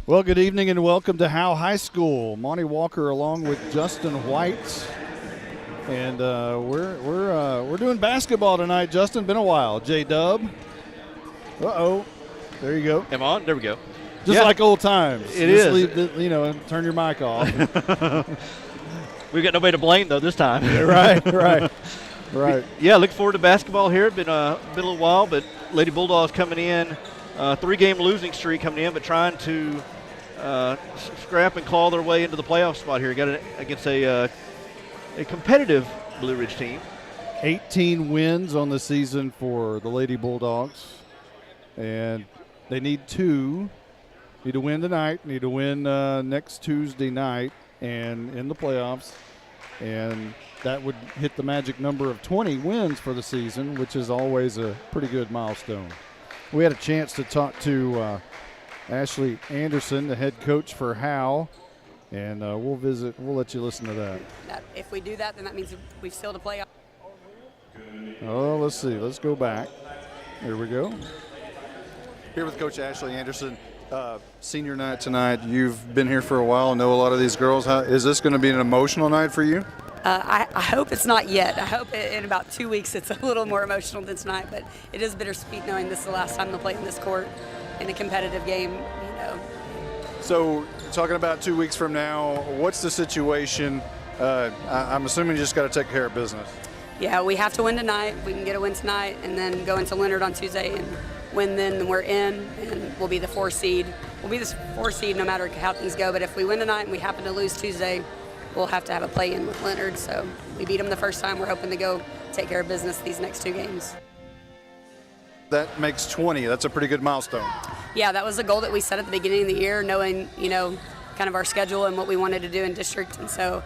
Well, good evening and welcome to Howe High School. Monty Walker along with Justin White. And we're doing basketball tonight, Justin. Been a while. J-Dub. Uh-oh. There you go. Am I on? There we go. Just like old times. It is. Turn your mic off. We've got nobody to blame, though, this time. Right. Yeah, looking forward to basketball here. Been a little while, but Lady Bulldogs coming in. 3-game losing streak coming in, but trying to scrap and claw their way into the playoff spot here. Got it against a competitive Blue Ridge team. 18 wins on the season for the Lady Bulldogs. And they need to win tonight, need to win next Tuesday night and in the playoffs. And that would hit the magic number of 20 wins for the season, which is always a pretty good milestone. We had a chance to talk to Ashley Anderson, the head coach for Howe, and we'll let you listen to that. If we do that, then that means we've sealed a playoff. Oh, let's see. Let's go back. There we go. Here with Coach Ashley Anderson. Senior night tonight. You've been here for a while, know a lot of these girls. Is this going to be an emotional night for you? I hope it's not yet. I hope in about 2 weeks it's a little more emotional than tonight, but it is bittersweet knowing this is the last time they'll play in this court in a competitive game, So, talking about 2 weeks from now, what's the situation? I'm assuming you just got to take care of business. Yeah, we have to win tonight. We can get a win tonight and then go into Leonard on Tuesday and win then we're in, and we'll be the 4 seed. We'll be the 4 seed no matter how things go, but if we win tonight and we happen to lose Tuesday, we'll have to have a play-in with Leonard. So we beat them the first time. We're hoping to go take care of business these next 2 games. That makes 20. That's a pretty good milestone. Yeah, that was the goal that we set at the beginning of the year, knowing, kind of our schedule and what we wanted to do in district. And so,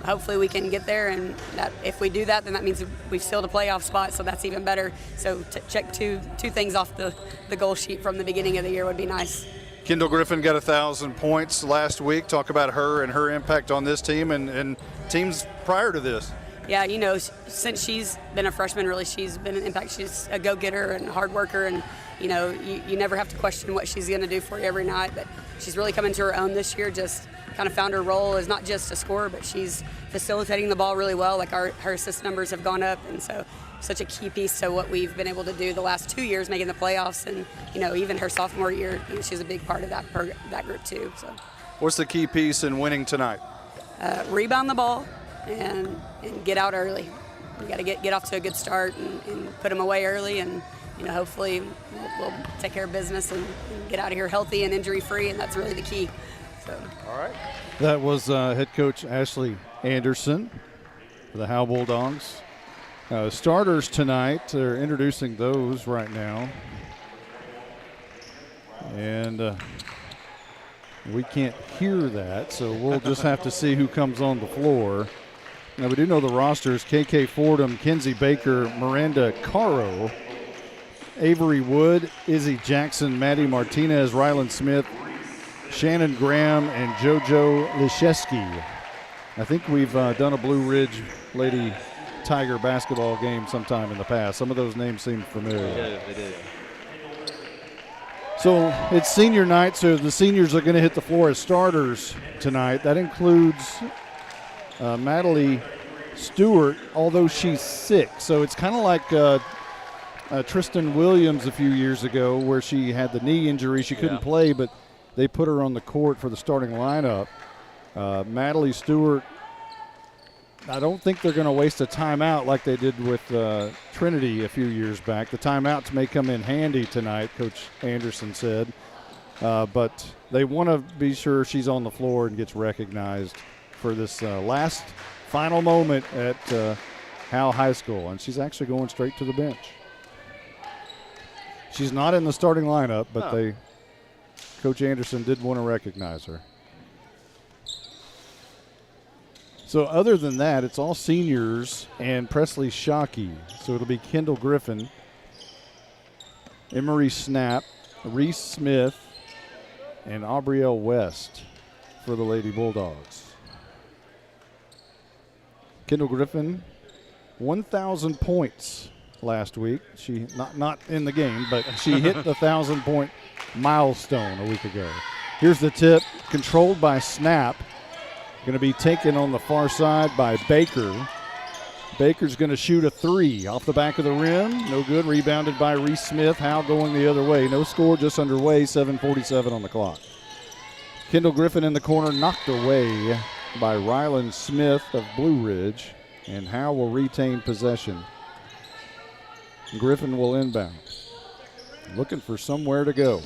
hopefully we can get there. And that, if we do that, then that means we've sealed a playoff spot, so that's even better. So to check two things off the goal sheet from the beginning of the year would be nice. Kendall Griffin got 1,000 points last week. Talk about her and her impact on this team and teams prior to this. Yeah, since she's been a freshman, really, she's been an impact. She's a go-getter and hard worker, and, you never have to question what she's going to do for you every night. But she's really come into her own this year, just kind of found her role as not just a scorer, but she's facilitating the ball really well. Like her assist numbers have gone up, and so such a key piece to what we've been able to do the last 2 years, making the playoffs. And, even her sophomore year, she's a big part of that group too. So, what's the key piece in winning tonight? Rebound the ball and get out early. We got to get off to a good start and put them away early, and hopefully we'll take care of business and get out of here healthy and injury-free, and that's really the key. So. All right. That was head coach Ashley Anderson for the Howe Bulldogs. Starters tonight, they're introducing those right now. And we can't hear that, so we'll just have to see who comes on the floor. Now, we do know the rosters: KK Fordham, Kenzie Baker, Miranda Caro, Avery Wood, Izzy Jackson, Maddie Martinez, Rylan Smith, Shannon Graham, and JoJo Lishesky. I think we've done a Blue Ridge Lady Tiger basketball game sometime in the past. Some of those names seem familiar. They did. So it's senior night, so the seniors are going to hit the floor as starters tonight. That includes Madeline Stewart, although she's sick. So it's kind of like Tristan Williams a few years ago, where she had the knee injury. She couldn't play, but they put her on the court for the starting lineup. Madeline Stewart, I don't think they're going to waste a timeout like they did with Trinity a few years back. The timeouts may come in handy tonight, Coach Anderson said. But they want to be sure she's on the floor and gets recognized for this last final moment at Howe High School. And she's actually going straight to the bench. She's not in the starting lineup, but Coach Anderson did want to recognize her. So other than that, it's all seniors and Presley Shockey. So it'll be Kendall Griffin, Emery Snap, Reese Smith, and Aubrielle West for the Lady Bulldogs. Kendall Griffin, 1,000 points last week. She not in the game, but she hit the 1,000-point milestone a week ago. Here's the tip, controlled by Snap. Going to be taken on the far side by Baker. Baker's going to shoot a 3 off the back of the rim. No good. Rebounded by Reese Smith. Howe going the other way. No score, just underway. 7:47 on the clock. Kendall Griffin in the corner, knocked away by Rylan Smith of Blue Ridge. And Howe will retain possession. Griffin will inbound. Looking for somewhere to go.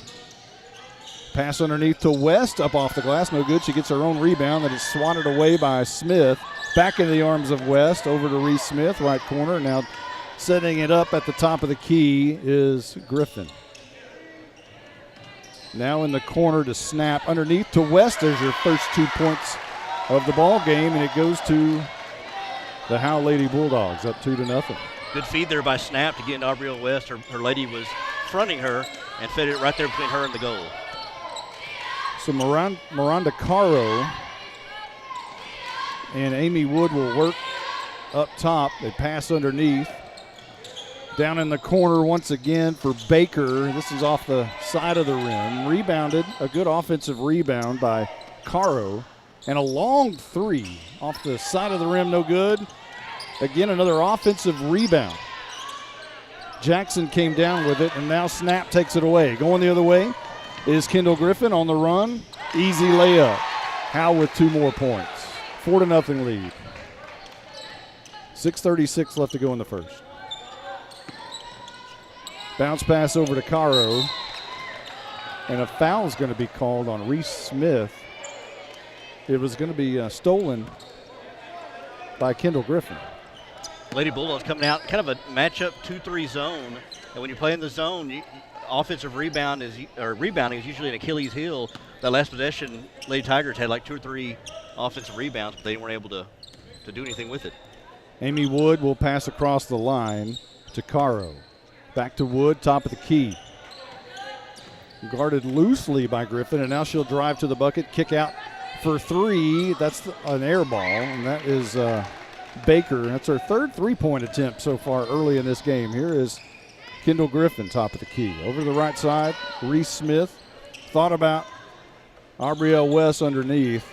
Pass underneath to West, up off the glass, no good. She gets her own rebound, then it's swatted away by Smith. Back into the arms of West, over to Reese Smith, right corner. Now setting it up at the top of the key is Griffin. Now in the corner to Snap, underneath to West. There's your first 2 points of the ball game, and it goes to the Howe Lady Bulldogs, up 2-0. Good feed there by Snap to get into Aubrielle West. Her lady was fronting her and fed it right there between her and the goal. So Miranda Caro and Amy Wood will work up top. They pass underneath. Down in the corner once again for Baker. This is off the side of the rim. Rebounded, a good offensive rebound by Caro. And a long 3 off the side of the rim, no good. Again, another offensive rebound. Jackson came down with it, and now Snap takes it away. Going the other way is Kendall Griffin on the run. Easy layup. Howe with 2 more points. 4-0 lead. 6:36 left to go in the first. Bounce pass over to Caro. And a foul is going to be called on Reese Smith. It was going to be stolen by Kendall Griffin. Lady Bulldogs coming out, kind of a matchup 2-3 zone. And when you play in the zone, offensive rebounding is usually an Achilles heel. That last possession, Lady Tigers had like 2 or 3 offensive rebounds, but they weren't able to do anything with it. Amy Wood will pass across the line to Caro. Back to Wood, top of the key. Guarded loosely by Griffin, and now she'll drive to the bucket, kick out for 3. That's an air ball, and that is Baker. That's her third 3-point attempt so far early in this game. Here is Kendall Griffin, top of the key. Over to the right side, Reese Smith. Thought about Aubrielle West underneath.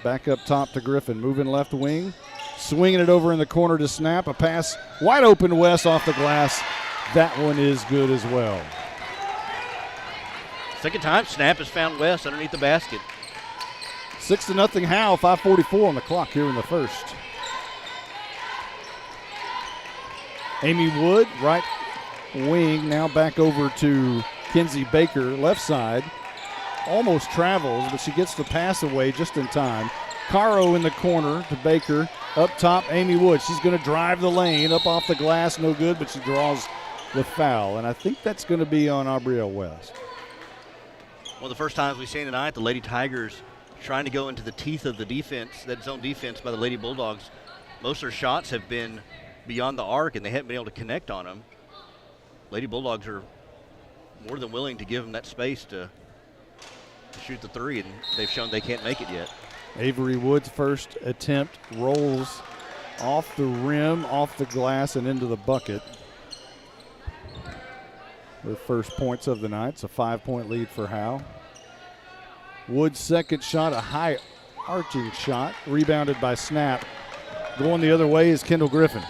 Back up top to Griffin, moving left wing. Swinging it over in the corner to Snap. A pass wide open West off the glass. That one is good as well. Second time Snap has found West underneath the basket. 6-0 Howe, 5:44 on the clock here in the first. Amy Wood, right wing, now back over to Kenzie Baker, left side. Almost travels, but she gets the pass away just in time. Caro in the corner to Baker. Up top, Amy Wood. She's going to drive the lane. Up off the glass, no good, but she draws the foul. And I think that's going to be on Aubrielle West. One of the first times we've seen tonight, the Lady Tigers trying to go into the teeth of the defense, that zone defense by the Lady Bulldogs. Most of their shots have been beyond the arc, and they haven't been able to connect on them. Lady Bulldogs are more than willing to give them that space to shoot the 3, and they've shown they can't make it yet. Avery Wood's first attempt rolls off the rim, off the glass, and into the bucket. Their first points of the night. It's a 5-point lead for Howe. Wood's second shot, a high arching shot, rebounded by Snap. Going the other way is Kendall Griffin.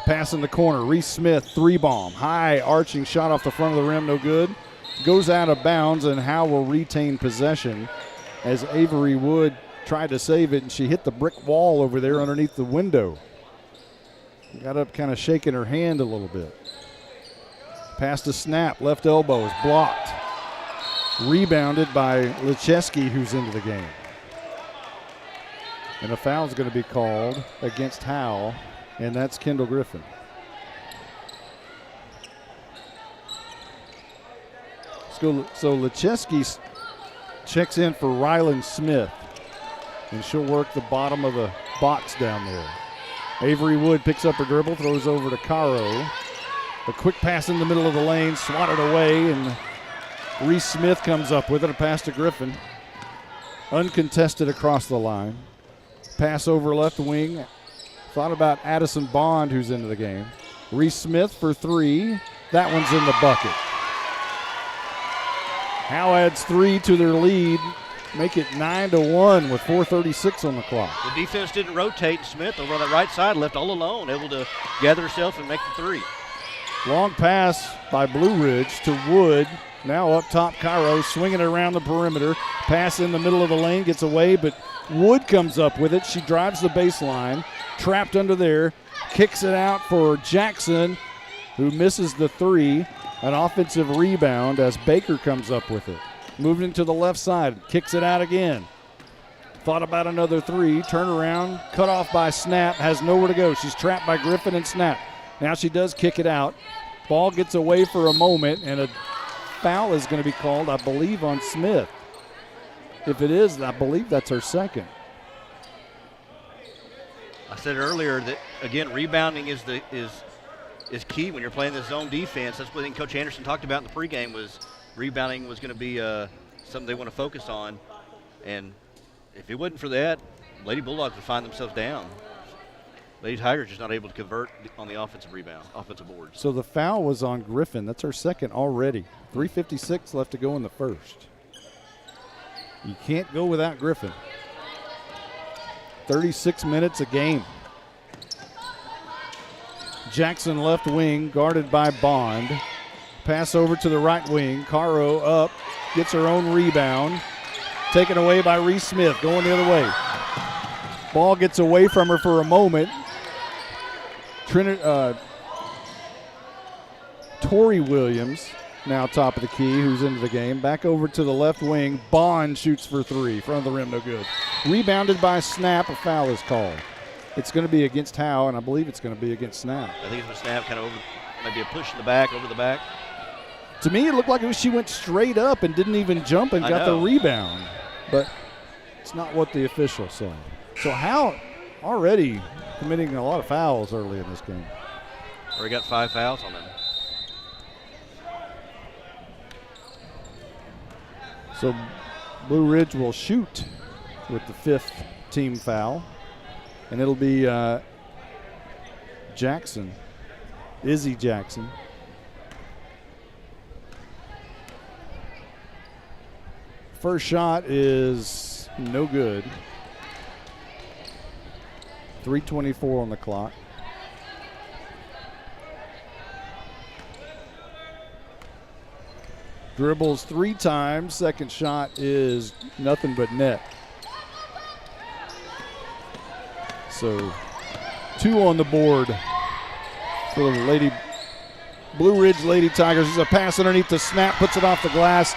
Pass in the corner, Reese Smith, 3-bomb. High arching shot off the front of the rim, no good. Goes out of bounds, and Howe will retain possession as Avery Wood tried to save it, and she hit the brick wall over there underneath the window. Got up kind of shaking her hand a little bit. Pass to Snap, left elbow is blocked. Rebounded by Lecheski, who's into the game. And a foul is going to be called against Howe, and that's Kendall Griffin. So Lecheski checks in for Rylan Smith, and she'll work the bottom of the box down there. Avery Wood picks up her dribble, throws over to Caro. A quick pass in the middle of the lane, swatted away, and Reese Smith comes up with it. A pass to Griffin. Uncontested across the line. Pass over left wing. Thought about Addison Bond, who's into the game. Reese Smith for 3. That one's in the bucket. Howe adds 3 to their lead, make it 9-1 with 4:36 on the clock. The defense didn't rotate. Smith over on the right side left all alone, able to gather herself and make the 3. Long pass by Blue Ridge to Wood. Now up top, Cairo swinging it around the perimeter. Pass in the middle of the lane, gets away, but Wood comes up with it. She drives the baseline, trapped under there, kicks it out for Jackson, who misses the 3. An offensive rebound as Baker comes up with it. Moving to the left side, kicks it out again. Thought about another 3, turn around, cut off by Snap, has nowhere to go. She's trapped by Griffin and Snap. Now she does kick it out. Ball gets away for a moment, and a foul is going to be called, I believe, on Smith. If it is, I believe that's her second. I said earlier that, again, rebounding is key when you're playing this zone defense. That's what I think Coach Anderson talked about in the pregame, was rebounding was going to be something they want to focus on. And if it wasn't for that, Lady Bulldogs would find themselves down. Lady Tigers just not able to convert on the offensive rebound, offensive boards. So the foul was on Griffin. That's her second already. 3:56 left to go in the first. You can't go without Griffin. 36 minutes a game. Jackson left wing, guarded by Bond. Pass over to the right wing. Caro up, gets her own rebound. Taken away by Reese Smith, going the other way. Ball gets away from her for a moment. Tori Williams, now top of the key, who's into the game. Back over to the left wing. Bond shoots for 3. Front of the rim, no good. Rebounded by Snap. A foul is called. It's going to be against Howe, and I believe it's going to be against Snap. I think it's with Snap kind of over, maybe a push in the back, over the back. To me, it looked like she went straight up and didn't even jump and got the rebound. But it's not what the official said. So Howe already committing a lot of fouls early in this game. Already got 5 fouls on them. So Blue Ridge will shoot with the 5th team foul. And it'll be Jackson, Izzy Jackson. First shot is no good. 3:24 on the clock. Dribbles 3 times. Second shot is nothing but net. So 2 on the board for the Blue Ridge Lady Tigers. There's a pass underneath the Snap, puts it off the glass.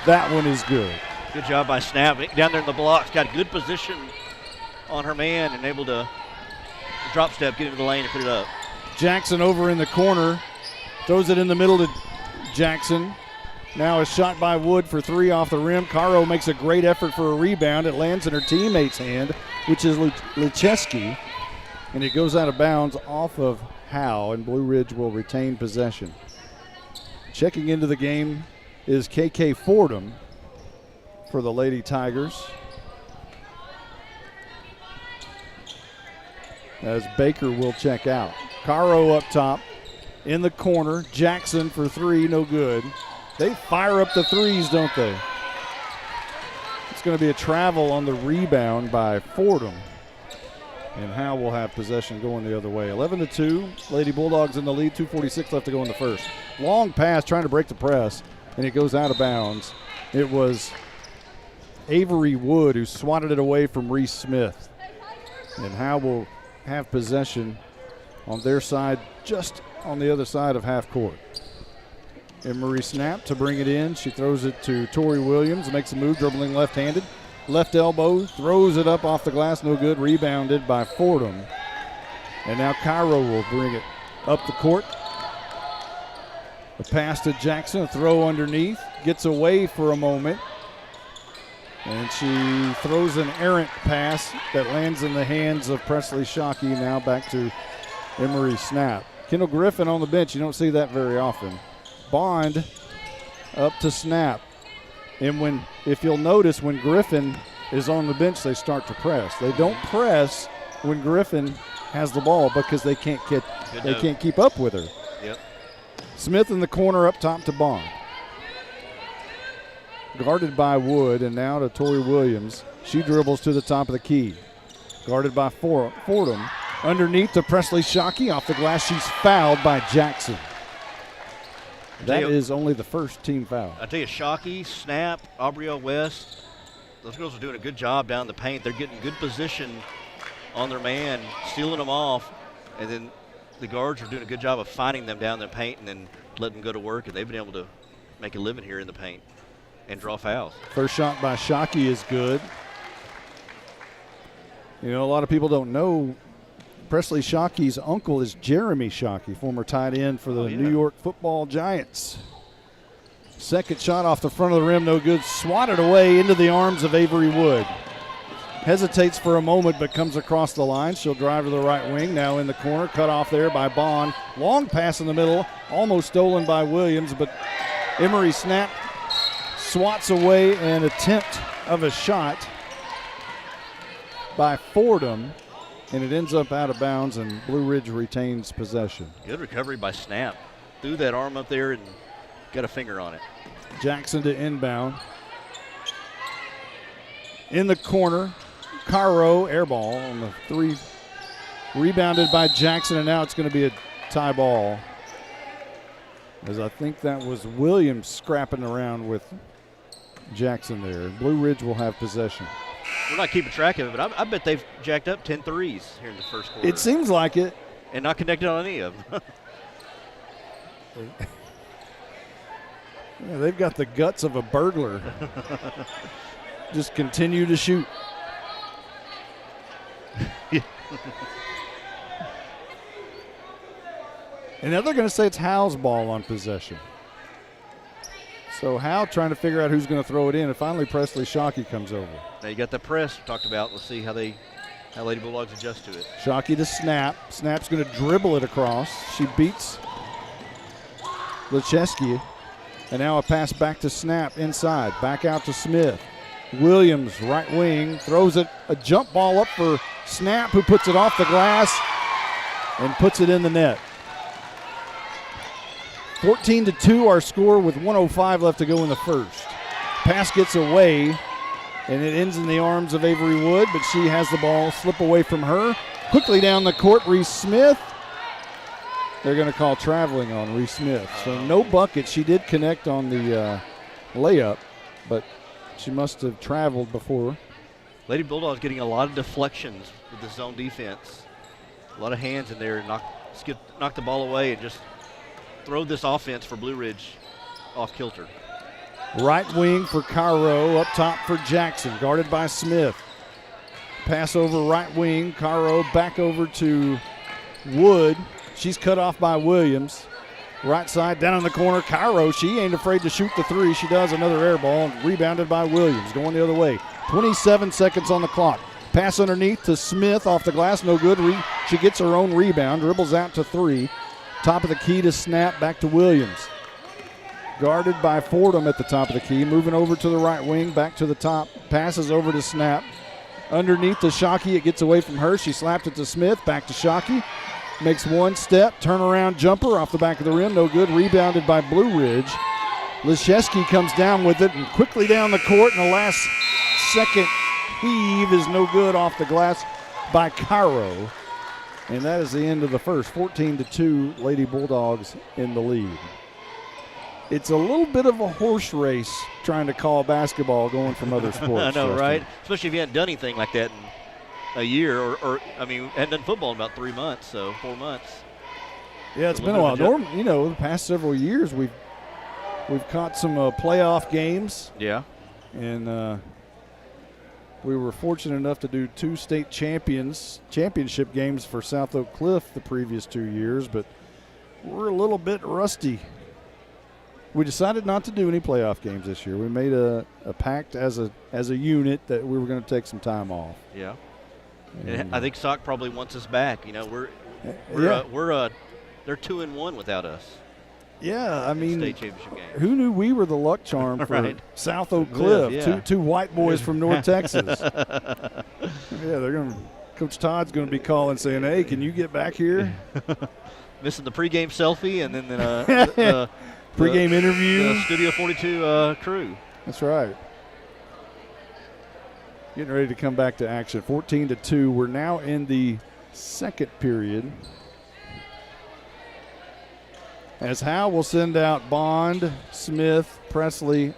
That one is good. Good job by Snap. Down there in the blocks, got good position on her man and able to drop step, get into the lane and put it up. Jackson over in the corner, throws it in the middle to Jackson. Now a shot by Wood for 3 off the rim. Caro makes a great effort for a rebound. It lands in her teammate's hand, which is Lecheski, and it goes out of bounds off of Howe, and Blue Ridge will retain possession. Checking into the game is KK Fordham for the Lady Tigers, as Baker will check out. Caro up top in the corner. Jackson for 3, no good. They fire up the threes, don't they? It's going to be a travel on the rebound by Fordham. And Howe will have possession going the other way. 11-2, Lady Bulldogs in the lead, 2:46 left to go in the first. Long pass trying to break the press, and it goes out of bounds. It was Avery Wood who swatted it away from Reese Smith. And Howe will have possession on their side, just on the other side of half court. And Marie Snap to bring it in. She throws it to Tori Williams, makes a move, dribbling left-handed. Left elbow, throws it up off the glass, no good. Rebounded by Fordham. And now Cairo will bring it up the court. A pass to Jackson, a throw underneath. Gets away for a moment. And she throws an errant pass that lands in the hands of Presley Shockey. Now back to Emery Snap. Kendall Griffin on the bench. You don't see that very often. Bond up to Snap. And if you'll notice, when Griffin is on the bench, they start to press. They don't press when Griffin has the ball because they can't keep up with her. Yep. Smith in the corner up top to Bond. guarded by Wood, and now to Tori Williams. She dribbles to the top of the key. Guarded by Fordham. Underneath to Presley Shockey. Off the glass, she's fouled by Jackson. That is only the first team foul. I tell you, Shockey, Snap, Aubrielle West, those girls are doing a good job down in the paint. They're getting good position on their man, stealing them off, and then the guards are doing a good job of finding them down in the paint and then letting them go to work, and they've been able to make a living here in the paint and draw fouls. First shot by Shockey is good. You know, a lot of people don't know Presley Shockey's uncle is Jeremy Shockey, former tight end for the New York Football Giants. Second shot off the front of the rim, no good. Swatted away into the arms of Avery Wood. Hesitates for a moment but comes across the line. She'll drive to the right wing, now in the corner. Cut off there by Bond. Long pass in the middle, almost stolen by Williams, but Emery Snap swats away an attempt of a shot by Fordham, and it ends up out of bounds, and Blue Ridge retains possession. Good recovery by Snap. Threw that arm up there and got a finger on it. Jackson to inbound. In the corner, Caro, air ball on the three. Rebounded by Jackson, and now it's going to be a tie ball, as I think that was Williams scrapping around with Jackson there. Blue Ridge will have possession. We're not keeping track of it, but I bet they've jacked up 10 threes here in the first quarter. It seems like it. And not connected on any of them. Yeah, they've got the guts of a burglar. Just continue to shoot. And now they're going to say it's Howe's ball on possession. So Howe trying to figure out who's going to throw it in, and finally Presley Shockey comes over. Now you got the press we talked about. Let's see how Lady Bulldogs adjust to it. Shockey to Snap. Snap's going to dribble it across. She beats Lecheski. And now a pass back to Snap inside. Back out to Smith. Williams, right wing, throws it, a jump ball up for Snap, who puts it off the glass and puts it in the net. 14-2 our score with 1:05 left to go in the first. Pass gets away, and it ends in the arms of Avery Wood, but she has the ball slip away from her. Quickly down the court, Reese Smith. They're going to call traveling on Reese Smith. So no bucket. She did connect on the layup, but she must have traveled before. Lady Bulldogs getting a lot of deflections with the zone defense. A lot of hands in there. Knock the ball away and just throw this offense for Blue Ridge off kilter. Right wing for Caro, up top for Jackson, guarded by Smith. Pass over right wing, Caro back over to Wood. She's cut off by Williams. Right side, down in the corner, Caro, she ain't afraid to shoot the three. She does, another air ball, rebounded by Williams, going the other way. 27 seconds on the clock. Pass underneath to Smith, off the glass, no good. She gets her own rebound, dribbles out to three. Top of the key to Snap, back to Williams. Guarded by Fordham at the top of the key, moving over to the right wing, back to the top. Passes over to Snap. Underneath to Shockey, it gets away from her. She slapped it to Smith, back to Shockey. Makes one step, turnaround jumper off the back of the rim, no good. Rebounded by Blue Ridge. Lecheski comes down with it and quickly down the court, and the last second heave is no good off the glass by Caro. And that is the end of the first. 14-2, Lady Bulldogs in the lead. It's a little bit of a horse race trying to call basketball going from other sports. I know, Justin. right? Especially if you hadn't done anything like that in a year, or hadn't done football in about 3 months, so 4 months. Yeah, it's been a while. The past several years we've caught some playoff games. Yeah. And we were fortunate enough to do 2 state championship games for South Oak Cliff the previous 2 years, but we're a little bit rusty. We decided not to do any playoff games this year. We made a pact as a unit that we were going to take some time off. Yeah. And I think SOC probably wants us back. You know, they're 2-1 without us. Yeah, I mean, state championship game. Who knew we were the luck charm for Right. South Oak Cliff? Yeah. Two white boys from North Texas. Yeah, Coach Todd's going to be calling saying, "Hey, can you get back here?" Missing the pregame selfie and then the pregame interview. The Studio 42 crew. That's right. Getting ready to come back to action. 14-2. We're now in the second period. As Howe will send out Bond, Smith, Presley,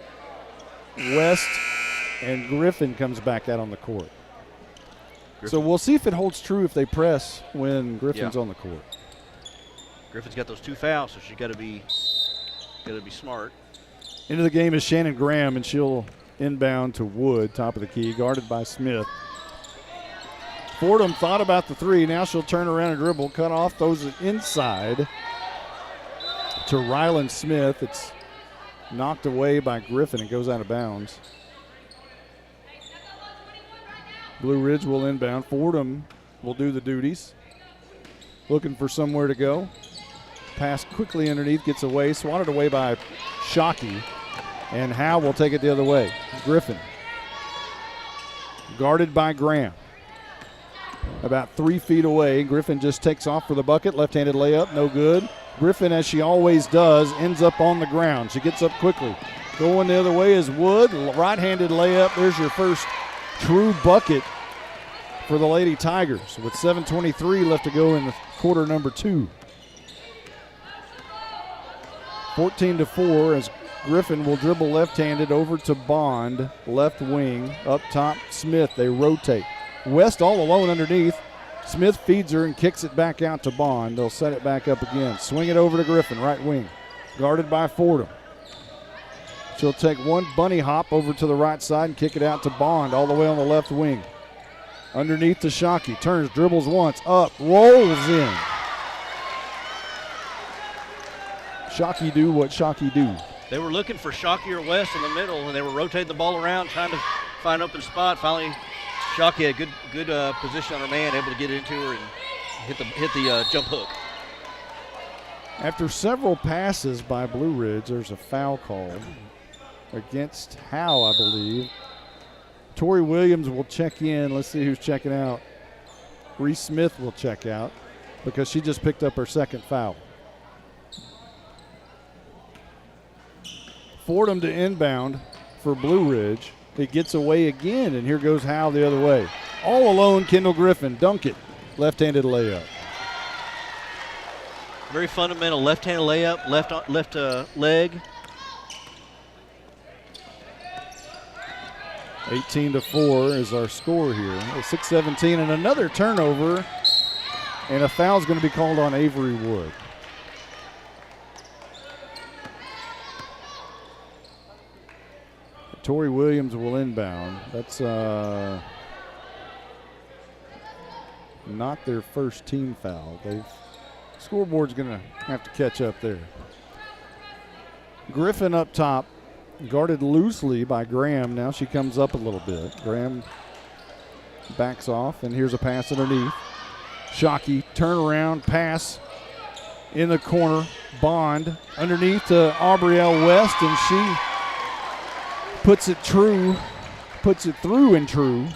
West, and Griffin comes back out on the court. So we'll see if it holds true if they press when Griffin's on the court. Griffin's got those 2 fouls, so she's got to be smart. Into the game is Shannon Graham, and she'll inbound to Wood, top of the key, guarded by Smith. Fordham thought about the 3. Now she'll turn around and dribble, cut off, throws it inside to Ryland Smith. It's knocked away by Griffin and goes out of bounds. Blue Ridge will inbound. Fordham will do the duties. Looking for somewhere to go. Pass quickly underneath, gets away, swatted away by Shockey. And Howe will take it the other way. Griffin. Guarded by Graham. About 3 feet away. Griffin just takes off for the bucket. Left-handed layup, no good. Griffin, as she always does, ends up on the ground. She gets up quickly. Going the other way is Wood. Right-handed layup. There's your first true bucket for the Lady Tigers with 7:23 left to go in the quarter number 2. 14-4 as Griffin will dribble left-handed over to Bond, left wing, up top Smith. They rotate. West all alone underneath. Smith feeds her and kicks it back out to Bond. They'll set it back up again. Swing it over to Griffin, right wing. Guarded by Fordham. She'll take one bunny hop over to the right side and kick it out to Bond all the way on the left wing. Underneath to Shockey. Turns, dribbles once, up, rolls in. Shockey do what Shockey do. They were looking for Shockey or West in the middle, and they were rotating the ball around, trying to find an open spot. Finally, Shockey had good position on her man, able to get into her and hit the jump hook. After several passes by Blue Ridge, there's a foul call against Howe, I believe. Tori Williams will check in. Let's see who's checking out. Reese Smith will check out because she just picked up her second foul. Fordham to inbound for Blue Ridge. It gets away again, and here goes Howe the other way. All alone, Kendall Griffin. Dunk it. Left-handed layup. Very fundamental left-handed layup, left leg. 18-4 is our score here. 6:17 and another turnover, and a foul is going to be called on Avery Wood. Tori Williams will inbound. That's not their first team foul. Scoreboard's going to have to catch up there. Griffin up top, guarded loosely by Graham. Now she comes up a little bit. Graham backs off, and here's a pass underneath. Shockey, turnaround, pass in the corner. Bond underneath to Aubrielle West, and she puts it through and true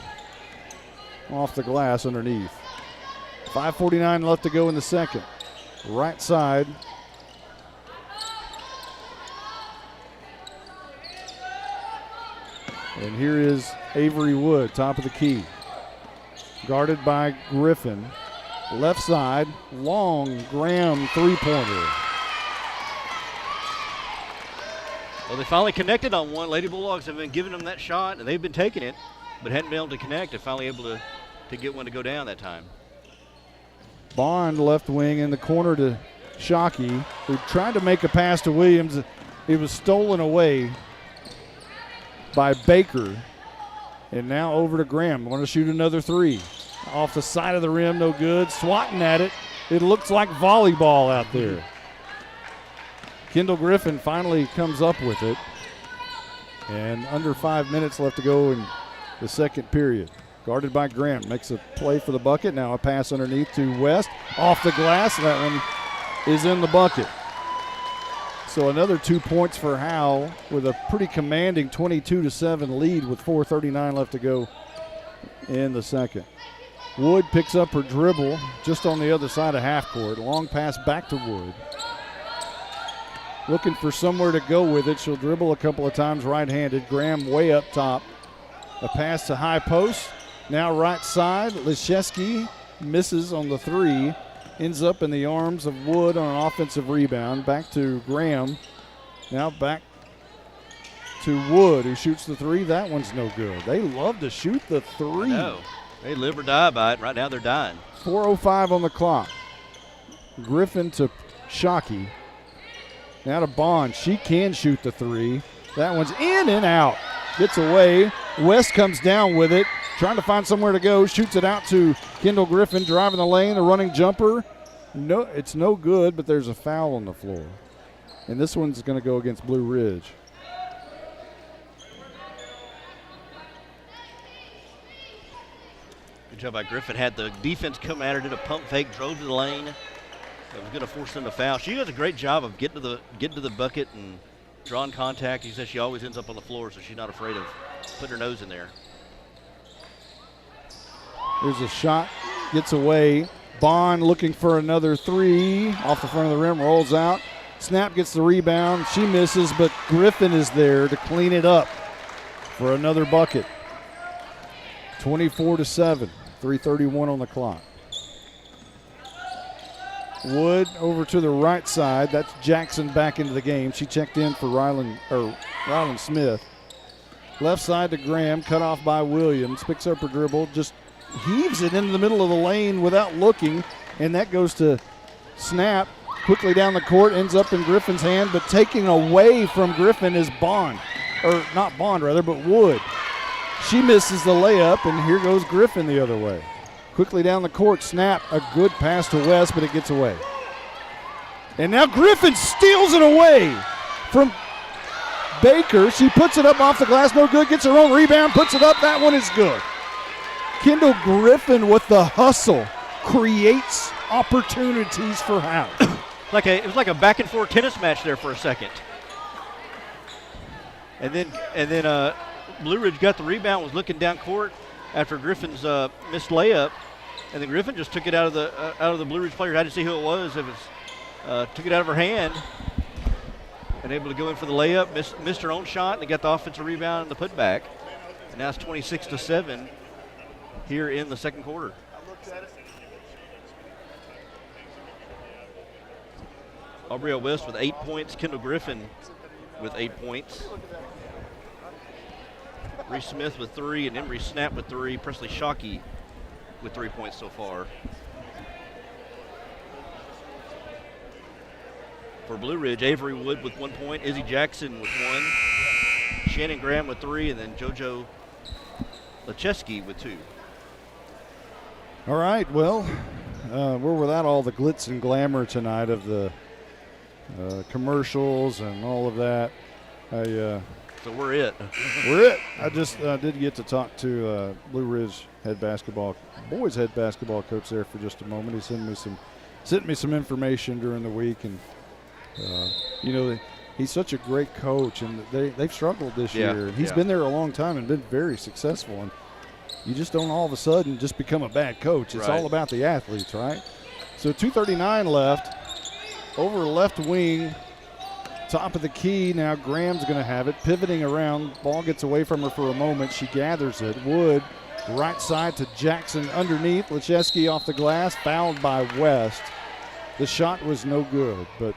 off the glass underneath. 5:49 left to go in the second. Right side. And here is Avery Wood, top of the key. Guarded by Griffin. Left side, long Graham three-pointer. Well, they finally connected on one. Lady Bulldogs have been giving them that shot, and they've been taking it, but hadn't been able to connect. They're finally able to get one to go down that time. Bond left wing in the corner to Shockey, who tried to make a pass to Williams. It was stolen away by Baker. And now over to Graham. Want to shoot another three. Off the side of the rim, no good. Swatting at it. It looks like volleyball out there. Kendall Griffin finally comes up with it. And under 5 minutes left to go in the second period. Guarded by Graham. Makes a play for the bucket. Now a pass underneath to West. Off the glass. That one is in the bucket. So another 2 points for Howe with a pretty commanding 22-7 lead with 4:39 left to go in the second. Wood picks up her dribble just on the other side of half court. Long pass back to Wood. looking for somewhere to go with it. She'll dribble a couple of times right-handed. Graham way up top. A pass to high post. Now right side. Leschewski misses on the three. Ends up in the arms of Wood on an offensive rebound. Back to Graham. Now back to Wood, who shoots the three. That one's no good. They love to shoot the three. No, they live or die by it. Right now they're dying. 4:05 on the clock. Griffin to Shockey. Now to Bond. She can shoot the three. That one's in and out. Gets away. West comes down with it. Trying to find somewhere to go. Shoots it out to Kendall Griffin. Driving the lane. A running jumper. No, it's no good, but there's a foul on the floor. And this one's going to go against Blue Ridge. Good job by Griffin. Had the defense come at her, did a pump fake, drove to the lane. It was going to force them to foul. She does a great job of getting to the bucket and drawing contact. He says she always ends up on the floor, so she's not afraid of putting her nose in there. There's a shot, gets away. Bond looking for another three. Off the front of the rim, rolls out. Snap gets the rebound. She misses, but Griffin is there to clean it up for another bucket. 24-7, 3:31 on the clock. Wood over to the right side. That's Jackson back into the game. She checked in for Rylan Smith. Left side to Graham, cut off by Williams. Picks up her dribble, just heaves it into the middle of the lane without looking, and that goes to Snap. Quickly down the court, ends up in Griffin's hand, but taking away from Griffin is Bond. Or not Bond, rather, but Wood. She misses the layup, and here goes Griffin the other way. Quickly down the court, Snap, a good pass to West, but it gets away. And now Griffin steals it away from Baker. She puts it up off the glass, no good, gets her own rebound, puts it up, that one is good. Kendall Griffin with the hustle creates opportunities for Howe. It was like a back and forth tennis match there for a second. And then Blue Ridge got the rebound, was looking down court after Griffin's missed layup, and then Griffin just took it out of the Blue Ridge players. I didn't see who it was. Took it out of her hand and able to go in for the layup. Missed her own shot, and they got the offensive rebound and the putback. And now it's 26-7 here in the second quarter. Aubrey West with 8 points. Kendall Griffin with 8 points. Reese Smith with 3, and Emery Snap with 3. Presley Shockey with 3 points so far. For Blue Ridge, Avery Wood with 1 point. Izzy Jackson with 1. Shannon Graham with 3, and then JoJo Leschewski with 2. All right, well, we're without all the glitz and glamour tonight of the commercials and all of that. So we're it. We're it. I just did get to talk to Blue Ridge boys head basketball coach there for just a moment. He sent me some information during the week, and he's such a great coach, and they've struggled this year. He's been there a long time and been very successful, and you just don't all of a sudden just become a bad coach. It's all about the athletes, right? So 2:39 left. Over left wing, top of the key. Now Graham's going to have it. Pivoting around. Ball gets away from her for a moment. She gathers it. Wood, right side to Jackson underneath. Leschewski off the glass. Fouled by West. The shot was no good, but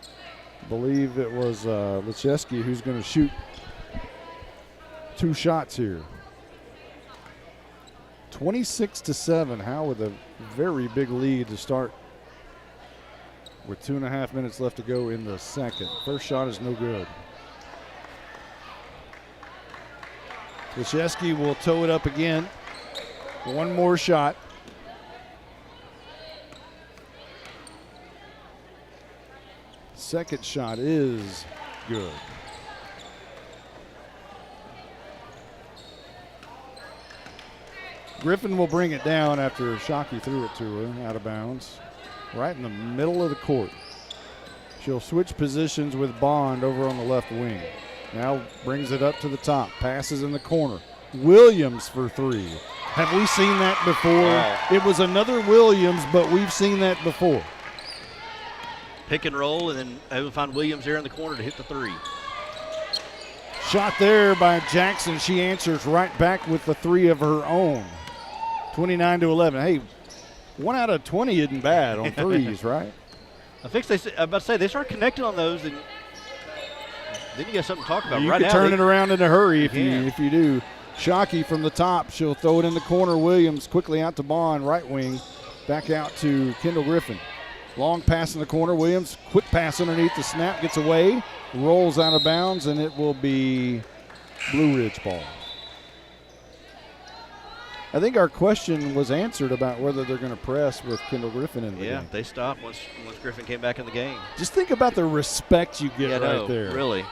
I believe it was Leschewski who's going to shoot 2 shots here. 26-7. Howe with a very big lead to start with 2.5 minutes left to go in the second. First shot is no good. Leschewski will tow it up again. One more shot. Second shot is good. Griffin will bring it down after Shockey threw it to her out of bounds. Right in the middle of the court. She'll switch positions with Bond over on the left wing. Now brings it up to the top. Passes in the corner. Williams for 3. Have we seen that before? Wow. It was another Williams, but we've seen that before. pick and roll, and then able to find Williams there in the corner to hit the three. Shot there by Jackson. She answers right back with the three of her own. 29-11. Hey, 1 out of 20 isn't bad on threes, right? I'm about to say they start connecting on those, and then you got something to talk about. You right can now, turn it around in a hurry if Yeah. you do. Shockey from the top. She'll throw it in the corner. Williams quickly out to Bond, right wing. Back out to Kendall Griffin. Long pass in the corner. Williams, quick pass underneath the snap, gets away, rolls out of bounds, and it will be Blue Ridge ball. I think our question was answered about whether they're going to press with Kendall Griffin in the Yeah, game. they stopped once Griffin came back in the game. Just think about the respect you get right there. Really.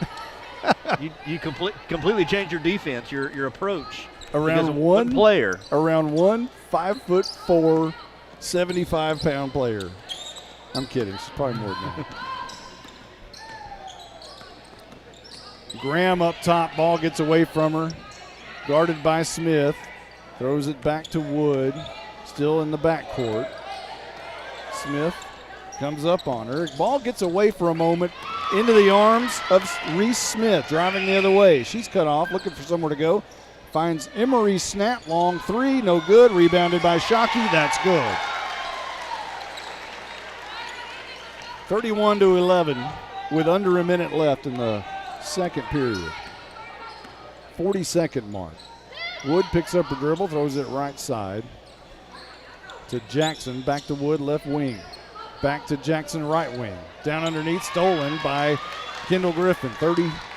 you completely change your defense, your approach. because Around of one player. Around one 5'4", 75-pound player. I'm kidding. She's probably more than that. Graham up top. Ball gets away from her. Guarded by Smith. Throws it back to Wood. Still in the backcourt. Smith comes up on her. Ball gets away for a moment into the arms of Reese Smith, driving the other way. She's cut off, looking for somewhere to go. Finds Emery, snap, long three, no good. Rebounded by Shockey, that's good. 31-11 with under a minute left in the second period. 40-second mark. Wood picks up a dribble, throws it right side to Jackson. Back to Wood, left wing. Back to Jackson, right wing. Down underneath, stolen by Kendall Griffin.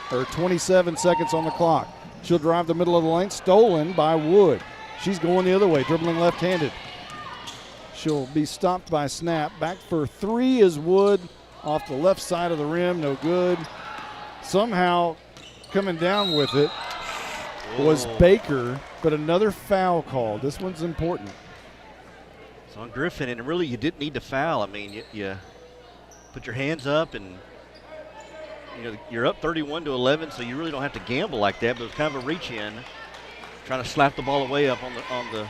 27 seconds on the clock. She'll drive the middle of the lane, stolen by Wood. She's going the other way, dribbling left-handed. She'll be stopped by Snap. Back for three is Wood off the left side of the rim, no good. Somehow coming down with it was Baker, but another foul called. This one's important. It's on Griffin, and really you didn't need to foul. I mean, you put your hands up, and you're up 31-11, so you really don't have to gamble like that. But it was kind of a reach in, trying to slap the ball away up on the.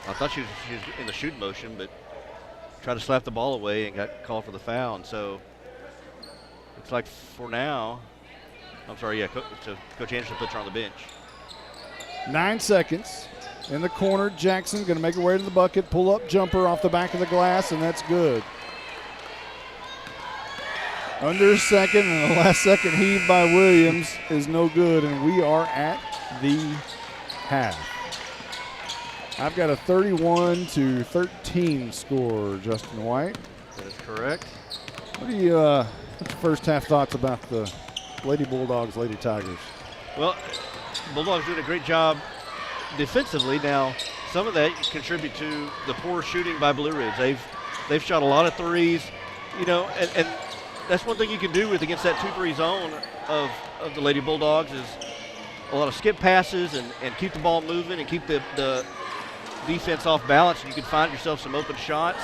I thought she was in the shoot motion, but tried to slap the ball away and got called for the foul. And so looks like for now, I'm sorry, yeah, Coach Anderson puts her on the bench. 9 seconds. In the corner, Jackson going to make her way to the bucket, pull up jumper off the back of the glass, and that's good. Under a second, and the last second heave by Williams is no good, and we are at the half. I've got a 31-13 score, Justin White. That is correct. What's your first half thoughts about the Lady Bulldogs, Lady Tigers? Well, Bulldogs doing a great job defensively. Now, some of that contribute to the poor shooting by Blue Ridge. They've shot a lot of threes, and that's one thing you can do against that 2-3 zone of the Lady Bulldogs is a lot of skip passes and keep the ball moving and keep the defense off balance. And you can find yourself some open shots.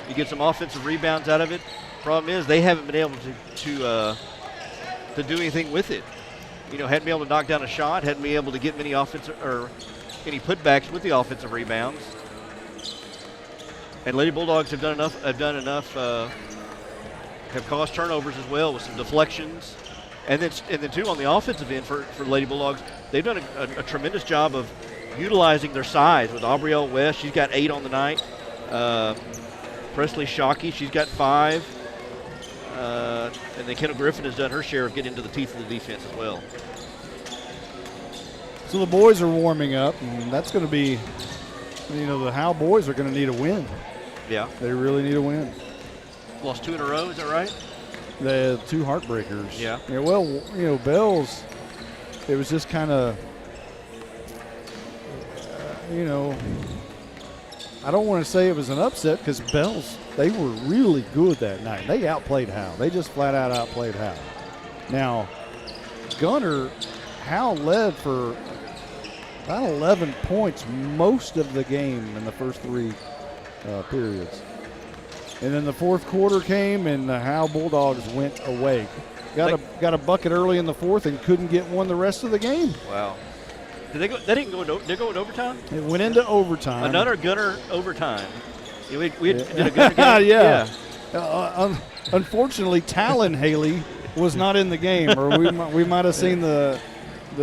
You get some offensive rebounds out of it. Problem is they haven't been able to do anything with it. Hadn't been able to knock down a shot, hadn't been able to get many offensive or any putbacks with the offensive rebounds. And Lady Bulldogs have done enough. Have caused turnovers as well with some deflections, and then too on the offensive end for Lady Bulldogs, they've done a tremendous job of utilizing their size with Aubrielle West. She's got 8 on the night. Presley Shockey, she's got 5. And then Kendall Griffin has done her share of getting into the teeth of the defense as well. So the boys are warming up, and that's going to be, the Howe boys are going to need a win. Yeah. They really need a win. Lost 2 in a row, is that right? The 2 heartbreakers. Yeah. Well, Bells, it was just kind of, I don't want to say it was an upset because Bells, they were really good that night. They outplayed Howe. They just flat out outplayed Howe. Now, Gunner, Howe led for about 11 points most of the game in the first 3 periods. And then the fourth quarter came, and the Howe Bulldogs went away. Got a bucket early in the fourth and couldn't get one the rest of the game. Wow. They didn't go into overtime? It went into overtime. Another Gunner overtime. We did a Gunner game. Yeah. Unfortunately, Talon Haley was not in the game, or we might have seen the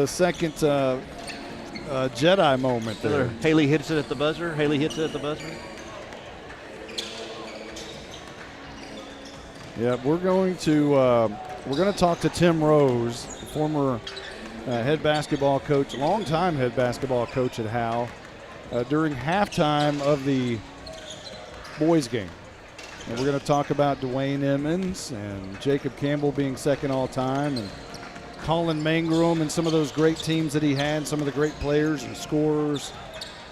second Jedi moment there. Haley hits it at the buzzer. Yeah, we're going to talk to Tim Rose, former head basketball coach, longtime head basketball coach at Howe, during halftime of the boys game. And we're going to talk about Dwayne Emmons and Jacob Campbell being second all time, and Colin Mangrum and some of those great teams that he had, some of the great players and scorers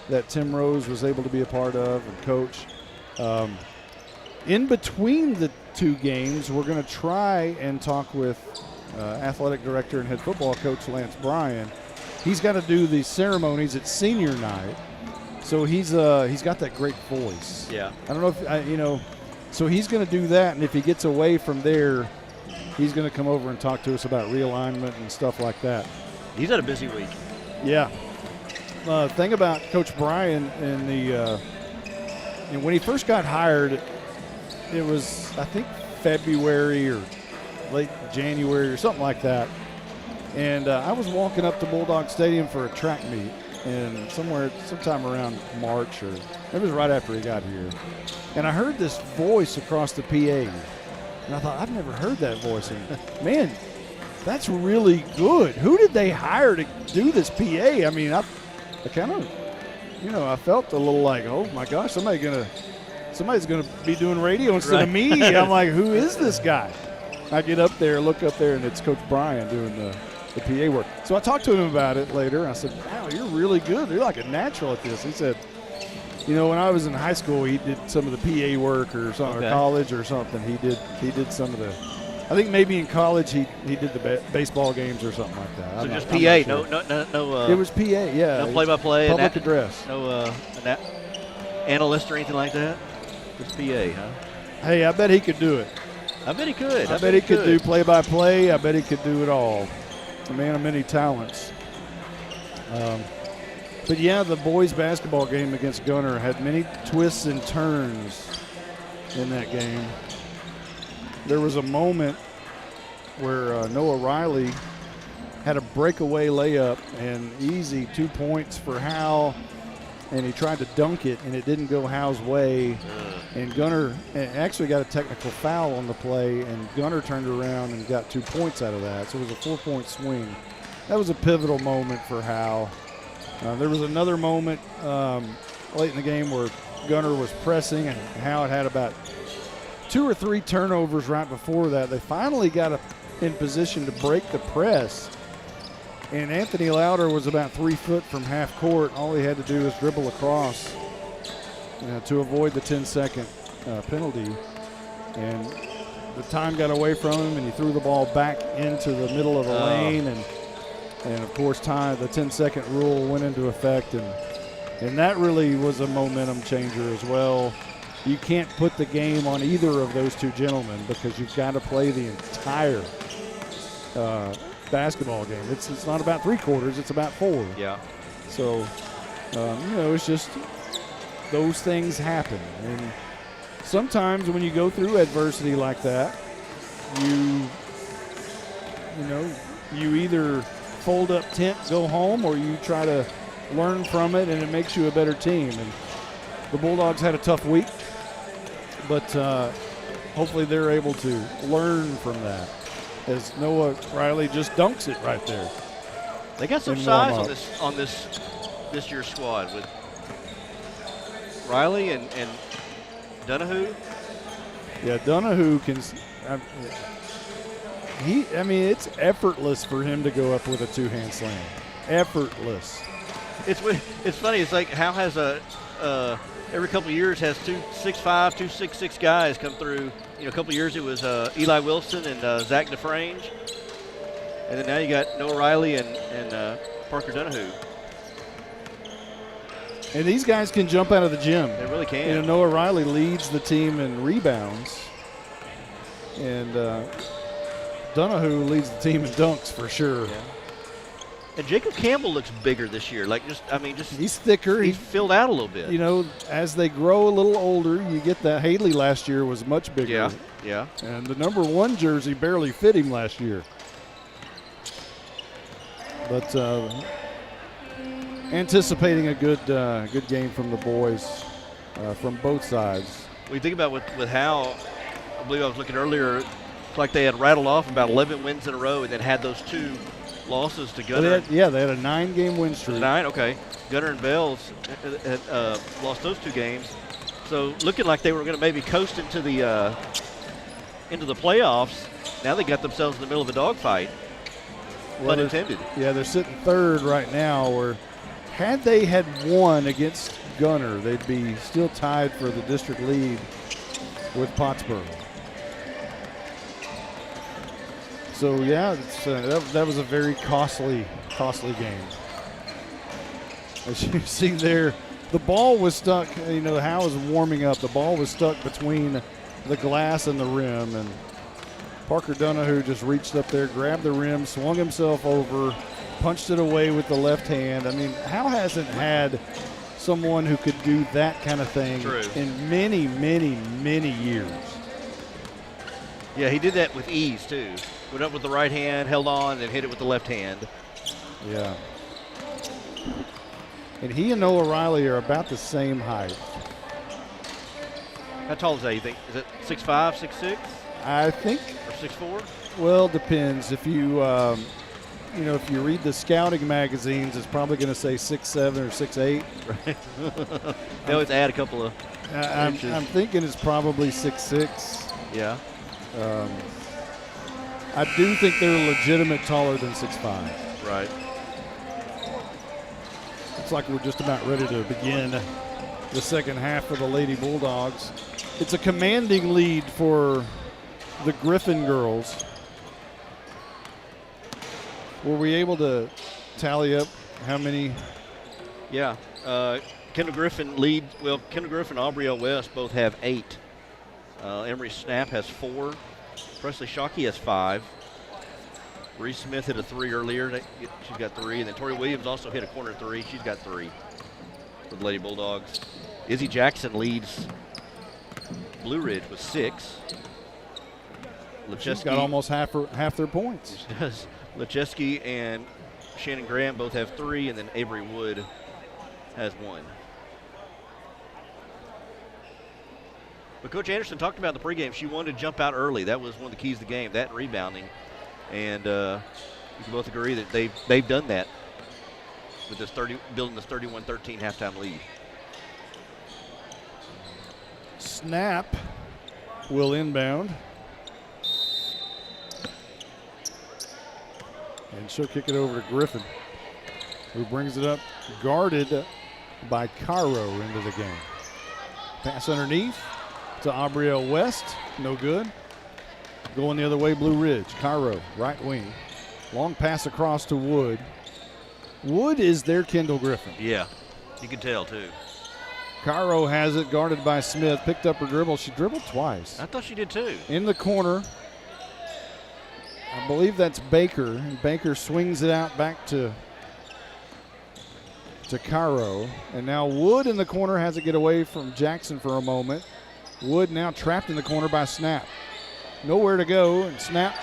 that Tim Rose was able to be a part of and coach. In between the two games, we're going to try and talk with athletic director and head football coach Lance Bryan. He's got to do the ceremonies at senior night, so he's got that great voice. Yeah. I don't know if so he's going to do that, and if he gets away from there, he's going to come over and talk to us about realignment and stuff like that. He's had a busy week. Yeah. Thing about Coach Bryan and when he first got hired, it was, I think, February or late January or something like that. And I was walking up to Bulldog Stadium for a track meet, and sometime around March, or it was right after he got here. And I heard this voice across the PA, and I thought, I've never heard that voice. And man, that's really good. Who did they hire to do this PA? I mean, I kind of, I felt a little like, oh my gosh, somebody's gonna be doing radio instead of me. I'm like, who is this guy? I get up there, look up there, and it's Coach Bryan doing the PA work. So I talked to him about it later. I said, wow, you're really good. You're like a natural at this. He said, when I was in high school, he did some of the PA work or something, or college or something. He did some of the. I think maybe in college he did the baseball games or something like that. So just PA, no. It was PA, yeah. No play-by-play, public address. No analyst or anything like that. Just PA, huh? Hey, I bet he could do it. I bet he could. I bet he could do play-by-play. I bet he could do it all. A man of many talents. But yeah, the boys basketball game against Gunner had many twists and turns in that game. There was a moment where Noah Riley had a breakaway layup and easy 2 points for Howe, and he tried to dunk it, and it didn't go Howe's way. And Gunner actually got a technical foul on the play, and Gunner turned around and got 2 points out of that. So it was a 4-point swing. That was a pivotal moment for Howe. There was another moment late in the game where Gunner was pressing, and Howe had about 2 or 3 turnovers right before that. They finally got in position to break the press, and Anthony Lauder was about 3 foot from half court. All he had to do was dribble across to avoid the 10-second penalty, and the time got away from him, and he threw the ball back into the middle of the lane, and of course the 10-second rule went into effect, and that really was a momentum changer as well. You can't put the game on either of those two gentlemen because you've got to play the entire basketball game. It's not about 3 quarters, it's about 4. Yeah. So, it's just those things happen. And sometimes when you go through adversity like that, you either fold up tent, go home, or you try to learn from it, and it makes you a better team. And the Bulldogs had a tough week, but hopefully they're able to learn from that, as Noah Riley just dunks it right there. They got some size on this year's squad with Riley and Donahue. Yeah, Donahue can. It's effortless for him to go up with a 2-hand slam. Effortless. It's funny. It's like Howe has every couple of years has 2 6'5", 2 6'6" guys come through. A couple of years it was Eli Wilson and Zach DeFrange, and then now you got Noah Riley and Parker Donahue. And these guys can jump out of the gym. They really can. Noah Riley leads the team in rebounds, and Donahue leads the team in dunks for sure. Yeah. And Jacob Campbell looks bigger this year. He's thicker. He's filled out a little bit. You know, as they grow a little older, you get that. Haley last year was much bigger. Yeah. And the number 1 jersey barely fit him last year. But anticipating a good game from the boys from both sides. When you think about with Howe, I believe I was looking earlier, it's like they had rattled off about 11 wins in a row and then had those 2 losses to Gunner. They had a 9-game win streak. 9, okay. Gunner and Bells had lost those 2 games. So looking like they were going to maybe coast into the playoffs. Now they got themselves in the middle of a dogfight. Well, Pun intended. Yeah, they're sitting 3rd right now. Where had they had won against Gunner, they'd be still tied for the district lead with Pottsboro. So yeah, that was a very costly game. As you see there, the ball was stuck. You know, Howe was warming up. The ball was stuck between the glass and the rim, and Parker Donahue just reached up there, grabbed the rim, swung himself over, punched it away with the left hand. I mean, Howe hasn't had someone who could do that kind of thing in many, many, many years. Yeah, he did that with ease, too. Went up with the right hand, held on, and hit it with the left hand. Yeah. And he and Noah Riley are about the same height. How tall is that, you think? Is it 6'5", 6'6"? I think. Or 6'4"? Well, depends. If you, if you read the scouting magazines, it's probably going to say 6'7" or 6'8". Right. They always add a couple of inches. I'm thinking it's probably 6'6". Yeah. I do think they're legitimate taller than 6'5". Right. Looks like we're just about ready to begin the second half for the Lady Bulldogs. It's a commanding lead for the Griffin girls. Were we able to tally up how many? Yeah. Kendall Griffin lead. Well, Kendall Griffin and Aubrey L. West both have 8. Emery Snap has 4. Presley Shockey has 5. Reese Smith hit a 3 earlier. She's got 3. And then Tori Williams also hit a corner 3. She's got 3 for the Lady Bulldogs. Izzy Jackson leads Blue Ridge with 6. She's got almost half their points. She does. Lecheski and Shannon Graham both have 3, and then Avery Wood has 1. But Coach Anderson talked about in the pregame. She wanted to jump out early. That was one of the keys to the game, that and rebounding. And you can both agree that they've done that with this building this 31-13 halftime lead. Snap will inbound. And she'll kick it over to Griffin, who brings it up, guarded by Cairo into the game. Pass underneath to Aubrielle West, no good. Going the other way, Blue Ridge. Cairo, right wing. Long pass across to Wood. Wood is their Kendall Griffin. Yeah, you can tell too. Cairo has it, guarded by Smith. Picked up her dribble. She dribbled twice. I thought she did too. In the corner. I believe that's Baker, and Baker swings it out back to Cairo. And now Wood in the corner has to get away from Jackson for a moment. Wood now trapped in the corner by Snap. Nowhere to go, and Snap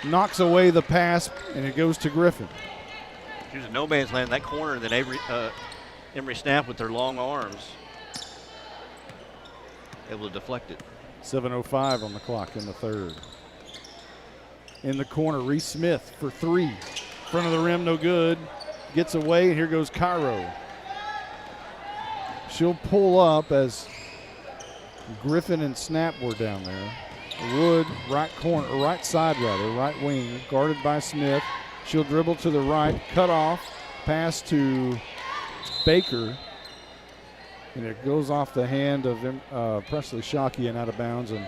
knocks away the pass, and it goes to Griffin. She was in no man's land in that corner, and then Emery Snap with their long arms able to deflect it. 7:05 on the clock in the third. In the corner, Reese Smith for 3. Front of the rim, no good. Gets away, and here goes Cairo. She'll pull up as Griffin and Snap were down there. Wood, right side, right wing, guarded by Smith. She'll dribble to the right, cut off, pass to Baker, and it goes off the hand of Presley Shockey and out of bounds, and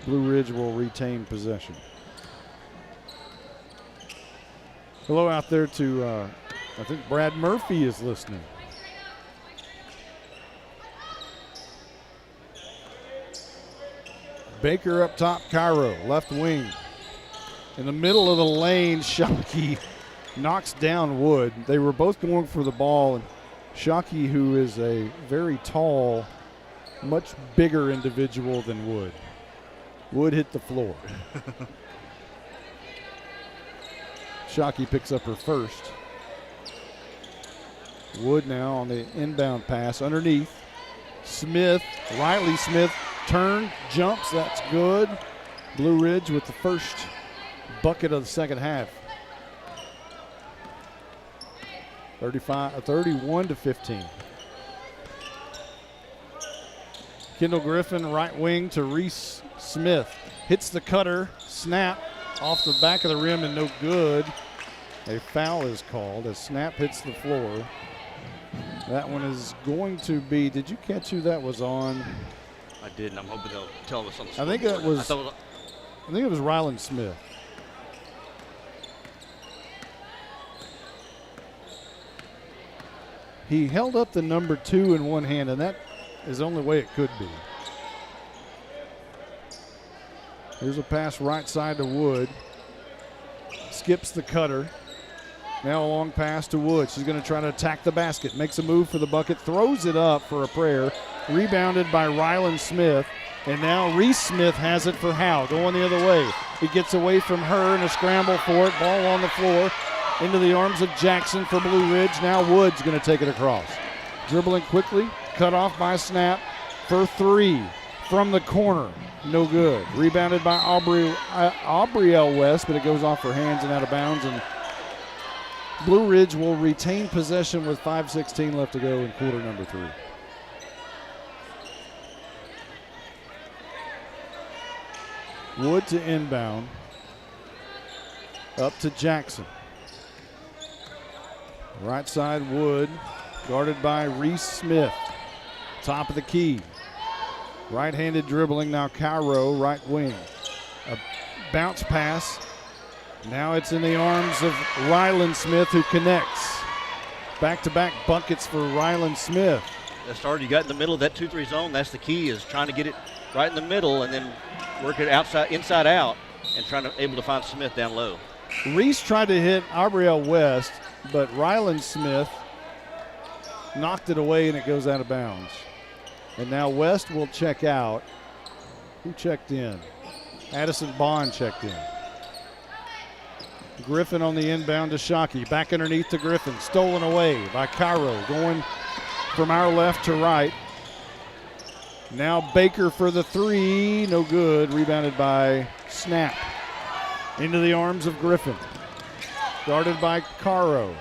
Blue Ridge will retain possession. Hello out there to, I think Brad Murphy is listening. Baker up top, Cairo, left wing. In the middle of the lane, Shockey knocks down Wood. They were both going for the ball, and Shockey, who is a very tall, much bigger individual than Wood. Wood hit the floor. Shockey picks up her first. Wood now on the inbound pass underneath. Smith, Riley Smith, turn, jumps, that's good. Blue Ridge with the first bucket of the second half. 31-15. Kendall Griffin, right wing to Reese Smith. Hits the cutter, snap off the back of the rim and no good. A foul is called as snap hits the floor. That one is going to be, did you catch who that was on? I did, and I'm hoping they'll tell us on the I think it was Ryland Smith. He held up the number 2 in one hand, and that is the only way it could be. Here's a pass right side to Wood. Skips the cutter. Now a long pass to Wood. She's going to try to attack the basket. Makes a move for the bucket. Throws it up for a prayer. Rebounded by Ryland Smith. And now Reese Smith has it for Howe. Going the other way. He gets away from her in a scramble for it. Ball on the floor. Into the arms of Jackson for Blue Ridge. Now Wood's going to take it across. Dribbling quickly. Cut off by Snap for 3 from the corner. No good. Rebounded by Aubrielle West, but it goes off her hands and out of bounds. And Blue Ridge will retain possession with 5:16 left to go in quarter number 3. Wood to inbound. Up to Jackson. Right side Wood, guarded by Reese Smith. Top of the key. Right-handed dribbling now Cairo, right wing. A bounce pass. Now it's in the arms of Ryland Smith, who connects. Back-to-back buckets for Ryland Smith. That start you got in the middle of that 2-3 zone, that's the key, is trying to get it right in the middle and then work it inside out and able to find Smith down low. Reese tried to hit Aubrielle West, but Ryland Smith knocked it away and it goes out of bounds. And now West will check out. Who checked in? Addison Bond checked in. Griffin on the inbound to Shockey. Back underneath to Griffin. Stolen away by Cairo. Going from our left to right. Now Baker for the 3. No good. Rebounded by Snap. Into the arms of Griffin. Guarded by Cairo.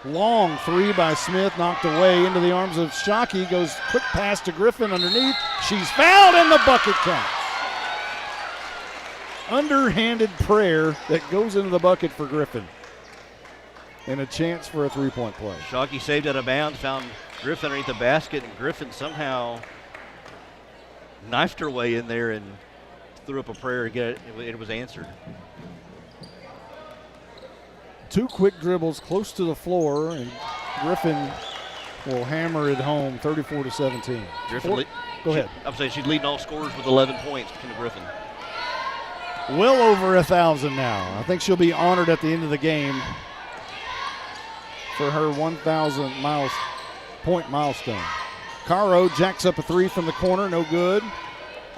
Long 3 by Smith. Knocked away into the arms of Shockey. Goes quick pass to Griffin underneath. She's fouled and the bucket counts. Underhanded prayer that goes into the bucket for Griffin. And a chance for a 3-point play. Shockey saved out of bounds, found Griffin underneath the basket, and Griffin somehow knifed her way in there and threw up a prayer to get it. It was answered. 2 quick dribbles close to the floor, and Griffin will hammer it home, 34-17. Griffin, go ahead. I'm saying she's leading all scorers with 11 points between Griffin. Well over 1,000 now. I think she'll be honored at the end of the game for her 1,000 point milestone. Cairo jacks up a 3 from the corner, no good.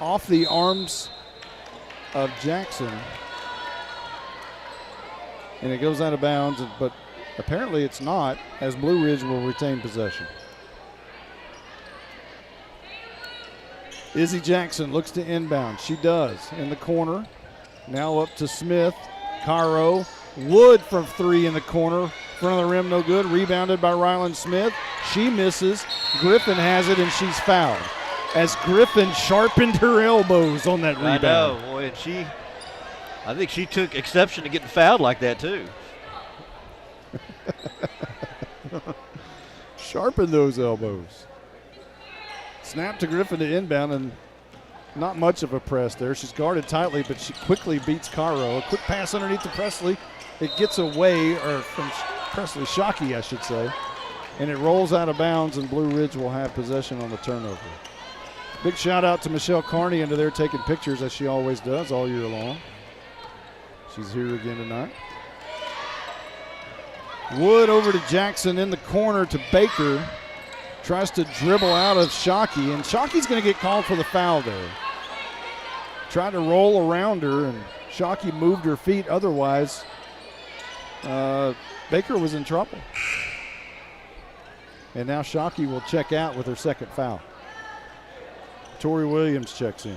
Off the arms of Jackson. And it goes out of bounds, but apparently it's not, as Blue Ridge will retain possession. Izzy Jackson looks to inbound. She does in the corner. Now up to Smith. Cairo. Wood from 3 in the corner. Front of the rim, no good. Rebounded by Ryland Smith. She misses. Griffin has it, and she's fouled. As Griffin sharpened her elbows on that rebound. I know, boy, and I think she took exception to getting fouled like that, too. Sharpen those elbows. Snap to Griffin to inbound, and not much of a press there. She's guarded tightly, but she quickly beats Cairo. A quick pass underneath to Presley. It gets away, or from Presley, Shockey, I should say. And it rolls out of bounds, and Blue Ridge will have possession on the turnover. Big shout out to Michelle Carney into there taking pictures, as she always does all year long. She's here again tonight. Wood over to Jackson in the corner to Baker. Tries to dribble out of Shockey, and Shockey's going to get called for the foul there. Tried to roll around her, and Shockey moved her feet. Otherwise, Baker was in trouble. And now Shockey will check out with her second foul. Tori Williams checks in.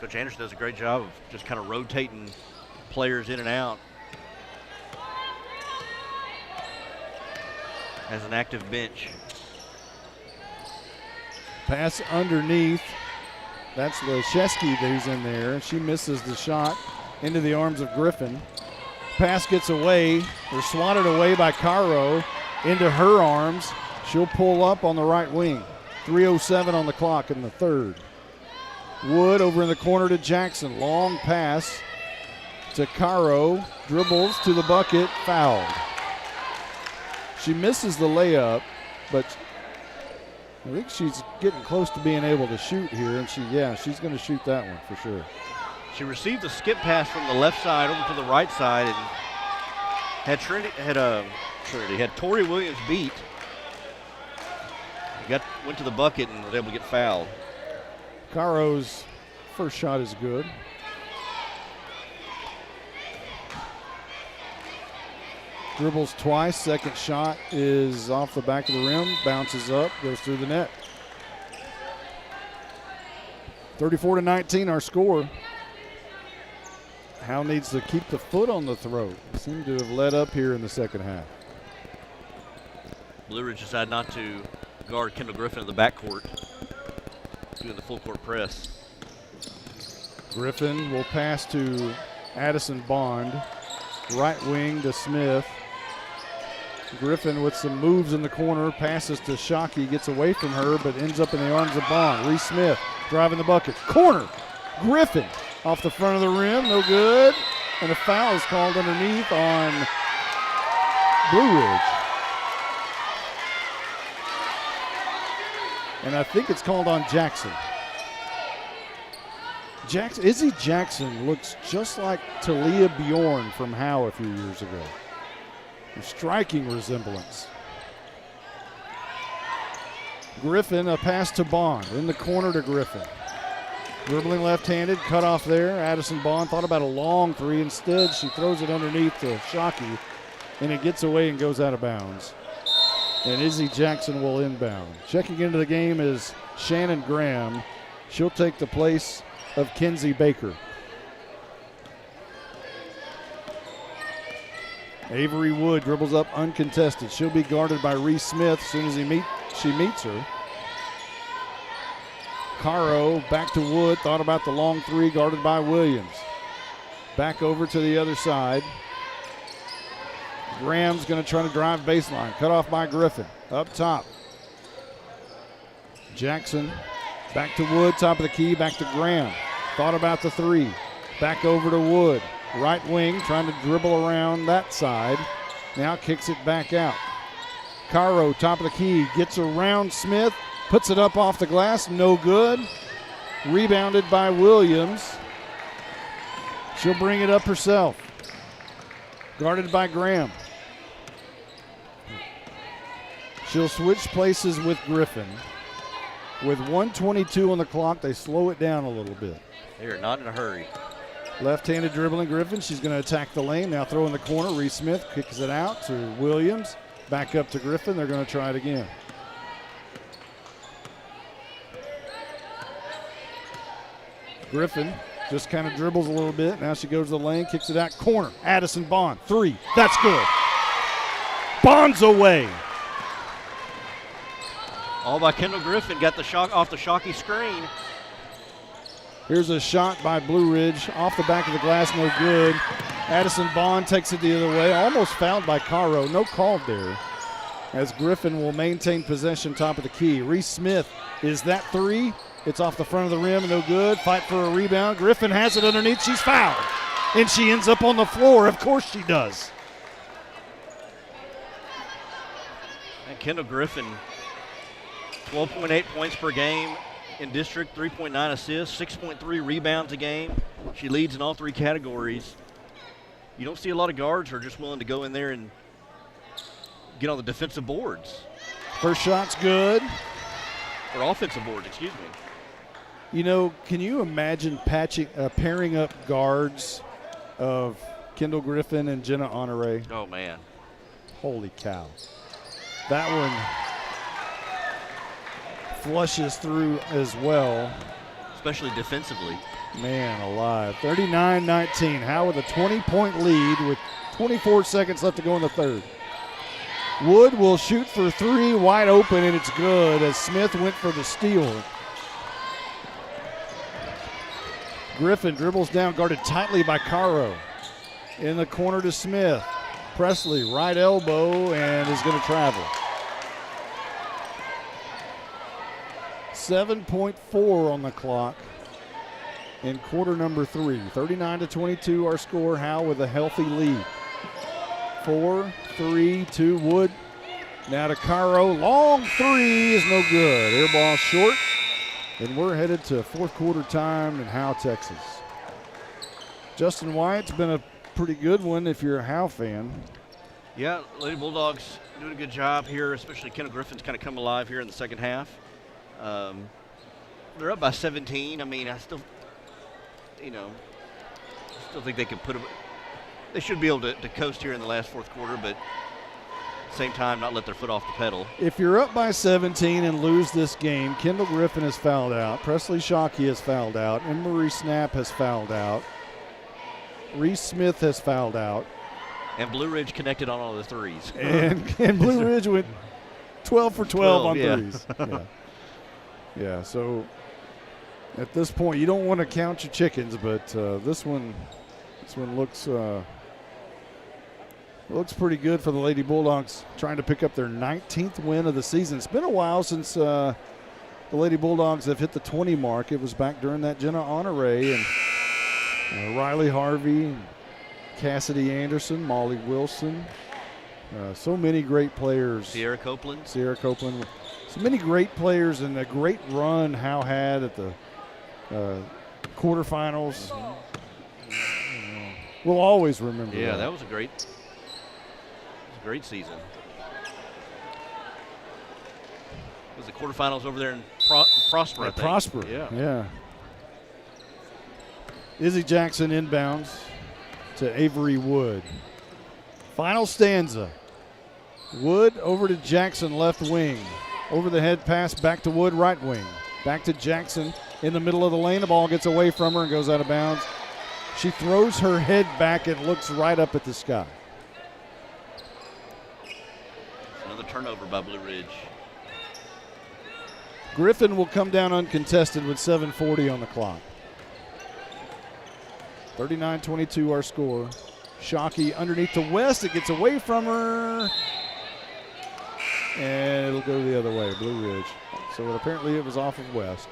Coach Anderson does a great job of just kind of rotating players in and out. Has an active bench. Pass underneath. That's Leschewski who's in there. She misses the shot into the arms of Griffin. Pass gets away. They're swatted away by Caro into her arms. She'll pull up on the right wing. 3:07 on the clock in the third. Wood over in the corner to Jackson. Long pass to Caro. Dribbles to the bucket. Fouled. She misses the layup, but I think she's getting close to being able to shoot here, and she's going to shoot that one for sure. She received a skip pass from the left side over to the right side, and had Tori Williams beat. Went to the bucket and was able to get fouled. Caro's first shot is good. Dribbles twice, second shot is off the back of the rim, bounces up, goes through the net. 34-19 our score. Howe needs to keep the foot on the throat. Seemed to have let up here in the second half. Blue Ridge decided not to guard Kendall Griffin in the backcourt, doing the full court press. Griffin will pass to Addison Bond. Right wing to Smith. Griffin with some moves in the corner, passes to Shockey, gets away from her, but ends up in the arms of Bond. Reese Smith driving the bucket. Corner. Griffin off the front of the rim, no good. And a foul is called underneath on Blue Ridge. And I think it's called on Jackson. Izzy Jackson looks just like Talia Bjorn from Howe a few years ago. A striking resemblance. Griffin, a pass to Bond. In the corner to Griffin. Dribbling left-handed, cut off there. Addison Bond thought about a long three. Instead, she throws it underneath to Shockey, and it gets away and goes out of bounds. And Izzy Jackson will inbound. Checking into the game is Shannon Graham. She'll take the place of Kenzie Baker. Avery Wood dribbles up uncontested. She'll be guarded by Reese Smith as soon as she meets her. Caro back to Wood, thought about the long three, guarded by Williams. Back over to the other side. Graham's going to try to drive baseline. Cut off by Griffin. Up top. Jackson back to Wood, top of the key, back to Graham. Thought about the three. Back over to Wood. Right wing, trying to dribble around that side. Now kicks it back out. Caro, top of the key, gets around Smith, puts it up off the glass, no good. Rebounded by Williams. She'll bring it up herself. Guarded by Graham. She'll switch places with Griffin. With 1:22 on the clock, they slow it down a little bit. They are not in a hurry. Left-handed dribbling Griffin. She's going to attack the lane. Now throw in the corner. Reese Smith kicks it out to Williams. Back up to Griffin. They're going to try it again. Griffin just kind of dribbles a little bit. Now she goes to the lane, kicks it out. Corner. Addison Bond. Three. That's good. Bond's away. All by Kendall Griffin. Got the shot off the Shockey screen. Here's a shot by Blue Ridge. Off the back of the glass, no good. Addison Bond takes it the other way. Almost fouled by Caro. No call there. As Griffin will maintain possession top of the key. Reese Smith, is that three? It's off the front of the rim, no good. Fight for a rebound. Griffin has it underneath. She's fouled. And she ends up on the floor. Of course she does. And Kendall Griffin, 12.8 points per game in district, 3.9 assists, 6.3 rebounds a game. She leads in all three categories. you don't see a lot of guards who are just willing to go in there and get on the defensive boards. First shot's good. Or offensive boards, excuse me. You know, can you imagine pairing up guards of Kendall Griffin and Jenna Honore? Oh, man. Holy cow. That one flushes through as well. Especially defensively. Man alive. 39-19. Howe with a 20-point lead with 24 seconds left to go in the third. Wood will shoot for three, wide open, and it's good as Smith went for the steal. Griffin dribbles down, guarded tightly by Caro. In the corner to Smith. Presley, right elbow, and is going to travel. 7.4 on the clock in quarter number 3. 39-22 our score. Howe with a healthy lead. 4-3-2 Wood. Now to Caro. Long three is no good. Air ball short. And we're headed to fourth quarter time in Howe, Texas. Justin Wyatt's been a pretty good one if you're a Howe fan. Yeah, Lady Bulldogs doing a good job here, especially Kendall Griffin's kind of come alive here in the second half. They're up by 17. I mean, I still think they can they should be able to coast here in the last fourth quarter, but at the same time not let their foot off the pedal. If you're up by 17 and lose this game, Kendall Griffin has fouled out, Presley Shockey has fouled out, Emery Snap has fouled out, Reese Smith has fouled out. And Blue Ridge connected on all the threes. And Blue Ridge went 12 for 12 on yeah. threes. Yeah, so at this point, you don't want to count your chickens, but this one looks pretty good for the Lady Bulldogs, trying to pick up their 19th win of the season. It's been a while since the Lady Bulldogs have hit the 20 mark. It was back during that Jenna Honore and Riley Harvey, Cassidy Anderson, Molly Wilson. So many great players. Sierra Copeland. So many great players and a great run Howe had at the quarterfinals. We'll always remember that. Yeah, that was a great season. It was the quarterfinals over there in Prosper, I think. Prosper, yeah. Izzy Jackson inbounds to Avery Wood. Final stanza. Wood over to Jackson, left wing. Over the head pass, back to Wood, right wing. Back to Jackson in the middle of the lane. The ball gets away from her and goes out of bounds. She throws her head back and looks right up at the sky. Another turnover by Blue Ridge. Griffin will come down uncontested with 7:40 on the clock. 39-22 our score. Shockey underneath to West. It gets away from her. And it'll go the other way, Blue Ridge. So apparently it was off of West.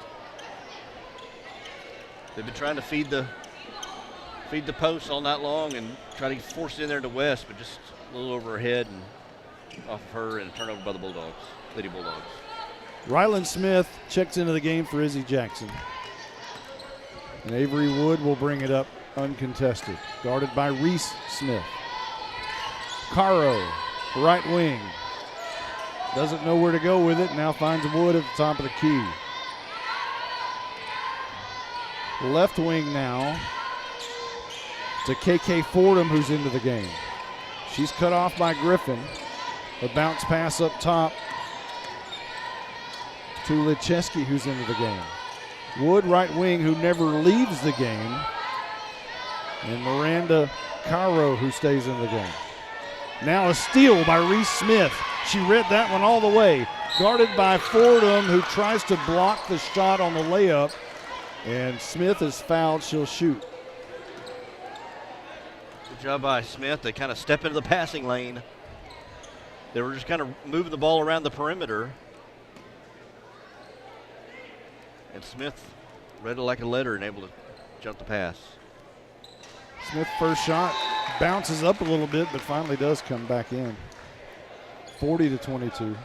They've been trying to feed the post all night long and try to force it in there to West, but just a little over her head and off of her, and a turnover by the Bulldogs, Lady Bulldogs. Rylan Smith checks into the game for Izzy Jackson. And Avery Wood will bring it up uncontested. Guarded by Reese Smith. Caro, right wing. Doesn't know where to go with it. Now finds Wood at the top of the key. Left wing now to KK Fordham, who's into the game. She's cut off by Griffin. A bounce pass up top to Lecheski, who's into the game. Wood, right wing, who never leaves the game. And Miranda Caro, who stays in the game. Now a steal by Reese Smith. She read that one all the way. Guarded by Fordham, who tries to block the shot on the layup. And Smith is fouled. She'll shoot. Good job by Smith. They kind of step into the passing lane. They were just kind of moving the ball around the perimeter. And Smith read it like a letter and able to jump the pass. Smith first shot bounces up a little bit, but finally does come back in. 40-22.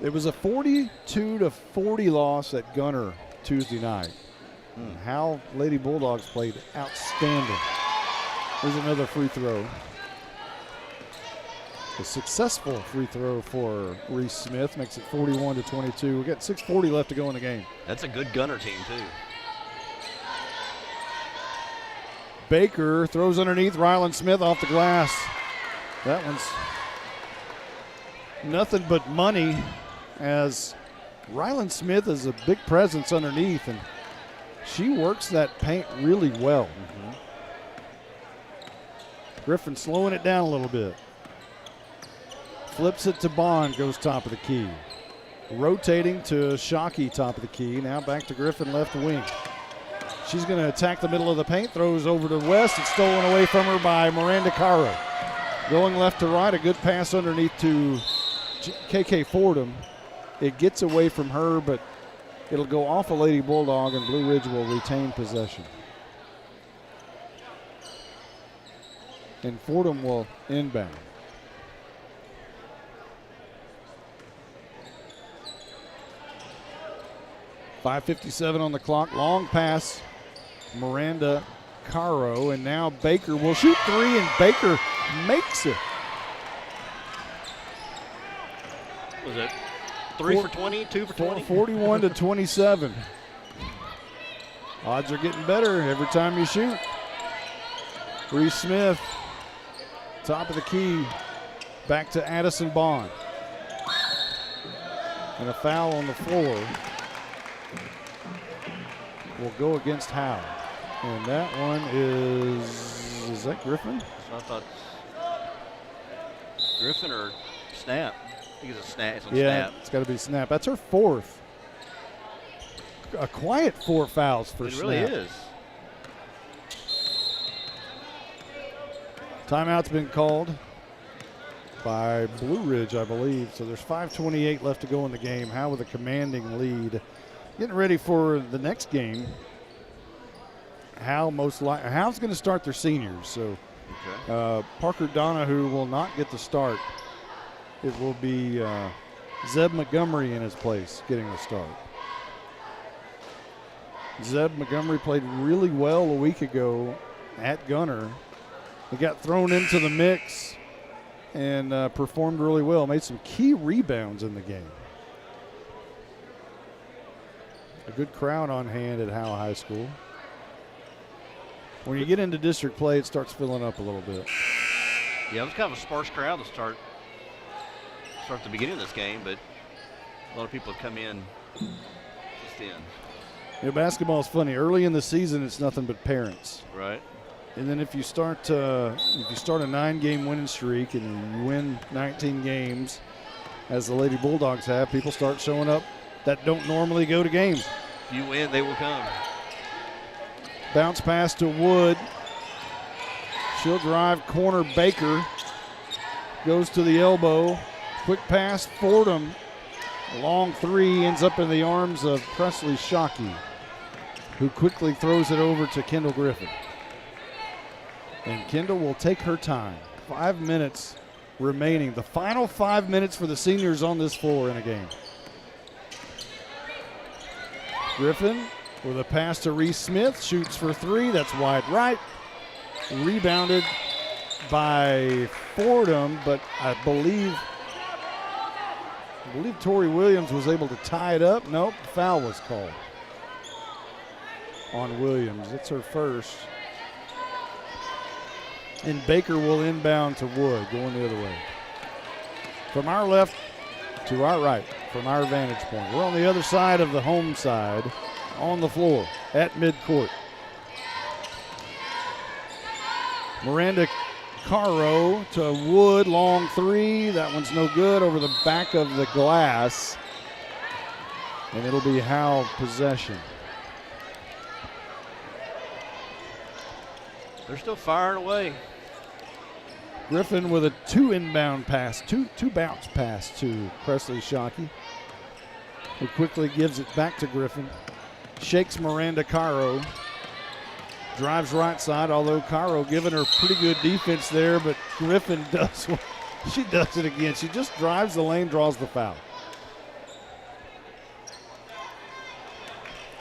It was a 42-40 loss at Gunner Tuesday night. And how Lady Bulldogs played outstanding. There's another free throw. A successful free throw for Reese Smith makes it 41-22. We got 6:40 left to go in the game. That's a good Gunner team, too. Baker throws underneath. Rylan Smith off the glass. That one's nothing but money, as Rylan Smith is a big presence underneath, and she works that paint really well. Griffin slowing it down a little bit. Flips it to Bond, goes top of the key. Rotating to Shockey, top of the key. Now back to Griffin, left wing. She's going to attack the middle of the paint, throws over to West. It's stolen away from her by Miranda Caro. Going left to right, a good pass underneath to KK Fordham. It gets away from her, but it'll go off a Lady Bulldog, and Blue Ridge will retain possession. And Fordham will inbound. .5:57 on the clock. Long pass, Miranda Caro, and now Baker will shoot three, and Baker makes it. Was it 3 for 20, 2 for 20? 41-27. Odds are getting better every time you shoot. Reese Smith, top of the key, back to Addison Bond. And a foul on the floor will go against Howe. And that one is that Griffin? So I thought Griffin or Snap. I think it's a Snap. It's on Yeah, Snap. it's got to be Snap. That's her fourth. A quiet 4 fouls for It Snap. really is. Timeout's been called by Blue Ridge, I believe. So there's 5:28 left to go in the game. Howe with a commanding lead. Getting ready for the next game. How's going to start their seniors. So Parker Donahue will not get the start. It will be Zeb Montgomery in his place getting the start. Zeb Montgomery played really well a week ago at Gunner. He got thrown into the mix and performed really well. Made some key rebounds in the game. A good crowd on hand at Howe High School. When you get into district play, it starts filling up a little bit. Yeah, it was kind of a sparse crowd to start the beginning of this game, but a lot of people have come in just in. You know, basketball is funny. Early in the season, it's nothing but parents. Right. And then if you start a 9-game winning streak and you win 19 games, as the Lady Bulldogs have, people start showing up that don't normally go to games. If you win, they will come. Bounce pass to Wood. She'll drive corner. Baker goes to the elbow. Quick pass, Fordham. Long three ends up in the arms of Presley Shockey, who quickly throws it over to Kendall Griffin. And Kendall will take her time. 5 minutes remaining. The final 5 minutes for the seniors on this floor in a game. Griffin with a pass to Reese Smith. Shoots for three. That's wide right. Rebounded by Fordham, but I believe Tori Williams was able to tie it up. Nope, foul was called on Williams. It's her first. And Baker will inbound to Wood, going the other way. From our left to our right, from our vantage point. We're on the other side of the home side, on the floor, at midcourt. Miranda Caro to Wood, long three. That one's no good, over the back of the glass. And it'll be Howe possession. They're still firing away. Griffin with a two bounce pass to Presley Shockey, who quickly gives it back to Griffin. Shakes Miranda Caro. Drives right side, although Caro giving her pretty good defense there, but Griffin does it again. She just drives the lane, draws the foul.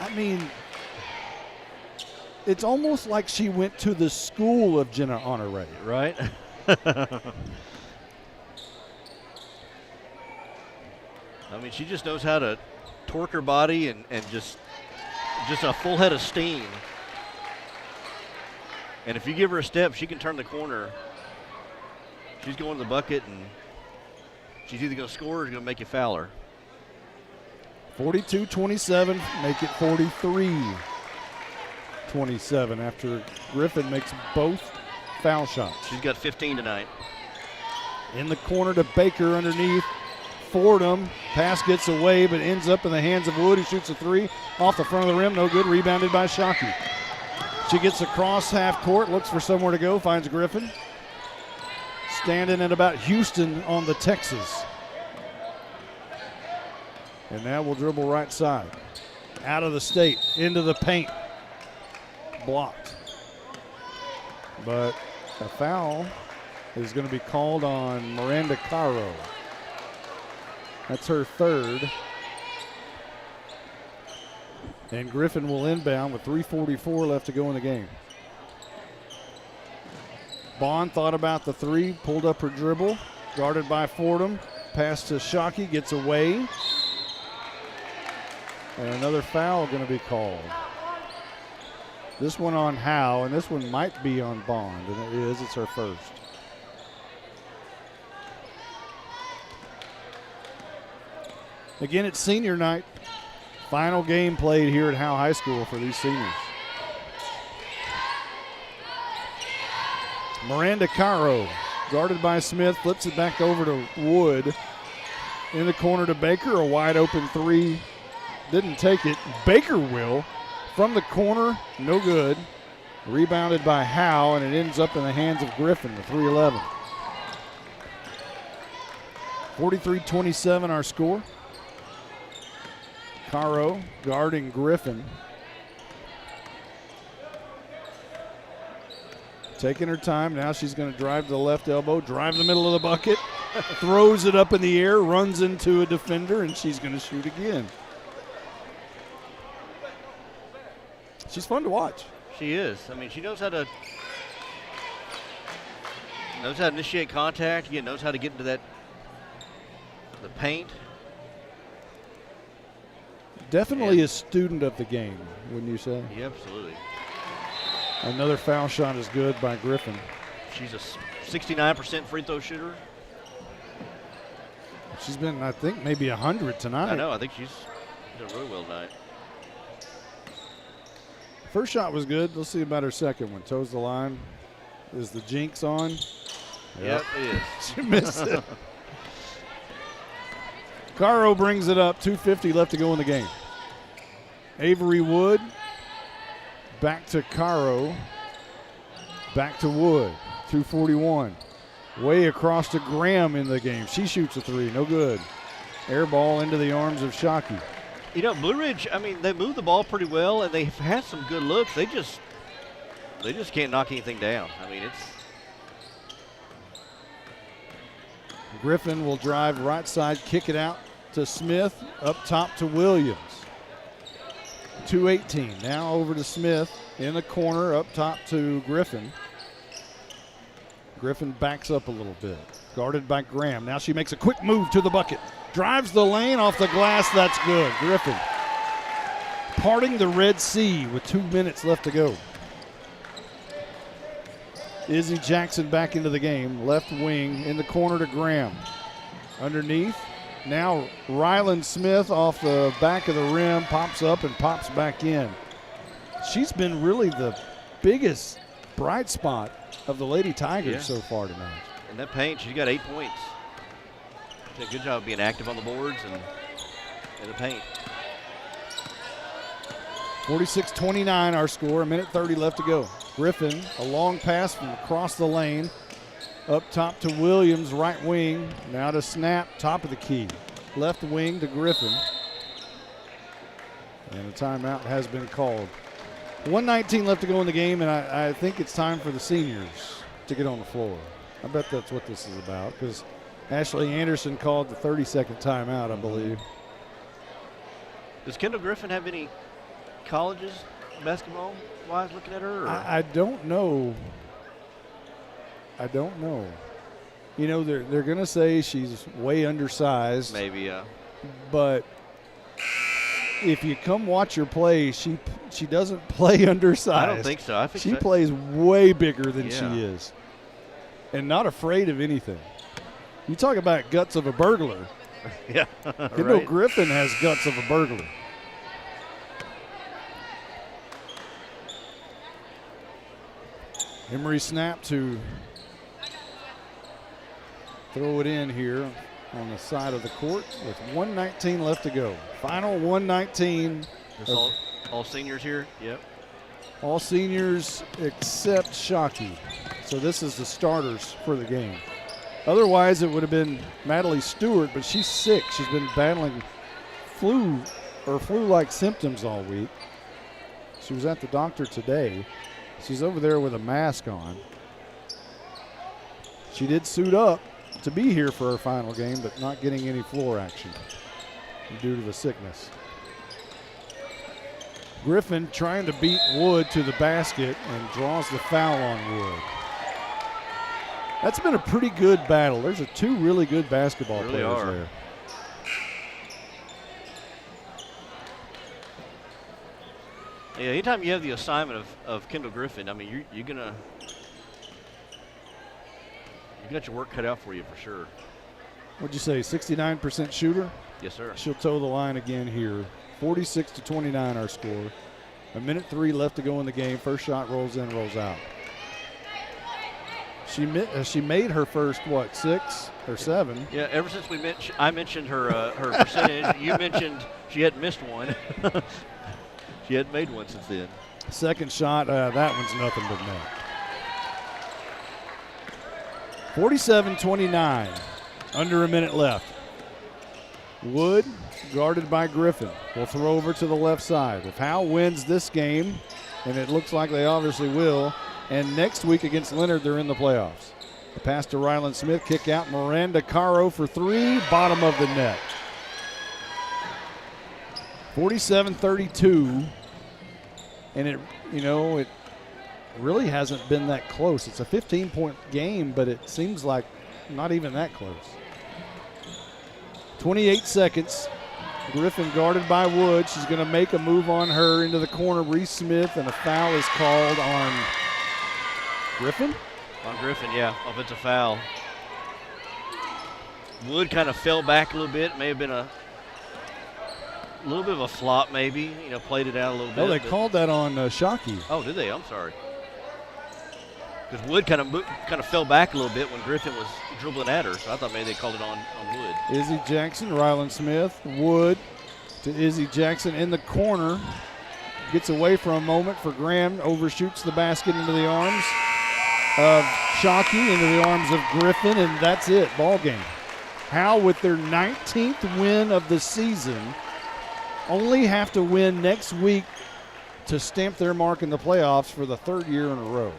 I mean, It's almost like she went to the school of Jenna Honoré. Right? I mean, she just knows how to torque her body and just a full head of steam. And if you give her a step, she can turn the corner. She's going to the bucket, and she's either going to score or going to make you foul her. 42-27, make it 43-27 after Griffin makes both foul shots. She's got 15 tonight. In the corner to Baker underneath. Fordham, pass gets away but ends up in the hands of Wood. He shoots a three off the front of the rim, no good, rebounded by Shockey. She gets across half court, looks for somewhere to go, finds Griffin. Standing at about Houston on the Texas. And now we'll dribble right side. Out of the state, into the paint. Blocked. But a foul is going to be called on Miranda Caro. That's her third. And Griffin will inbound with 3:44 left to go in the game. Bond thought about the three, pulled up her dribble, guarded by Fordham. Pass to Shockey, gets away. And another foul going to be called. This one on Howe, and this one might be on Bond, and it is. It's her first. Again, it's senior night. Final game played here at Howe High School for these seniors. Miranda Caro, guarded by Smith, flips it back over to Wood. In the corner to Baker, a wide open three. Didn't take it. Baker will. From the corner, no good. Rebounded by Howe, and it ends up in the hands of Griffin, the 3-11. 43-27 our score. Caro guarding Griffin. Taking her time. Now she's going to drive to the left elbow, drive the middle of the bucket, throws it up in the air, runs into a defender, and she's going to shoot again. She's fun to watch. She is. I mean, she knows how to initiate contact. Again, knows how to get into the paint. Definitely a student of the game, wouldn't you say? Yeah, absolutely. Another foul shot is good by Griffin. She's a 69% free throw shooter. She's been, I think, maybe 100 tonight. I know. I think she's done really well tonight. First shot was good. Let's see about her second one. Toes the line. Is the jinx on? Yep, it is. She missed it. Caro brings it up. 2:50 left to go in the game. Avery Wood. Back to Caro. Back to Wood. 2:41. Way across to Graham in the game. She shoots a three. No good. Air ball into the arms of Shockey. You know, Blue Ridge, I mean, they move the ball pretty well, and they've had some good looks. They just can't knock anything down. I mean, it's. Griffin will drive right side, kick it out to Smith, up top to Williams. 2:18. Now over to Smith in the corner, up top to Griffin. Griffin backs up a little bit, guarded by Graham. Now she makes a quick move to the bucket. Drives the lane off the glass. That's good. Griffin parting the Red Sea with 2 minutes left to go. Izzy Jackson back into the game. Left wing in the corner to Graham. Underneath. Now Ryland Smith off the back of the rim. Pops up and pops back in. She's been really the biggest bright spot of the Lady Tigers so far tonight. In that paint, she's got 8 points. She did a good job of being active on the boards and in the paint. 46-29 our score, a minute 30 left to go. Griffin, a long pass from across the lane. Up top to Williams, right wing. Now to Snap, top of the key. Left wing to Griffin. And a timeout has been called. 1:19 left to go in the game, and I think it's time for the seniors to get on the floor. I bet that's what this is about, because Ashley Anderson called the 30-second timeout, I believe. Does Kendall Griffin have any colleges basketball-wise, looking at her? Or? I don't know. You know, they're going to say she's way undersized. Maybe, yeah. But if you come watch her play, she doesn't play undersized. I don't think so. I think she plays way bigger than Yeah. she is, and not afraid of anything. You talk about guts of a burglar. Yeah, Kendall right. Griffin has guts of a burglar. Emery snap to throw it in here on the side of the court with 1:19 left to go. Final 1:19. This all seniors here? Yep. All seniors except Shockey. So this is the starters for the game. Otherwise, it would have been Madeline Stewart, but she's sick. She's been battling flu-like symptoms all week. She was at the doctor today. She's over there with a mask on. She did suit up to be here for her final game, but not getting any floor action due to the sickness. Griffin trying to beat Wood to the basket and draws the foul on Wood. That's been a pretty good battle. There's two really good basketball Really players are. there. Yeah, anytime you have the assignment of Kendall Griffin, I mean, you're gonna you got your work cut out for you for sure. What'd you say, 69% shooter? Yes, sir. She'll toe the line again here. 46-29 our score. 1:03 left to go in the game. First shot rolls in, rolls out. She made her first, 6 or 7? Yeah, ever since I mentioned her her percentage, you mentioned she hadn't missed one. She hadn't made one since then. Second shot, that one's nothing but net. 47-29, under a minute left. Wood, guarded by Griffin, will throw over to the left side. If Howe wins this game, and it looks like they obviously will, and next week against Leonard, they're in the playoffs. The pass to Ryland Smith, kick out. Miranda Caro for 3, bottom of the net. 47-32, and it really hasn't been that close. It's a 15-point game, but it seems like not even that close. 28 seconds. Griffin guarded by Wood. She's going to make a move on her into the corner. Reese Smith, and a foul is called on Griffin? On Griffin, yeah, offensive foul. Wood kind of fell back a little bit. May have been a little bit of a flop, maybe. Played it out a little bit. Oh, they called that on Shockey. Oh, did they? I'm sorry. Because Wood kind of fell back a little bit when Griffin was dribbling at her, so I thought maybe they called it on Wood. Izzy Jackson, Ryland Smith, Wood to Izzy Jackson in the corner. Gets away for a moment for Graham, overshoots the basket into the arms of Shockey, into the arms of Griffin, and that's it, ball game. Howe, with their 19th win of the season, only have to win next week to stamp their mark in the playoffs for the third year in a row.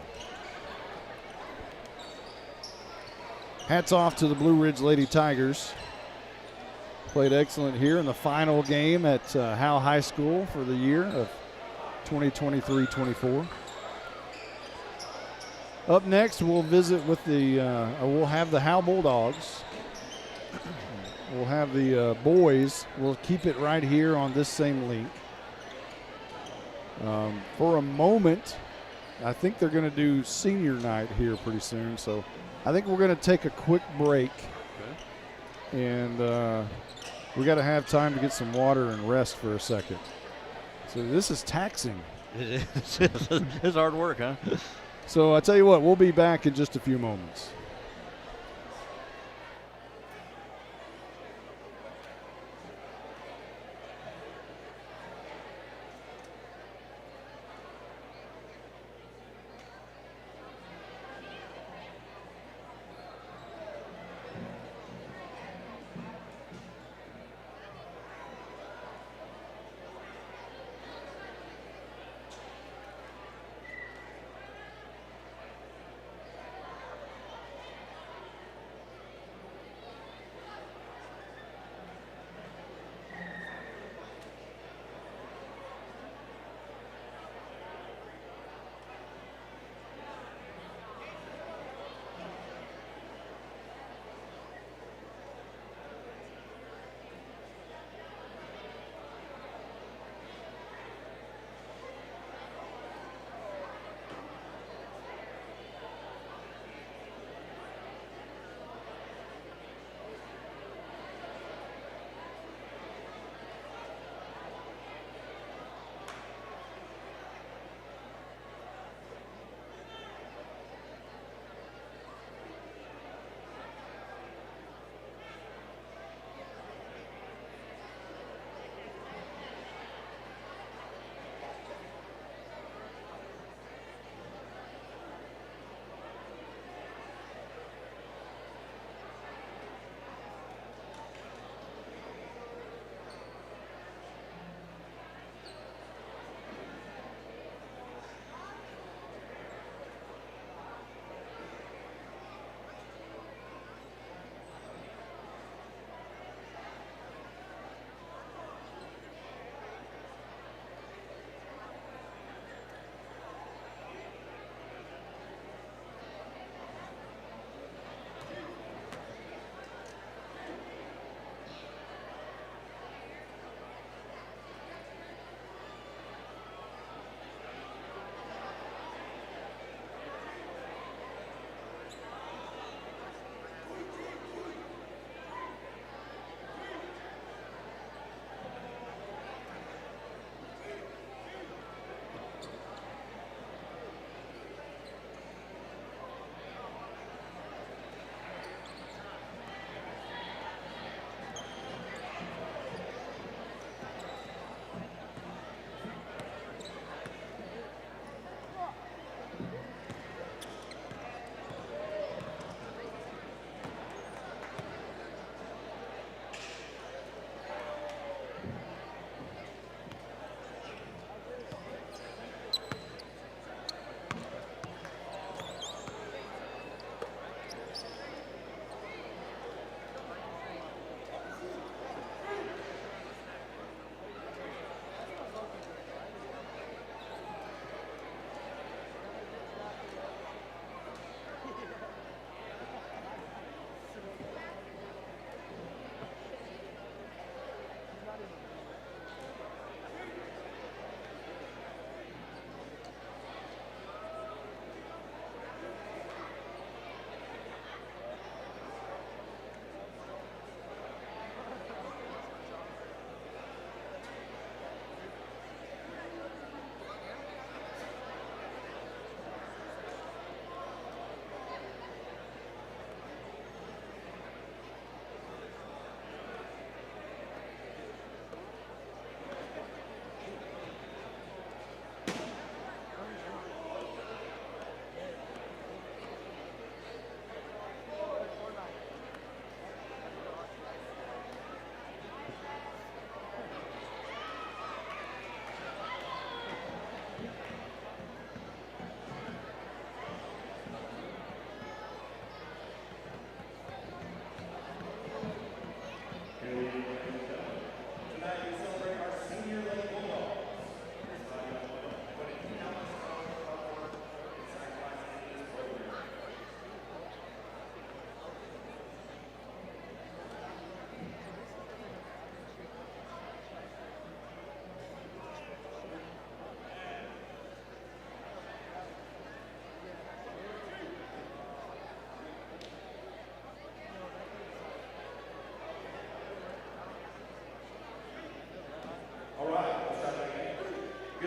Hats off to the Blue Ridge Lady Tigers. Played excellent here in the final game at Howe High School for the year of 2023-24. Up next, we'll visit with we'll have the Howe Bulldogs. We'll have the boys. We'll keep it right here on this same link. For a moment, I think they're going to do senior night here pretty soon, so I think we're going to take a quick break. Okay. And we got to have time to get some water and rest for a second. So this is taxing. It's hard work, huh? So I tell you what, we'll be back in just a few moments.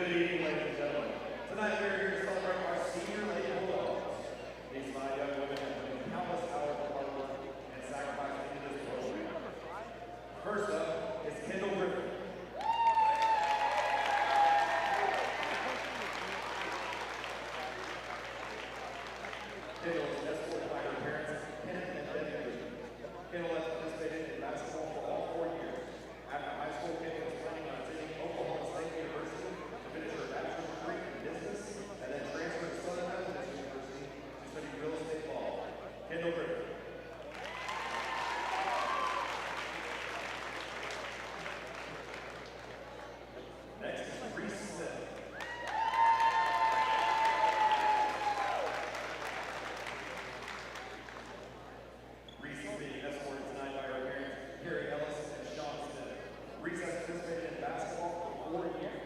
Good evening, ladies and gentlemen. Tonight we are here to celebrate our senior Lady Bulldogs. These 5 young women have put in countless hours of hard work and sacrifice into this program. First up is Kendall Griffin. Kendall is escorted by her parents, Kenneth and Betty Griffin. Kendall has participated in basketball for all 4 years. After high school, Kendall is planning on attending Oklahoma State University to finish her bachelor's degree in business and then transfer to Southern Methodist University to study real estate law. Kendall Griffin. Next is Reese Smith. Reese is being escorted tonight by her parents, Carrie Ellis and Sean Smith. Reese has participated in basketball for 4 years.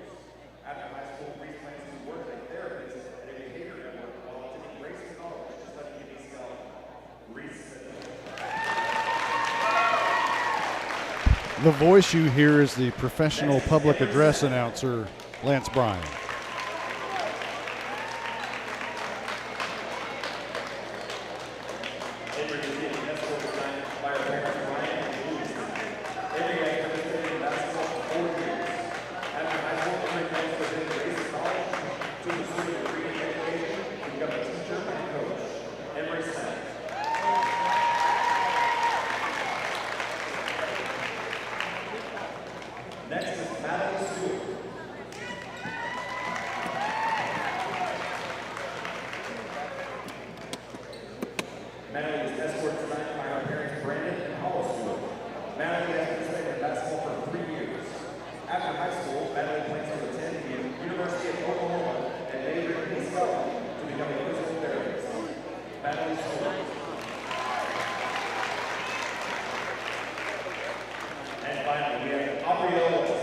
After high school, Reese plans to work as a therapist at a behavior network while attending Grayson College to study kinesiology. Reese Smith. The voice you hear is the professional public address announcer, Lance Bryan. Avery is being escorted tonight by her parents, Ryan and Louis. Avery has participated in basketball for 4 years. After high school, Avery plans to attend Grayson College to pursue a degree in education to become a teacher and coach. Avery Smith. Next is Madeline Stewart. Madeline is escorted tonight by her parents, Brandon and Howe Stewart. Madeline has participated in basketball for 3 years. After high school, Madeline plans to attend the University of Oklahoma and major in kinesiology to become a physical therapist. Madeline Stewart. And finally, we have Aubrey Ellis.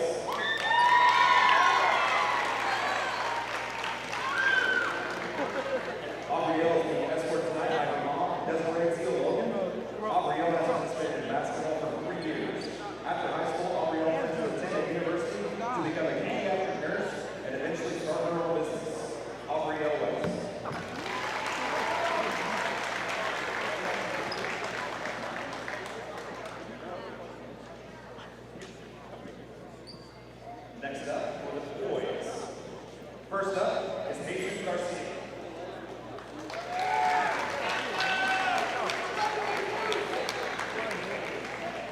Aubrey Ellis being escorted tonight by her mom, Desiree Seal Logan. Aubrey Ellis has participated in basketball for 3 years. After high school, Aubrey Ellis plans to attend a university to become a pediatric nurse and eventually start her own business. Aubrey Ellis. Next up for the boys. First up is Jesus Garcia.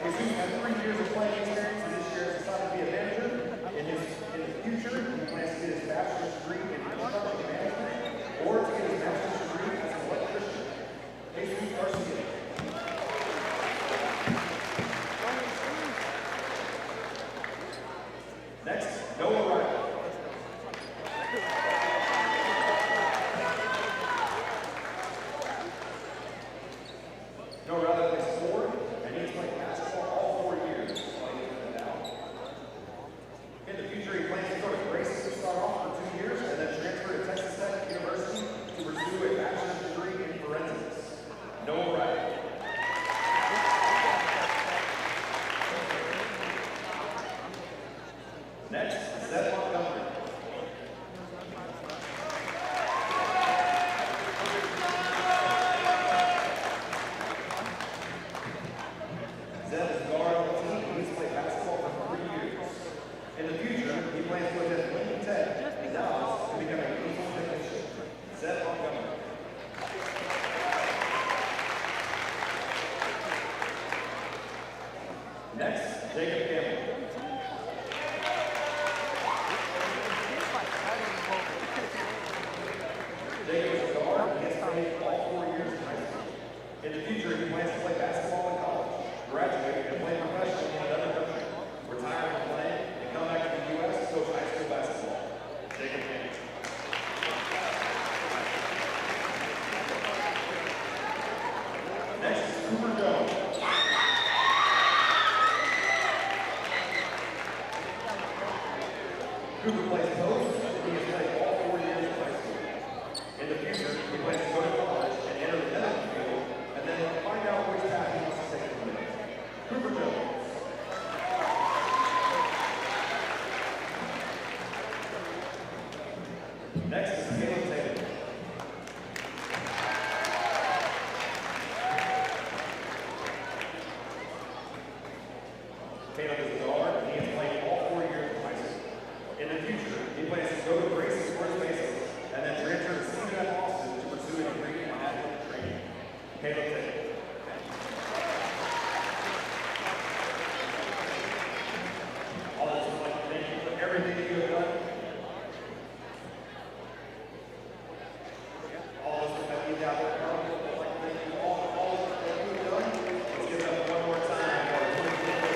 Jesus has 3 years of playing experience and this year has decided to be a manager. In his future, he plans to get his bachelor's degree in construction management or to get his master's degree as an electrician. Jesus Garcia. Next, Noah Wright. Noah Wright plays forward, and he has played basketball all 4 years while he's been down. In the future, he plans to go to Grayson to start off for 2 years and then transfer to Texas Tech University to pursue a bachelor's degree in forensics. Noah Wright. Next, Seth Montgomery. Seth is guard on the team and he's played basketball for 3 years. In the future, he plans to attend Lincoln Tech in Dallas to become a lethal technician. Seth Montgomery. Next, Jacob Campbell. Jacob is a guard and he has played all 4 years in high school. In the future, he plans to play basketball in college, graduate, and play professionally in another country, retire from playing, and come back to the U.S. to coach high school basketball. Jacob Campbell. Next is Cooper Jones. Cooper plays post, and he has played all 4 years in high school. In the future, he plans to go to college and enter the medical field, and then find out which path he wants to take from there. Cooper Jones. Also, I'd like to thank you for everything that you have done. All of us that leave out there, I'd like to thank you all for all that you have done. Let's give it up one more time for our 2024.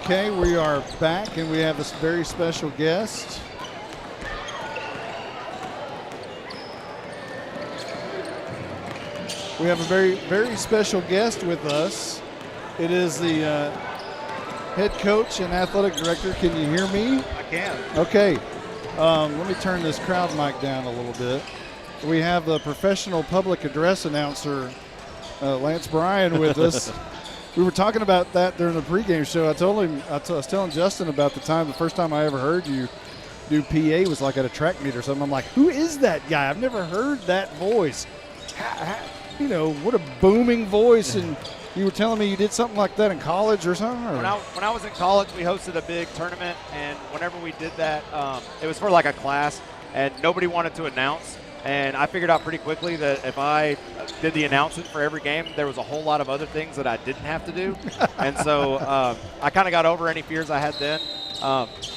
Okay, we are back, and we have this very special guest. We have a very, very special guest with us. It is the head coach and athletic director. Can you hear me? I can. Okay. Let me turn this crowd mic down a little bit. We have the professional public address announcer, Lance Bryan, with us. We were talking about that during the pregame show. I was telling Justin about the first time I ever heard you do PA was like at a track meet or something. I'm like, who is that guy? I've never heard that voice. You know, what a booming voice. And you were telling me you did something like that in college or something? Or? When I was in college, we hosted a big tournament, and whenever we did that, it was for like a class, and nobody wanted to announce. And I figured out pretty quickly that if I did the announcement for every game, there was a whole lot of other things that I didn't have to do. And so I kind of got over any fears I had then.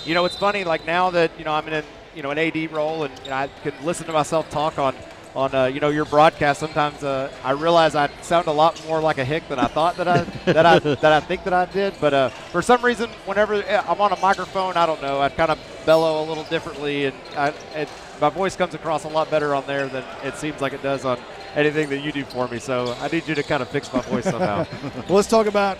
You know, it's funny, like now that, you know, I'm in an AD role, and I can listen to myself talk on your broadcast. Sometimes I realize I sound a lot more like a hick than I thought that I think that I did. But for some reason, whenever I'm on a microphone, I don't know, I kind of bellow a little differently, and my voice comes across a lot better on there than it seems like it does on anything that you do for me. So I need you to kind of fix my voice somehow. Well, let's talk about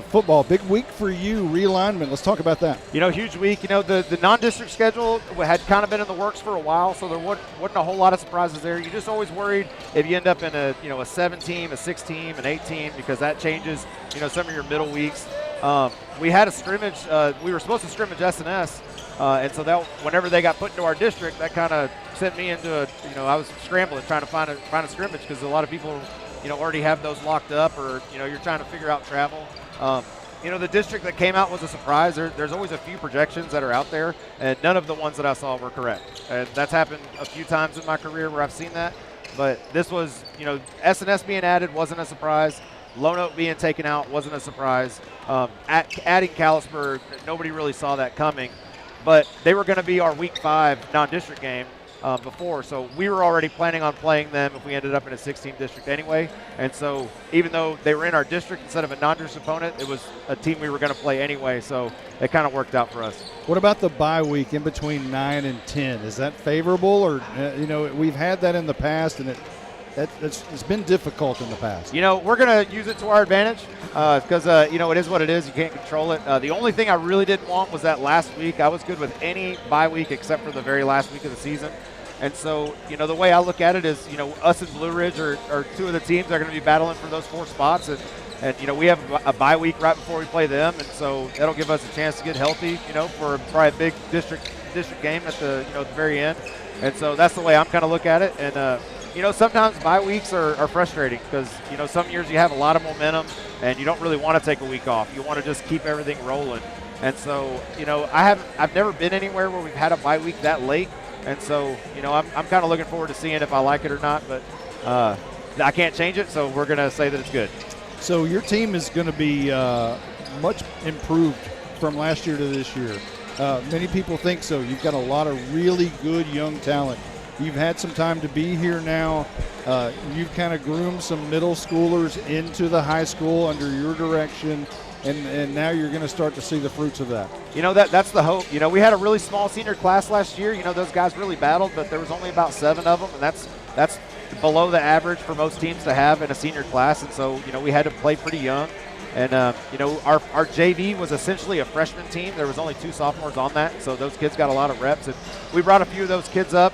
football. Big week for you, realignment. Let's talk about that. You know, huge week. You know, the non-district schedule had kind of been in the works for a while, so there wasn't a whole lot of surprises there. You just always worried if you end up in a 7-team, a 6-team, an 8-team, because that changes, some of your middle weeks. We had a scrimmage. We were supposed to scrimmage S&S. And so that whenever they got put into our district, that kind of sent me into I was scrambling trying to find a scrimmage because a lot of people already have those locked up, or you're trying to figure out travel. The district that came out was a surprise. There's always a few projections that are out there, and none of the ones that I saw were correct. And that's happened a few times in my career where I've seen that. But this was, S&S being added wasn't a surprise. Lone Oak being taken out wasn't a surprise. Adding Callisburg, nobody really saw that coming. But they were going to be our Week 5 non-district game before, so we were already planning on playing them if we ended up in a 16 district anyway. And so even though they were in our district instead of a non-district opponent, it was a team we were going to play anyway, so it kind of worked out for us. What about the bye week in between 9 and 10? Is that favorable, or we've had that in the past, and it's been difficult in the past? We're going to use it to our advantage because, it is what it is. You can't control it. The only thing I really didn't want was that last week. I was good with any bye week except for the very last week of the season. And so, the way I look at it is, us and Blue Ridge are two of the teams that are going to be battling for those 4 spots. And we have a bye week right before we play them. And so that'll give us a chance to get healthy, for probably a big district game at the very end. And so that's the way I'm kind of look at it. And, sometimes bye weeks are frustrating because, some years you have a lot of momentum and you don't really want to take a week off. You want to just keep everything rolling. And so, I've never been anywhere where we've had a bye week that late. And so, I'm kind of looking forward to seeing if I like it or not. But I can't change it, so we're going to say that it's good. So your team is going to be much improved from last year to this year. Many people think so. You've got a lot of really good young talent. You've had some time to be here now. You've kind of groomed some middle schoolers into the high school under your direction, and now you're going to start to see the fruits of that. That's the hope. We had a really small senior class last year. Those guys really battled, but there was only about 7 of them, and that's below the average for most teams to have in a senior class. And so, we had to play pretty young. And, our JV was essentially a freshman team. There was only 2 sophomores on that, so those kids got a lot of reps. And we brought a few of those kids up,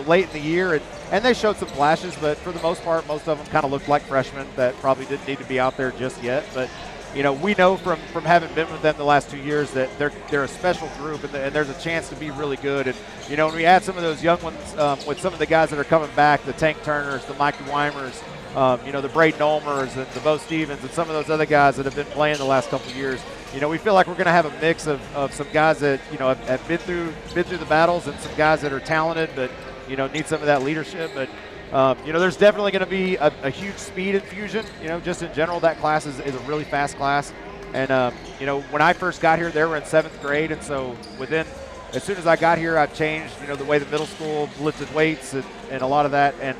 late in the year, and they showed some flashes, but for the most part, most of them kind of looked like freshmen that probably didn't need to be out there just yet. But, we know from having been with them the last 2 years that they're a special group, and there's a chance to be really good. And, when we add some of those young ones with some of the guys that are coming back, the Tank Turners, the Mikey Weimers, the Braden Olmers and the Bo Stevens and some of those other guys that have been playing the last couple of years. We feel like we're going to have a mix of some guys that, have been through the battles and some guys that are talented but, need some of that leadership. But, there's definitely going to be a huge speed infusion. Just in general, that class is a really fast class. And, when I first got here, they were in 7th grade. And so as soon as I got here, I changed, the way the middle school lifted weights and a lot of that. And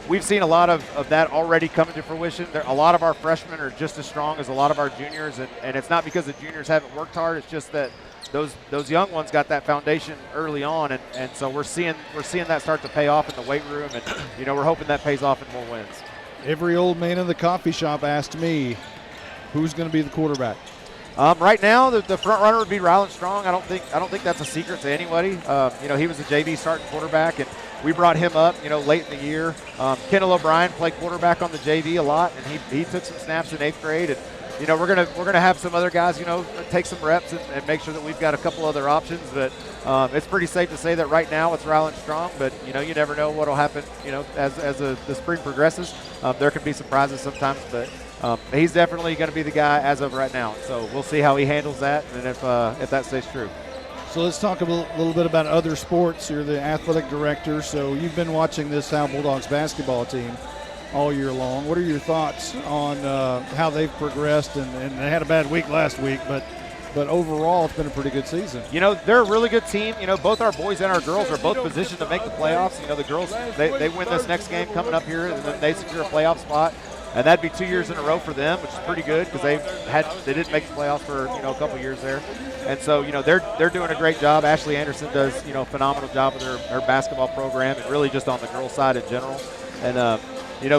we've seen a lot of that already come into fruition. A lot of our freshmen are just as strong as a lot of our juniors, and it's not because the juniors haven't worked hard. It's just that those young ones got that foundation early on, and so we're seeing that start to pay off in the weight room, and we're hoping that pays off in more wins. Every old man in the coffee shop asked me, who's going to be the quarterback? Right now, the front runner would be Ryland Strong. I don't think that's a secret to anybody. He was a JV starting quarterback, and we brought him up, late in the year. Kendall O'Brien played quarterback on the JV a lot, and he took some snaps in 8th grade. And we're gonna have some other guys, take some reps and make sure that we've got a couple other options. But it's pretty safe to say that right now it's Ryland Strong. But you never know what'll happen. As the spring progresses, there can be surprises sometimes. But he's definitely going to be the guy as of right now. So we'll see how he handles that, and if that stays true. So let's talk a little bit about other sports. You're the athletic director, so you've been watching this Howe Bulldogs basketball team all year long. What are your thoughts on how they've progressed? And they had a bad week last week, but overall it's been a pretty good season. They're a really good team. Both our boys and our girls are both positioned to make the playoffs. The girls, they win this next game coming up here, and then they secure a playoff spot. And that'd be 2 years in a row for them, which is pretty good because they didn't make the playoffs for a couple years there. And so they're doing a great job. Ashley Anderson does a phenomenal job with her basketball program, and really just on the girls' side in general. And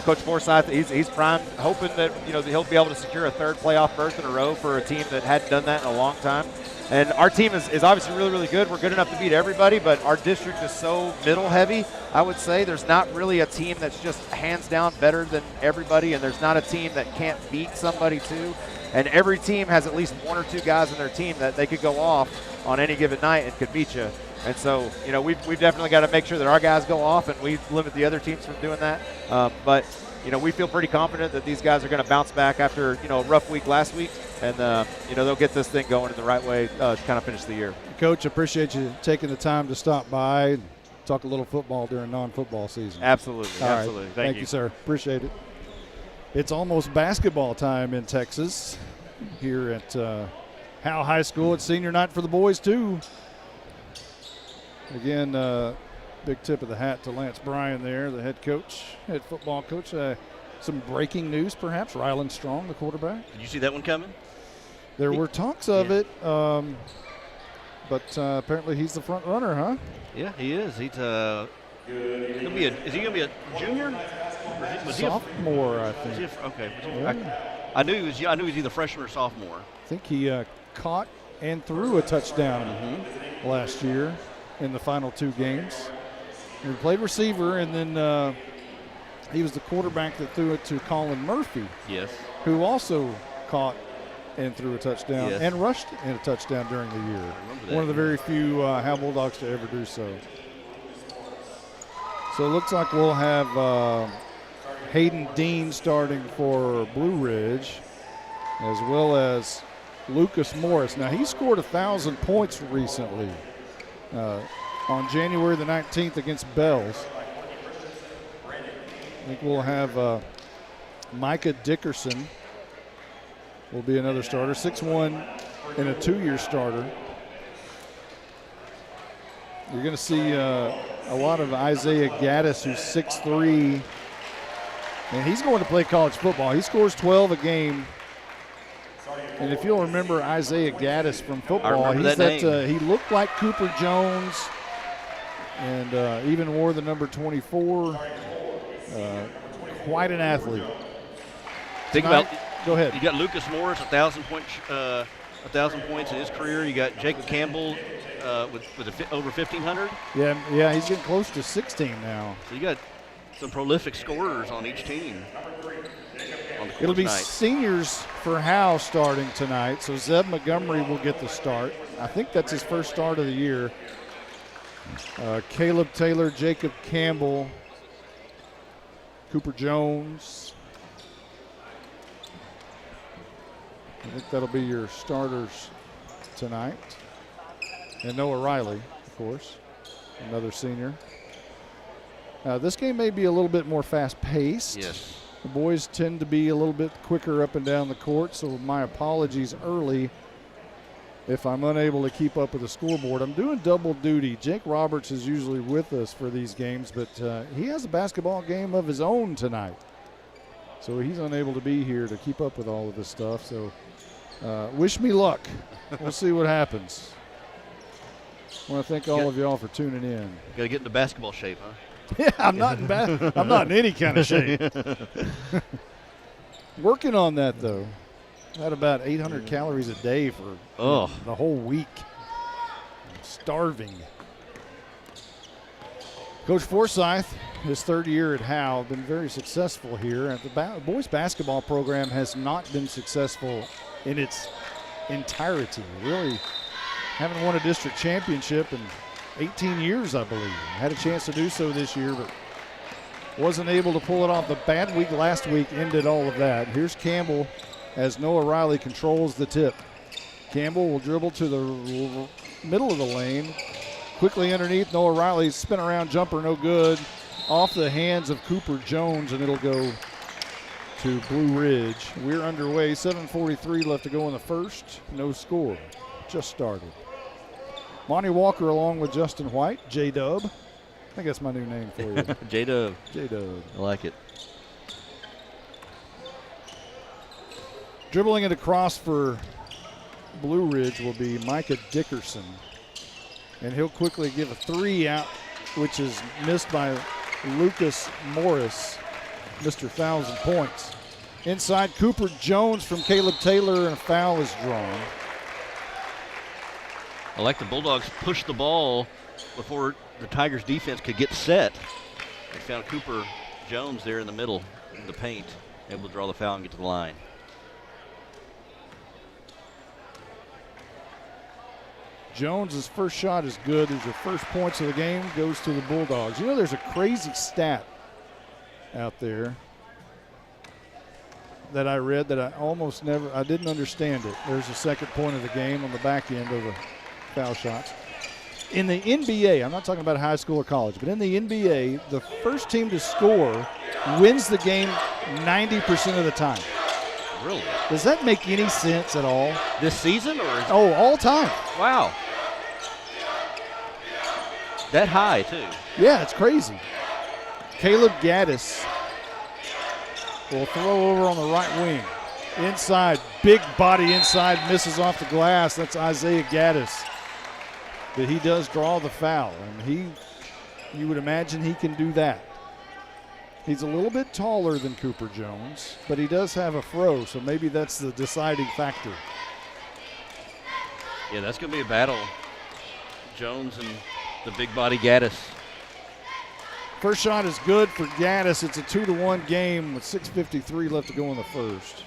Coach Forsyth, he's primed, hoping that he'll be able to secure a 3rd playoff berth in a row for a team that hadn't done that in a long time. And our team is obviously really, really good. We're good enough to beat everybody, but our district is so middle heavy, I would say. There's not really a team that's just hands down better than everybody, and there's not a team that can't beat somebody too. And every team has at least 1 or 2 guys in their team that they could go off on any given night and could beat you. And so, we've definitely got to make sure that our guys go off and we limit the other teams from doing that. But, we feel pretty confident that these guys are going to bounce back after, a rough week last week. And, they'll get this thing going in the right way to kind of finish the year. Coach, appreciate you taking the time to stop by and talk a little football during non-football season. Absolutely. All Absolutely. Right. Thank you, sir. Appreciate it. It's almost basketball time in Texas here at Howe High School. It's senior night for the boys, too. Again, big tip of the hat to Lance Bryan there, the head football coach. Some breaking news, perhaps. Rylan Strong, the quarterback. Did you see that one coming? There were talks of it, but apparently he's the front runner, huh? Yeah, he is. He's is he gonna be a junior? Sophomore, I think. Okay. Yeah. I knew he was either freshman or sophomore. I think he caught and threw a touchdown last year in the final 2 games. He played receiver, and then he was the quarterback that threw it to Colin Murphy. Yes. Who also caught and threw a touchdown yes. and rushed in a touchdown during the year. One of the very few Howe Bulldogs to ever do so. So it looks like we'll have Hayden Dean starting for Blue Ridge, as well as Lucas Morris. Now, he scored 1,000 points recently on January the 19th against Bells. I think we'll have Micah Dickerson will be another starter, 6'1" and a 2-year starter. You're going to see a lot of Isaiah Gaddis, who's 6'3", and he's going to play college football. He scores 12 a game. And if you'll remember Isaiah Gaddis from football, he looked like Cooper Jones and even wore the number 24. Quite an athlete. Go ahead. You got Lucas Morris, 1,000 points in his career. You got Jacob Campbell with over 1,500. Yeah, he's getting close to 16 now. So you got some prolific scorers on each team. It'll be seniors for Howe starting tonight, so Zeb Montgomery will get the start. I think that's his first start of the year. Caleb Taylor, Jacob Campbell, Cooper Jones. I think that'll be your starters tonight. And Noah Riley, of course, another senior. This game may be a little bit more fast-paced. Yes. The boys tend to be a little bit quicker up and down the court, so my apologies early if I'm unable to keep up with the scoreboard. I'm doing double duty. Jake Roberts is usually with us for these games, but he has a basketball game of his own tonight. So he's unable to be here to keep up with all of this stuff. So wish me luck. We'll see what happens. I want to thank all of y'all for tuning in. Got to get into basketball shape, huh? Yeah, I'm not in any kind of shape. Working on that, though. I had about 800 calories a day for the whole week. I'm starving. Coach Forsyth, his 3rd year at Howe, been very successful here. And the boys basketball program has not been successful in its entirety. Really haven't won a district championship in 18 years, I believe. Had a chance to do so this year, but wasn't able to pull it off. The bad week last week ended all of that. Here's Campbell as Noah Riley controls the tip. Campbell will dribble to the middle of the lane. Quickly underneath, Noah Riley's spin around jumper, no good. Off the hands of Cooper Jones, and it'll go to Blue Ridge. We're underway, 7:43 left to go in the first. No score, just started. Monty Walker along with Justin White, J-Dub. I think that's my new name for you. J-Dub. J-Dub. I like it. Dribbling it across for Blue Ridge will be Micah Dickerson. And he'll quickly give a 3 out, which is missed by Lucas Morris, Mr. 1,000 points. Inside, Cooper Jones from Caleb Taylor, and a foul is drawn. I like the Bulldogs push the ball before the Tigers defense could get set. They found Cooper Jones there in the middle in the paint, able to draw the foul and get to the line. Jones' first shot is good. There's your first points of the game, goes to the Bulldogs. You know, there's a crazy stat out there. that I read that I didn't understand it. There's a second point of the game on the back end of the foul shots. In the NBA, I'm not talking about high school or college, but in the NBA, the first team to score wins the game 90% of the time. Really? Does that make any sense at all? This season or? Oh, all time. Wow. That high, too. Yeah, it's crazy. Caleb Gaddis will throw over on the right wing. Inside, big body inside, misses off the glass. That's Isaiah Gaddis. But he does draw the foul, and you would imagine he can do that. He's a little bit taller than Cooper Jones, but he does have a fro, so maybe that's the deciding factor. Yeah, that's going to be a battle. Jones and the big body Gaddis. First shot is good for Gaddis. It's a 2-1 game with 6:53 left to go in the first.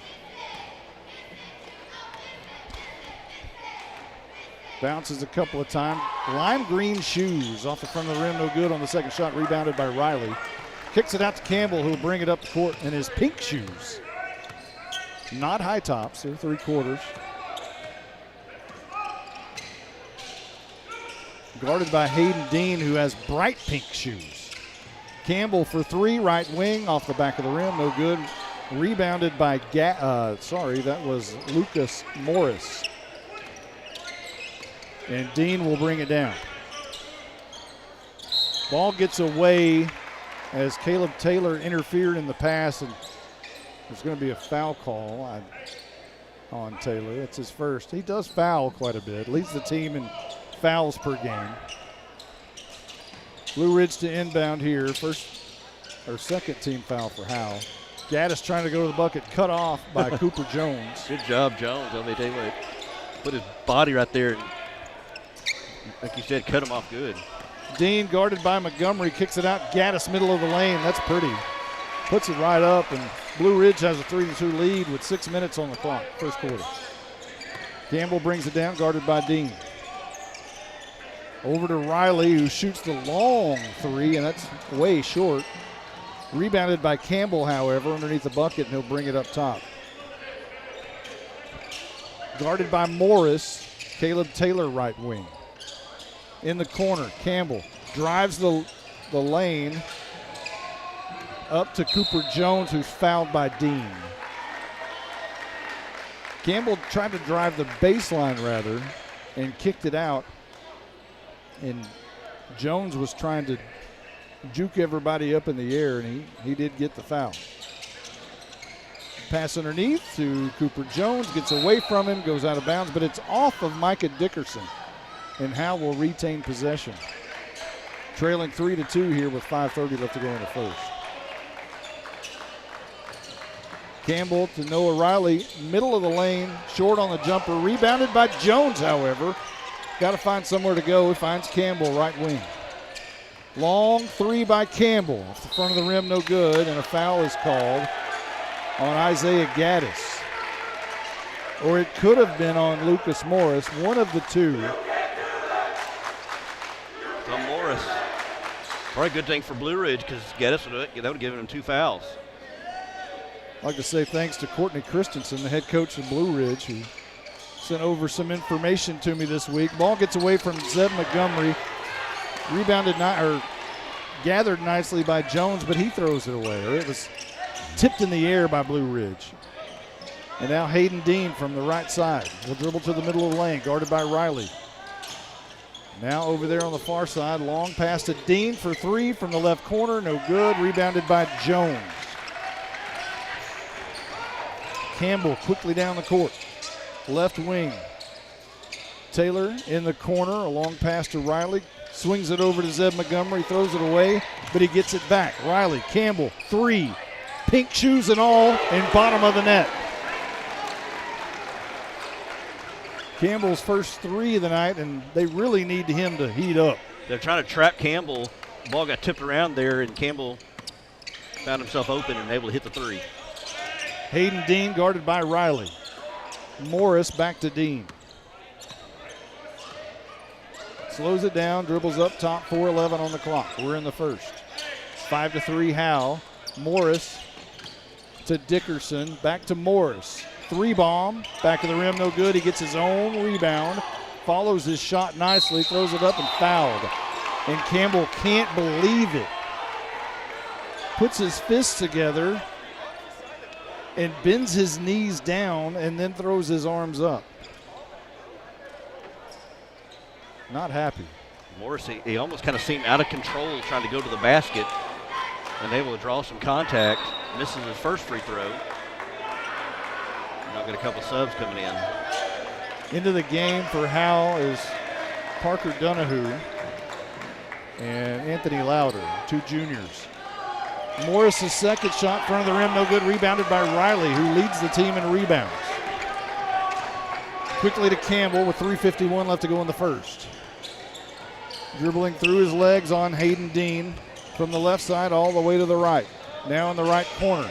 Bounces a couple of times. Lime green shoes off the front of the rim, no good on the second shot, rebounded by Riley. Kicks it out to Campbell, who'll bring it up the court in his pink shoes. Not high tops, they're 3/4. Guarded by Hayden Dean, who has bright pink shoes. Campbell for three, right wing, off the back of the rim, no good. Rebounded by, that was Lucas Morris. And Dean will bring it down. Ball gets away as Caleb Taylor interfered in the pass, and there's going to be a foul call on Taylor. It's his first. He does foul quite a bit, leads the team in fouls per game. Blue Ridge to inbound here. Second team foul for Howe. Gaddis trying to go to the bucket, cut off by Cooper Jones. Good job, Jones. Let me tell you what, put his body right there and, like you said, cut him off good. Dean guarded by Montgomery, kicks it out. Gaddis, middle of the lane. That's pretty. Puts it right up, and Blue Ridge has a 3-2 lead with 6 minutes on the clock, first quarter. Campbell brings it down, guarded by Dean. Over to Riley, who shoots the long three, and that's way short. Rebounded by Campbell, however, underneath the bucket, and he'll bring it up top. Guarded by Morris, Caleb Taylor, right wing. In the corner, Campbell drives the lane up to Cooper Jones, who's fouled by Dean. Campbell tried to drive the baseline, rather, and kicked it out. And Jones was trying to juke everybody up in the air, and he did get the foul. Pass underneath to Cooper Jones, gets away from him, goes out of bounds, but it's off of Micah Dickerson, and Howe will retain possession. Trailing 3-2 here with 5:30 left to go in the first. Campbell to Noah Riley, middle of the lane, short on the jumper, rebounded by Jones, however. Got to find somewhere to go. He finds Campbell, right wing. Long three by Campbell. Off the front of the rim, no good, and a foul is called on Isaiah Gaddis. Or it could have been on Lucas Morris, one of the two. On Morris. Probably a good thing for Blue Ridge because Gaddis that would have given him 2 fouls. I'd like to say thanks to Courtney Christensen, the head coach of Blue Ridge, who sent over some information to me this week. Ball gets away from Zeb Montgomery. Rebounded gathered nicely by Jones, but he throws it away. Or it was tipped in the air by Blue Ridge. And now Hayden Dean from the right side will dribble to the middle of the lane, guarded by Riley. Now over there on the far side, long pass to Dean for three from the left corner, no good. Rebounded by Jones. Campbell quickly down the court. Left wing. Taylor in the corner, a long pass to Riley. Swings it over to Zeb Montgomery, throws it away, but he gets it back. Riley, Campbell, three. Pink shoes and all, in bottom of the net. Campbell's first three of the night, and they really need him to heat up. They're trying to trap Campbell. The ball got tipped around there, and Campbell found himself open and able to hit the three. Hayden Dean guarded by Riley. Morris back to Dean. Slows it down, dribbles up top, 4:11 on the clock. We're in the first. 5-3 Howe. Morris to Dickerson, back to Morris. 3-bomb, back of the rim, no good. He gets his own rebound, follows his shot nicely, throws it up and fouled. And Campbell can't believe it. Puts his fists together and bends his knees down and then throws his arms up. Not happy. Morris, he almost kind of seemed out of control trying to go to the basket and able to draw some contact. Misses his first free throw. Now got a couple subs coming in. Into the game for Howe is Parker Donahue and Anthony Lauder, 2 juniors. Morris's second shot in front of the rim, no good. Rebounded by Riley, who leads the team in rebounds. Quickly to Campbell with 3:51 left to go in the first. Dribbling through his legs on Hayden Dean from the left side all the way to the right. Now in the right corner.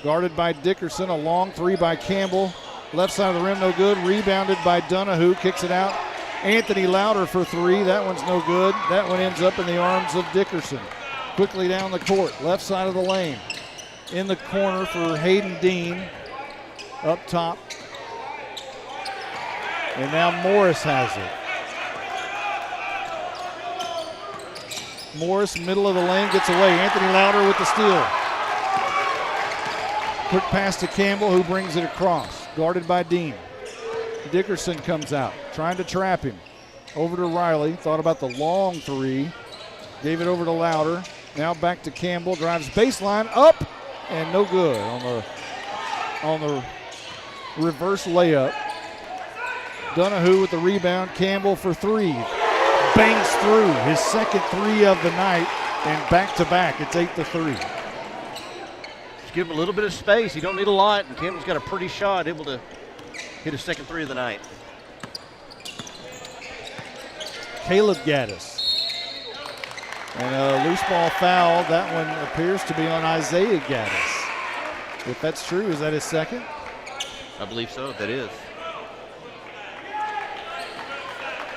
Guarded by Dickerson, a long 3 by Campbell. Left side of the rim, no good. Rebounded by Donahue, kicks it out. Anthony Lauder for 3, that one's no good. That one ends up in the arms of Dickerson. Quickly down the court, left side of the lane. In the corner for Hayden Dean, up top. And now Morris has it. Morris, middle of the lane, gets away. Anthony Lauder with the steal. Quick pass to Campbell, who brings it across. Guarded by Dean. Dickerson comes out, trying to trap him. Over to Riley, thought about the long 3. Gave it over to Lauder. Now back to Campbell, drives baseline, up, and no good on the reverse layup. Donahue with the rebound, Campbell for 3. Bangs through his second 3 of the night, and back-to-back, it's 8-3. Just give him a little bit of space. You don't need a lot, and Campbell's got a pretty shot, able to hit his second 3 of the night. Caleb Gaddis. And a loose ball foul. That one appears to be on Isaiah Gaddis. If that's true, is that his second? I believe so, that is.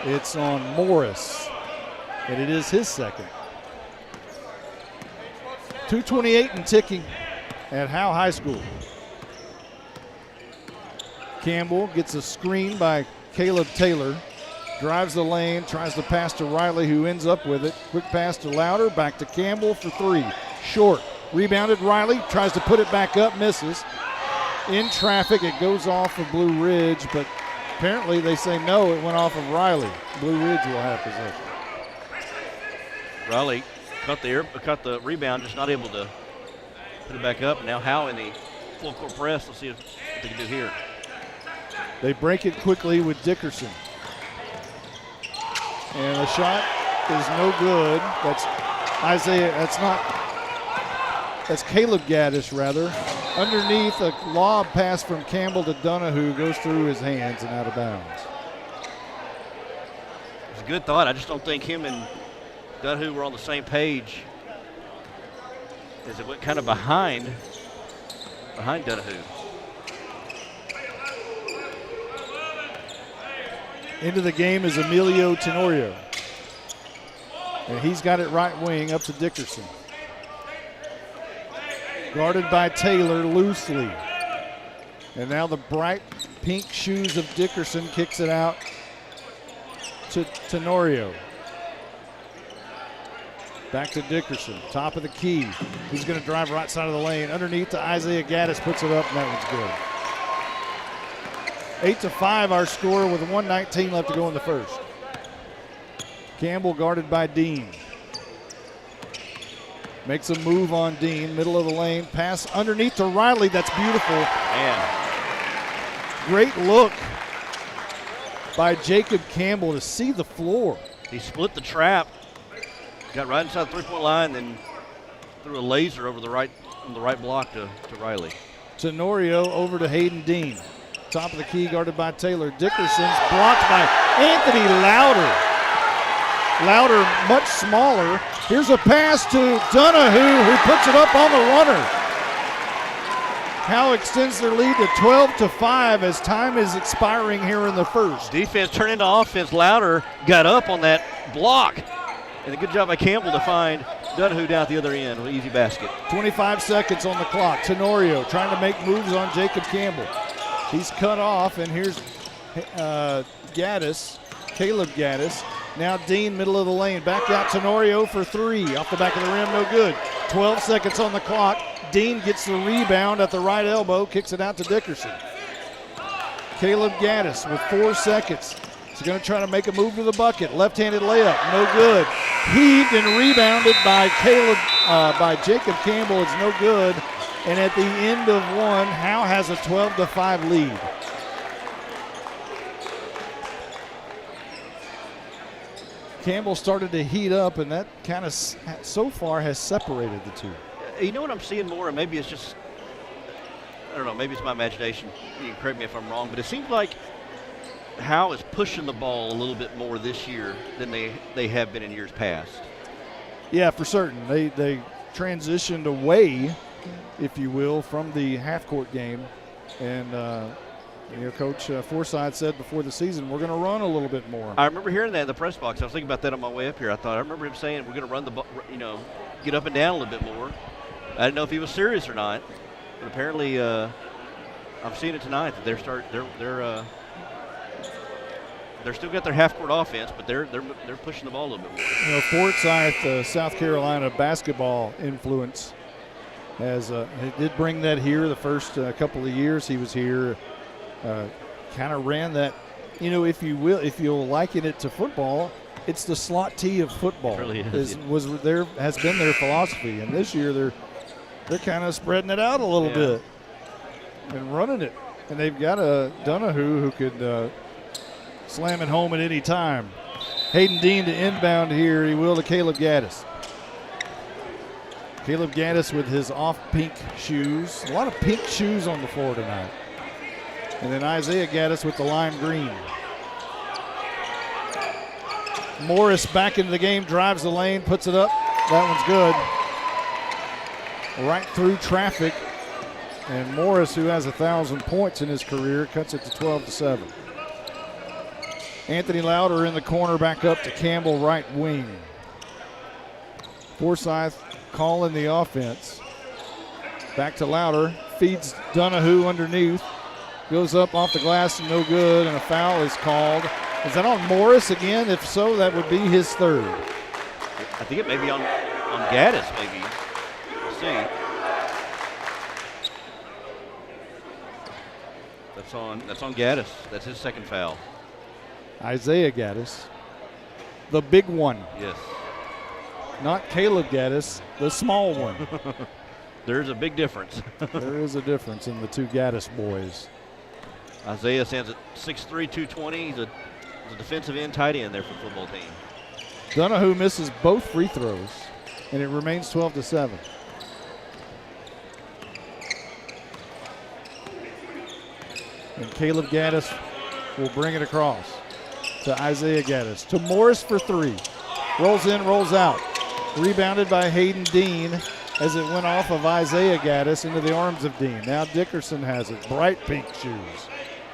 It's on Morris, and it is his second. 2:28 and ticking at Howe High School. Campbell gets a screen by Caleb Taylor. Drives the lane, tries to pass to Riley, who ends up with it. Quick pass to Lauder, back to Campbell for 3. Short. Rebounded Riley, tries to put it back up, misses. In traffic, it goes off of Blue Ridge, but apparently they say no, it went off of Riley. Blue Ridge will have possession. Riley caught the rebound, just not able to put it back up. Now Howe in the full court press. Let's see what they can do here. They break it quickly with Dickerson. And the shot is no good. That's Caleb Gaddis, rather. Underneath, a lob pass from Campbell to Donahue goes through his hands and out of bounds. It's a good thought. I just don't think him and Donahue were on the same page as it went kind of behind Donahue. Into the game is Emilio Tenorio. And he's got it right wing up to Dickerson. Guarded by Taylor loosely. And now the bright pink shoes of Dickerson kicks it out to Tenorio. Back to Dickerson, top of the key. He's going to drive right side of the lane. Underneath to Isaiah Gaddis, puts it up, and that one's good. 8-5 our score with 1:19 left to go in the first. Campbell guarded by Dean. Makes a move on Dean, middle of the lane. Pass underneath to Riley, that's beautiful. Man. Great look by Jacob Campbell to see the floor. He split the trap, got right inside the three-point line, then threw a laser over on the right block to Riley. Tenorio over to Hayden Dean. Top of the key, guarded by Taylor. Dickerson's blocked by Anthony Lauder. Lauder much smaller. Here's a pass to Donahue, who puts it up on the runner. Howe extends their lead to 12-5 as time is expiring here in the first. Defense turned into offense. Lauder got up on that block. And a good job by Campbell to find Donahue down at the other end with easy basket. 25 seconds on the clock. Tenorio trying to make moves on Jacob Campbell. He's cut off, and here's Gaddis, Caleb Gaddis. Now Dean, middle of the lane. Back out Tenorio for three. Off the back of the rim, no good. 12 seconds on the clock. Dean gets the rebound at the right elbow, kicks it out to Dickerson. Caleb Gaddis with 4 seconds. He's going to try to make a move to the bucket. Left-handed layup, no good. Heaved and rebounded by Jacob Campbell. It's no good. And at the end of one, Howe has a 12-5 lead. Campbell started to heat up, and that kind of so far has separated the two. You know what I'm seeing more, and maybe it's just, I don't know, maybe it's my imagination. You can correct me if I'm wrong, but it seems like Howe is pushing the ball a little bit more this year than they have been in years past. Yeah, for certain. They transitioned away, if you will, from the half-court game. And, Coach Forsythe said before the season, we're going to run a little bit more. I remember hearing that in the press box. I was thinking about that on my way up here. I remember him saying we're going to run the ball, get up and down a little bit more. I didn't know if he was serious or not, but apparently I'm seeing it tonight that they're still got their half-court offense, but they're pushing the ball a little bit more. Forsythe, South Carolina basketball influence he did bring that here the first couple of years he was here. Kind of ran that, if you'll liken it to football, it's the slot T of football. It really has been their philosophy, and this year they're kind of spreading it out a little bit and running it, and they've got a Donahue who could slam it home at any time. Hayden Dean to inbound here. He will to Caleb Gaddis. Caleb Gaddis with his off-pink shoes. A lot of pink shoes on the floor tonight. And then Isaiah Gaddis with the lime green. Morris back into the game, drives the lane, puts it up. That one's good. Right through traffic. And Morris, who has 1,000 points in his career, cuts it to 12-7. Anthony Lauder in the corner, back up to Campbell, right wing. Forsythe calling the offense. Back to Lauder, feeds Donahue underneath. Goes up off the glass, no good, and a foul is called. Is that on Morris again? If so, that would be his third. I think it may be on Gaddis, maybe. Let's see. That's on Gaddis. That's his second foul. Isaiah Gaddis, the big one. Yes. Not Caleb Gaddis, the small one. There's a big difference. There is a difference in the two Gaddis boys. Isaiah stands at 6'3", 220. He's a defensive end tight end there for the football team. Donahue misses both free throws, and it remains 12-7. And Caleb Gaddis will bring it across to Isaiah Gaddis. To Morris for three. Rolls in, rolls out. Rebounded by Hayden Dean as it went off of Isaiah Gaddis into the arms of Dean. Now Dickerson has it. Bright pink shoes.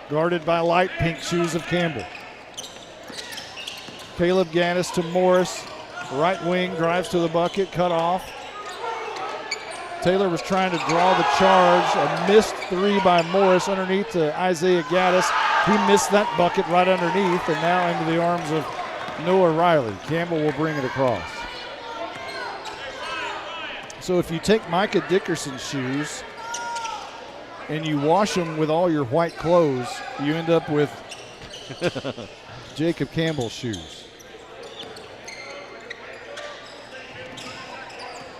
Guarded by light pink shoes of Campbell. Caleb Gaddis to Morris. Right wing, drives to the bucket, cut off. Taylor was trying to draw the charge. A missed three by Morris underneath to Isaiah Gaddis. He missed that bucket right underneath, and now into the arms of Noah Riley. Campbell will bring it across. So if you take Micah Dickerson's shoes and you wash them with all your white clothes, you end up with Jacob Campbell's shoes.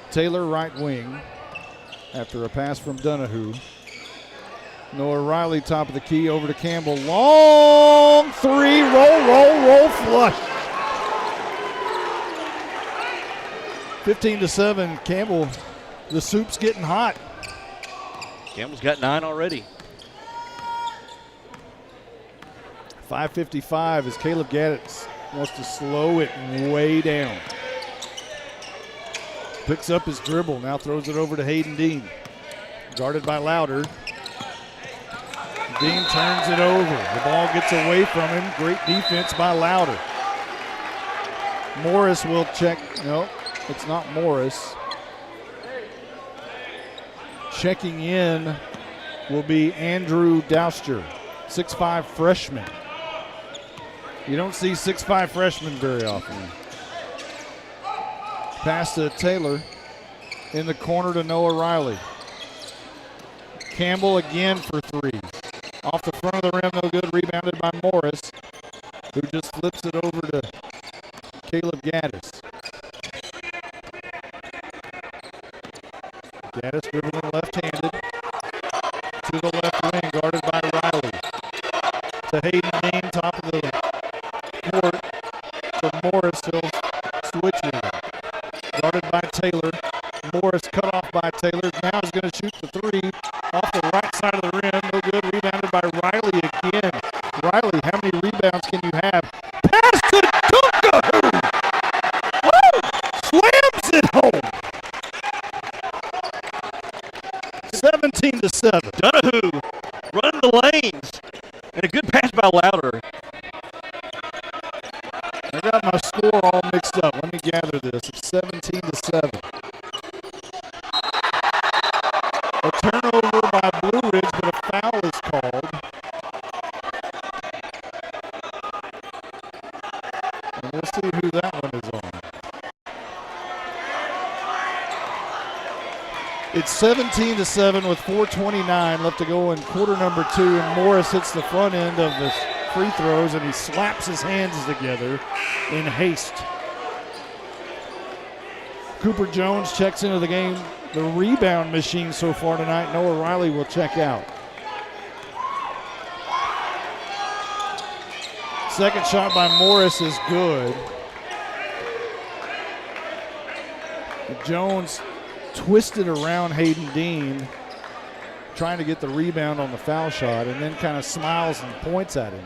Taylor right wing after a pass from Donahue. Noah Riley top of the key over to Campbell. Long three, roll, flush. 15-7, Campbell, the soup's getting hot. Campbell's got 9 already. 5:55 as Caleb Gaddis wants to slow it way down. Picks up his dribble, now throws it over to Hayden Dean. Guarded by Lauder. Dean turns it over. The ball gets away from him. Great defense by Lauder. Morris will check. No, It's not Morris. Checking in will be Andrew Douster, 6'5" freshman. You don't see 6'5" freshmen very often. Pass to Taylor in the corner to Noah Riley. Campbell again for three. Off the front of the rim, no good. Rebounded by Morris, who just flips it over to Caleb Gaddis. Gaddis dribbling left-handed to the left wing, guarded by Riley. To Hayden Dean, top of the court for Morris. He'll switch it. Guarded by Taylor. Morris cut off by Taylor. Now is going to shoot the three off the right side of the rim. No good. Rebounded by Riley again. Riley, how many rebounds can you have? Pass to Duncan! Woo! Slams it home. 17-7. Donahue running the lanes. And a good pass by Louder. I got my score all mixed up. Let me gather this. It's 17-7. A turnover by Blue Ridge, but a foul is called. And we'll see who that one is on. It's 17-7 with 4:29 left to go in quarter number 2, and Morris hits the front end of the free throws, and he slaps his hands together in haste. Cooper Jones checks into the game. The rebound machine so far tonight. Noah Riley will check out. Second shot by Morris is good. Jones twisted around Hayden Dean, trying to get the rebound on the foul shot, and then kind of smiles and points at him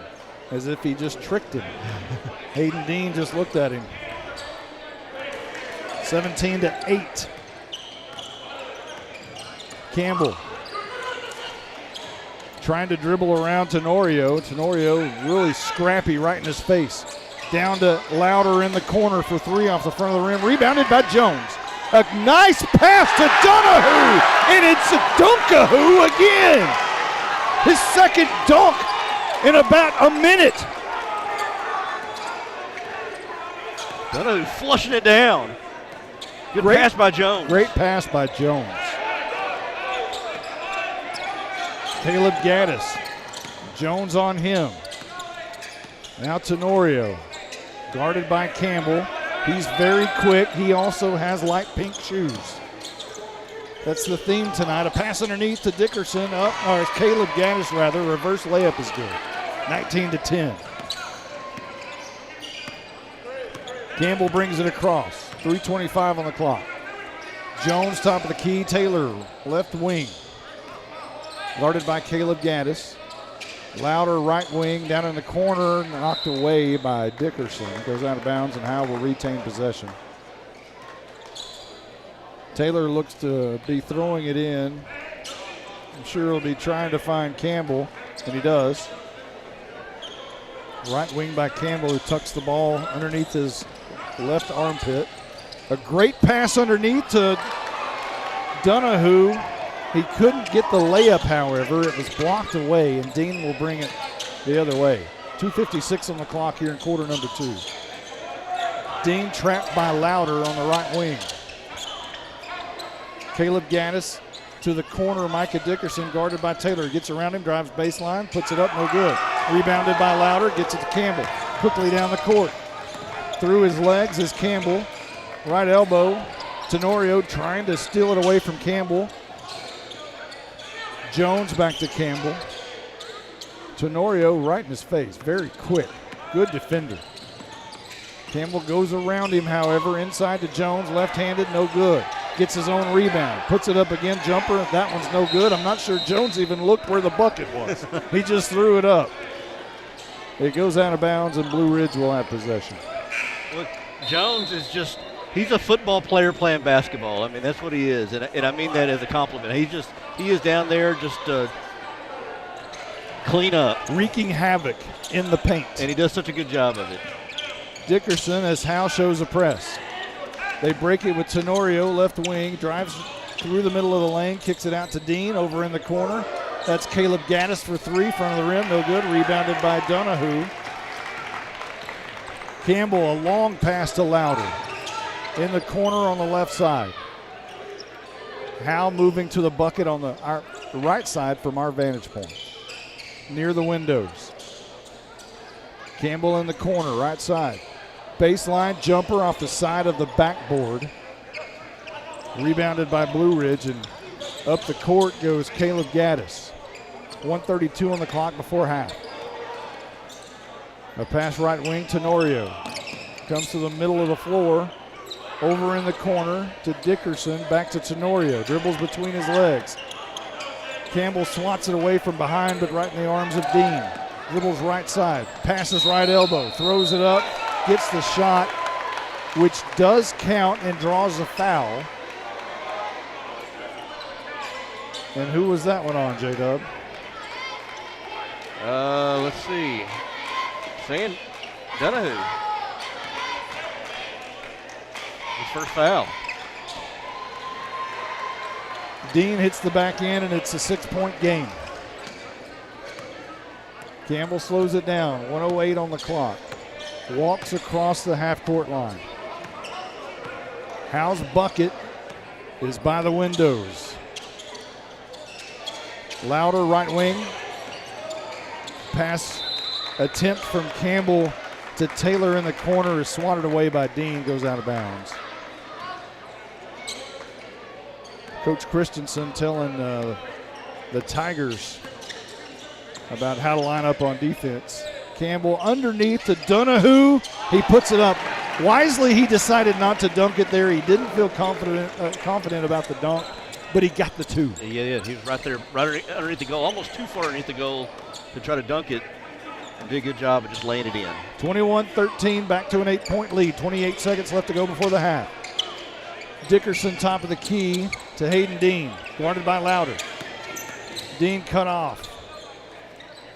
as if he just tricked him. Hayden Dean just looked at him. 17-8. Campbell trying to dribble around Tenorio. Tenorio really scrappy right in his face. Down to Louder in the corner for three off the front of the rim. Rebounded by Jones. A nice pass to Donahue, and it's a Dunkahoo again. His second dunk in about a minute. Donahue flushing it down. Good pass by Jones. Great pass by Jones. Caleb Gaddis. Jones on him. Now Tenorio. Guarded by Campbell. He's very quick. He also has light pink shoes. That's the theme tonight. A pass underneath to Dickerson. Or Caleb Gaddis, rather. Reverse layup is good. 19-10. Campbell brings it across. 3:25 on the clock. Jones, top of the key. Taylor, left wing. Guarded by Caleb Gaddis. Louder, right wing, down in the corner, knocked away by Dickerson. Goes out of bounds, and Howe will retain possession. Taylor looks to be throwing it in. I'm sure he'll be trying to find Campbell, and he does. Right wing by Campbell, who tucks the ball underneath his left armpit. A great pass underneath to Donahue. He couldn't get the layup, however. It was blocked away, and Dean will bring it the other way. 2:56 on the clock here in quarter number 2. Dean trapped by Louder on the right wing. Caleb Gaddis to the corner. Micah Dickerson guarded by Taylor. Gets around him, drives baseline, puts it up, no good. Rebounded by Louder, gets it to Campbell. Quickly down the court. Through his legs is Campbell. Right elbow. Tenorio trying to steal it away from Campbell. Jones back to Campbell. Tenorio right in his face. Very quick. Good defender. Campbell goes around him, however, inside to Jones. Left-handed, no good. Gets his own rebound. Puts it up again. Jumper. That one's no good. I'm not sure Jones even looked where the bucket was. He just threw it up. It goes out of bounds, and Blue Ridge will have possession. Look, Jones is just, he's a football player playing basketball. I mean, that's what he is, and I mean that as a compliment. He is down there just to clean up. Wreaking havoc in the paint. And he does such a good job of it. Dickerson as Howe shows a press. They break it with Tenorio, left wing, drives through the middle of the lane, kicks it out to Dean over in the corner. That's Caleb Gaddis for three, front of the rim, no good. Rebounded by Donahue. Campbell, a long pass to Louder. In the corner on the left side. Howe moving to the bucket on the right side from our vantage point. Near the windows. Campbell in the corner, right side. Baseline jumper off the side of the backboard. Rebounded by Blue Ridge, and up the court goes Caleb Gaddis. 1:32 on the clock before half. A pass right wing, Tenorio. Comes to the middle of the floor. Over in the corner to Dickerson, back to Tenorio. Dribbles between his legs. Campbell swats it away from behind, but right in the arms of Dean. Dribbles right side, passes right elbow, throws it up, gets the shot, which does count and draws a foul. And who was that one on, J-Dub? Let's see. Saying Donahue. His first foul. Dean hits the back end, and it's a 6-point game. Campbell slows it down, 1:08 on the clock. Walks across the half-court line. Howe's bucket is by the windows. Louder, right wing. Pass attempt from Campbell to Taylor in the corner is swatted away by Dean, goes out of bounds. Coach Christensen telling the Tigers about how to line up on defense. Campbell underneath to Donahue. He puts it up. Wisely, he decided not to dunk it there. He didn't feel confident about the dunk, but he got the two. Yeah, he was right there, right underneath the goal, almost too far underneath the goal to try to dunk it, and did a good job of just laying it in. 21-13, back to an 8-point lead. 28 seconds left to go before the half. Dickerson top of the key to Hayden Dean, guarded by Louder. Dean cut off.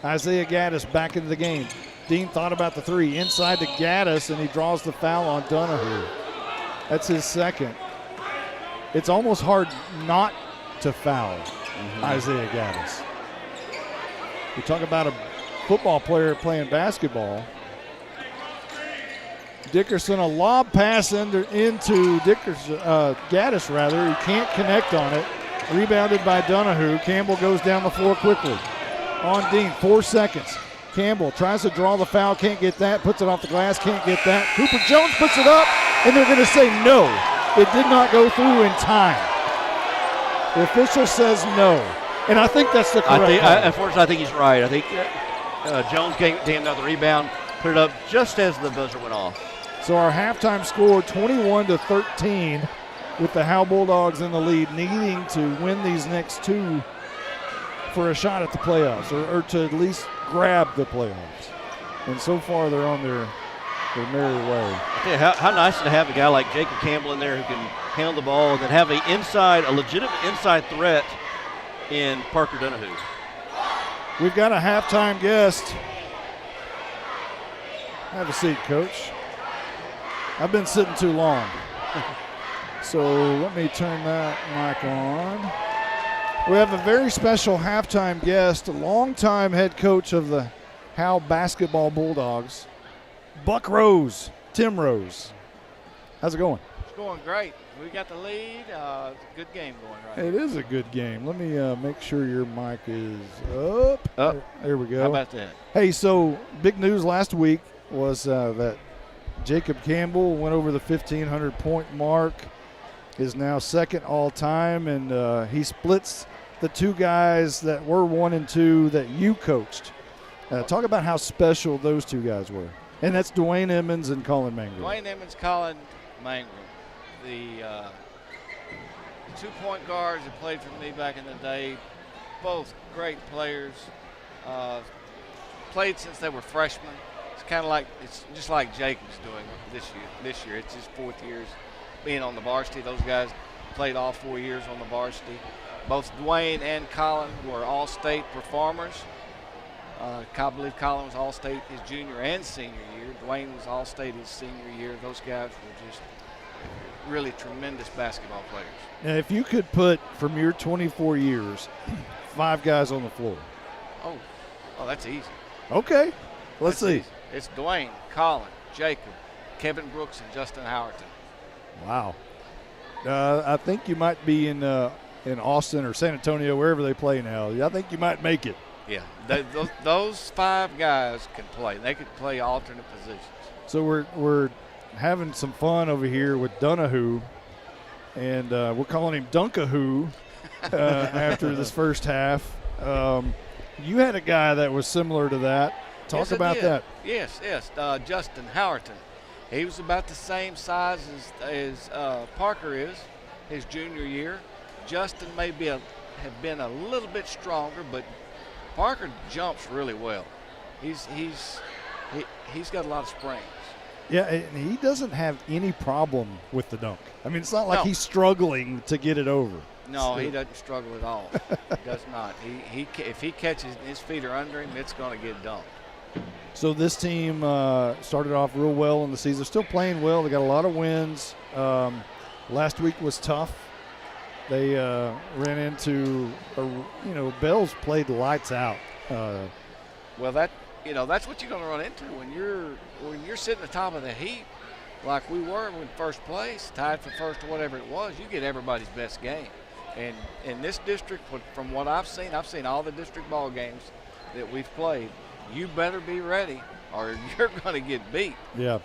Isaiah Gaddis back into the game. Dean thought about the three. Inside to Gaddis, and he draws the foul on Donahue. That's his second. It's almost hard not to foul Isaiah Gaddis. We talk about a football player playing basketball. Dickerson, a lob pass into Dickerson, Gaddis rather. He can't connect on it. Rebounded by Donahue. Campbell goes down the floor quickly. On Dean, 4 seconds. Campbell tries to draw the foul, can't get that. Puts it off the glass, can't get that. Cooper Jones puts it up, and they're going to say no. It did not go through in time. The official says no, and I think that's the correct call. Unfortunately, I think he's right. I think Jones damned out the rebound, put it up just as the buzzer went off. So our halftime score, 21-13, with the Howe Bulldogs in the lead, needing to win these next two for a shot at the playoffs, or to at least grab the playoffs. And so far, they're on their merry way. Yeah, how nice to have a guy like Jacob Campbell in there who can handle the ball and then have a legitimate inside threat in Parker Donahue. We've got a halftime guest. Have a seat, Coach. I've been sitting too long. So let me turn that mic on. We have a very special halftime guest, a longtime head coach of the Howe basketball Bulldogs, Buck Rose, Tim Rose. How's it going? It's going great. We got the lead. It's a good game going right It is a good game. Let me make sure your mic is up. There we go. How about that? Hey, so big news last week was that Jacob Campbell went over the 1,500-point mark, is now second all-time, and he splits the two guys that were 1 and 2 that you coached. Talk about how special those two guys were. And that's Dwayne Emmons and Colin Mangrum. Dwayne Emmons, Colin Mangrum, the 2-point guards that played for me back in the day, both great players. Played since they were freshmen. It's just like Jacob's doing this year. It's his 4th year being on the varsity. Those guys played all 4 years on the varsity. Both Dwayne and Colin were all-state performers. I believe Colin was all-state his junior and senior year. Dwayne was all-state his senior year. Those guys were just really tremendous basketball players. Now, if you could put, from your 24 years, 5 guys on the floor. Oh, that's easy. Okay. Let's That's see. easy. It's Dwayne, Colin, Jacob, Kevin Brooks, and Justin Howerton. Wow. I think you might be in Austin or San Antonio, wherever they play now. I think you might make it. Yeah, those 5 guys can play. They could play alternate positions. So we're having some fun over here with Donahue, and we're calling him Dunkahoo after this first half. You had a guy that was similar to that. Talk Yes, I about did. that. Yes, Justin Howerton. He was about the same size as Parker is his junior year. Justin may have been a little bit stronger, but Parker jumps really well. He's got a lot of springs. Yeah, and he doesn't have any problem with the dunk. I mean, it's not like No. he's struggling to get it over. No, he doesn't struggle at all. He does not. If he catches his feet are under him, it's going to get dunked. So this team started off real well in the season. They're still playing well. They got a lot of wins. Last week was tough. They ran into, Bells played lights out. Well, that's what you're going to run into when you're sitting at the top of the heap, like we were in first place, tied for first or whatever it was. You get everybody's best game, and in this district, from what I've seen all the district ball games that we've played. You better be ready, or you're going to get beat. Yeah.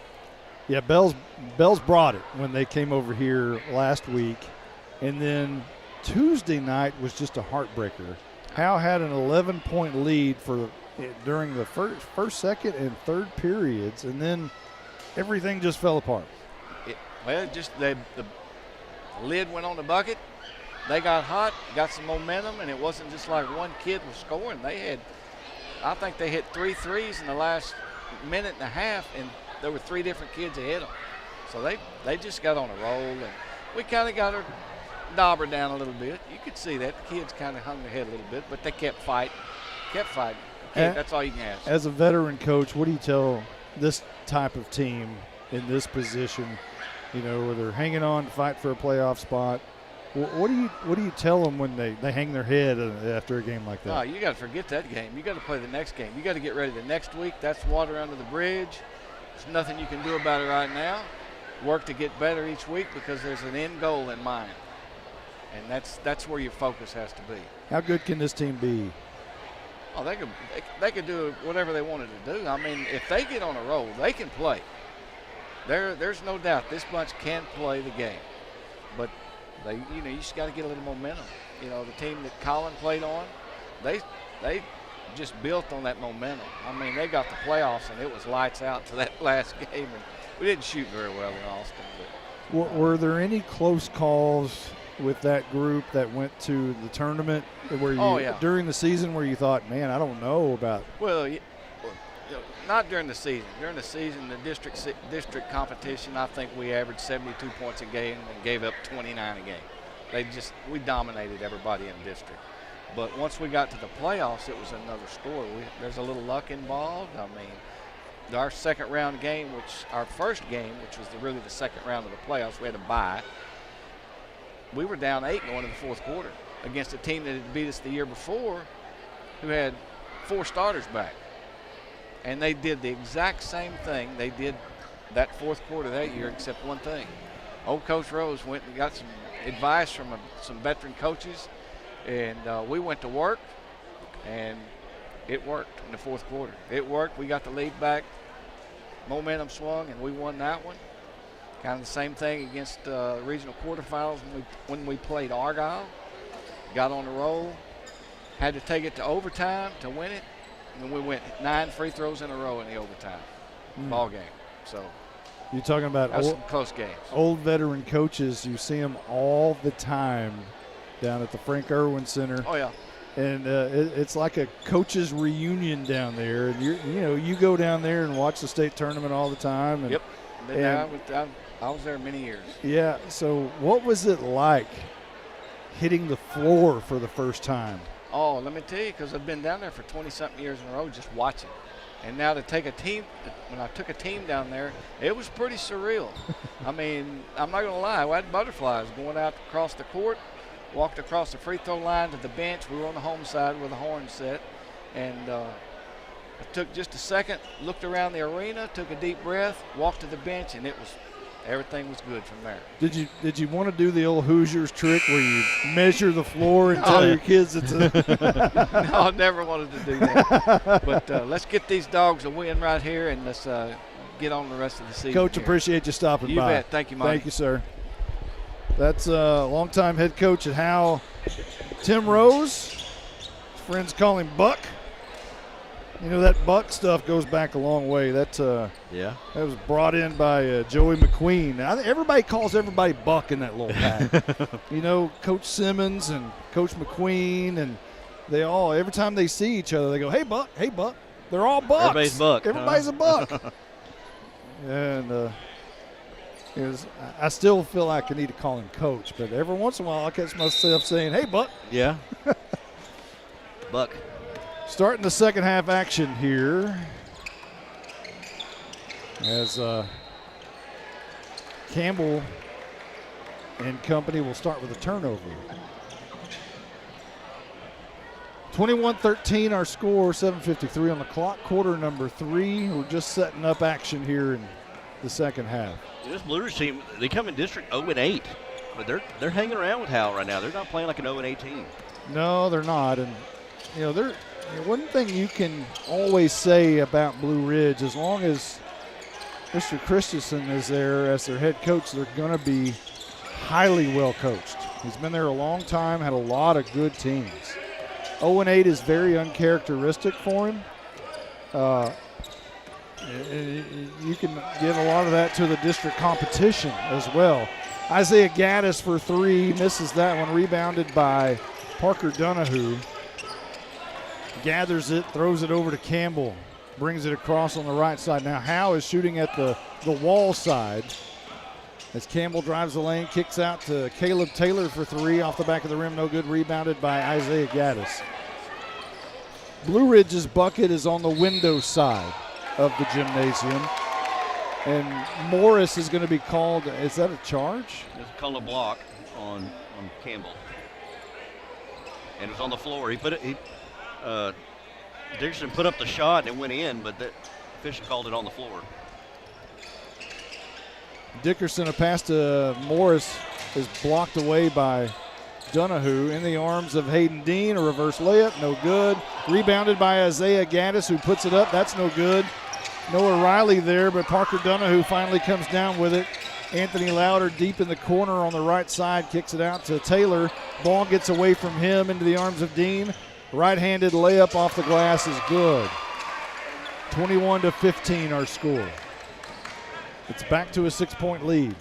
Bells brought it when they came over here last week, and then Tuesday night was just a heartbreaker. Howe had an 11-point lead during the first, second, and third periods, and then everything just fell apart. The lid went on the bucket. They got hot, got some momentum, and it wasn't just like one kid was scoring. I think they hit 3 threes in the last minute and a half, and there were 3 different kids ahead of them. So they just got on a roll, and we kind of got her dauber down a little bit. You could see that. The kids kind of hung their head a little bit, but they kept fighting. Okay, that's all you can ask. As a veteran coach, what do you tell this type of team in this position, where they're hanging on to fight for a playoff spot? What do you tell them when they hang their head after a game like that? No, you got to forget that game. You got to play the next game. You got to get ready the next week. That's water under the bridge. There's nothing you can do about it right now. Work to get better each week because there's an end goal in mind, and that's where your focus has to be. How good can this team be? Oh, they could do whatever they wanted to do. I mean, if they get on a roll, they can play. There's no doubt this bunch can play the game, but you just got to get a little momentum. The team that Colin played on, they just built on that momentum. I mean, they got the playoffs, and it was lights out to that last game. And we didn't shoot very well in Austin. But, were there any close calls with that group that went to the tournament during the season where you thought, man, I don't know about? Well, not during the season. During the season, the district competition, I think we averaged 72 points a game and gave up 29 a game. We dominated everybody in the district. But once we got to the playoffs, it was another story. There's a little luck involved. I mean, our second round game, our first game, which was really the second round of the playoffs, we had a bye. We were down 8 going into the fourth quarter against a team that had beat us the year before, who had 4 starters back. And they did the exact same thing they did that fourth quarter that year, except one thing. Old Coach Rose went and got some advice from some veteran coaches, and we went to work, and it worked in the fourth quarter. It worked. We got the lead back. Momentum swung, and we won that one. Kind of the same thing against regional quarterfinals when we played Argyle. Got on the roll. Had to take it to overtime to win it. And we went 9 free throws in a row in the overtime ball game. So you're talking about some close games. Old veteran coaches. You see them all the time down at the Frank Irwin Center. Oh yeah. And it's like a coaches reunion down there. And you go down there and watch the state tournament all the time. And, yep. I was there many years. Yeah. So what was it like hitting the floor for the first time? Oh, let me tell you, because I've been down there for 20-something years in a row just watching. And now to take a team, when I took a team down there, it was pretty surreal. I mean, I'm not going to lie. We had butterflies going out across the court, walked across the free throw line to the bench. We were on the home side with the horn set. And I took just a second, looked around the arena, took a deep breath, walked to the bench, and everything was good from there. Did you want to do the old Hoosiers trick where you measure the floor and tell your kids it's a No, I never wanted to do that. But let's get these Dogs a win right here, and let's get on the rest of the season. Coach, here. appreciate you stopping You by. bet. Thank you, Mike. Thank you, sir. That's longtime head coach at Howe, Tim Rose. His friends call him Buck. You know, that Buck stuff goes back a long way. That was brought in by Joey McQueen. I think everybody calls everybody Buck in that little pack. You know, Coach Simmons and Coach McQueen, and they all, every time they see each other, they go, hey, Buck, hey, Buck. They're all Bucks. Everybody's Buck. Everybody's a Buck. And I still feel like I need to call him Coach, but every once in a while I catch myself saying, hey, Buck. Yeah. Buck. Starting the second half action here as Campbell and company will start with a turnover. 21-13 our score, 7:53 on the clock, quarter number 3. We're just setting up action here in the second half. This Blue Ridge team, they come in district 0-8, but they're hanging around with Howe right now. They're not playing like an 0-8 team. No, they're not. And, you know, one thing you can always say about Blue Ridge, as long as Mr. Christensen is there as their head coach, they're going to be highly well coached. He's been there a long time, had a lot of good teams. 0-8 is very uncharacteristic for him. You can give a lot of that to the district competition as well. Isaiah Gaddis for 3, misses that one, rebounded by Parker Donahue. Gathers it, throws it over to Campbell, brings it across on the right side. Now Howe is shooting at the wall side as Campbell drives the lane, kicks out to Caleb Taylor for 3, off the back of the rim, no good, rebounded by Isaiah Gaddis. Blue Ridge's bucket is on the window side of the gymnasium, and Morris is going to be called. Is that a charge? It's called a block on Campbell, and it was on the floor. Dickerson put up the shot and it went in, but the official called it on the floor. Dickerson, a pass to Morris, is blocked away by Donahue. In the arms of Hayden Dean, a reverse layup, no good. Rebounded by Isaiah Gaddis, who puts it up. That's no good. Noah Riley there, but Parker Donahue finally comes down with it. Anthony Louder deep in the corner on the right side, kicks it out to Taylor. Ball gets away from him into the arms of Dean. Right-handed layup off the glass is good. 21-15 our score. It's back to a 6-point lead.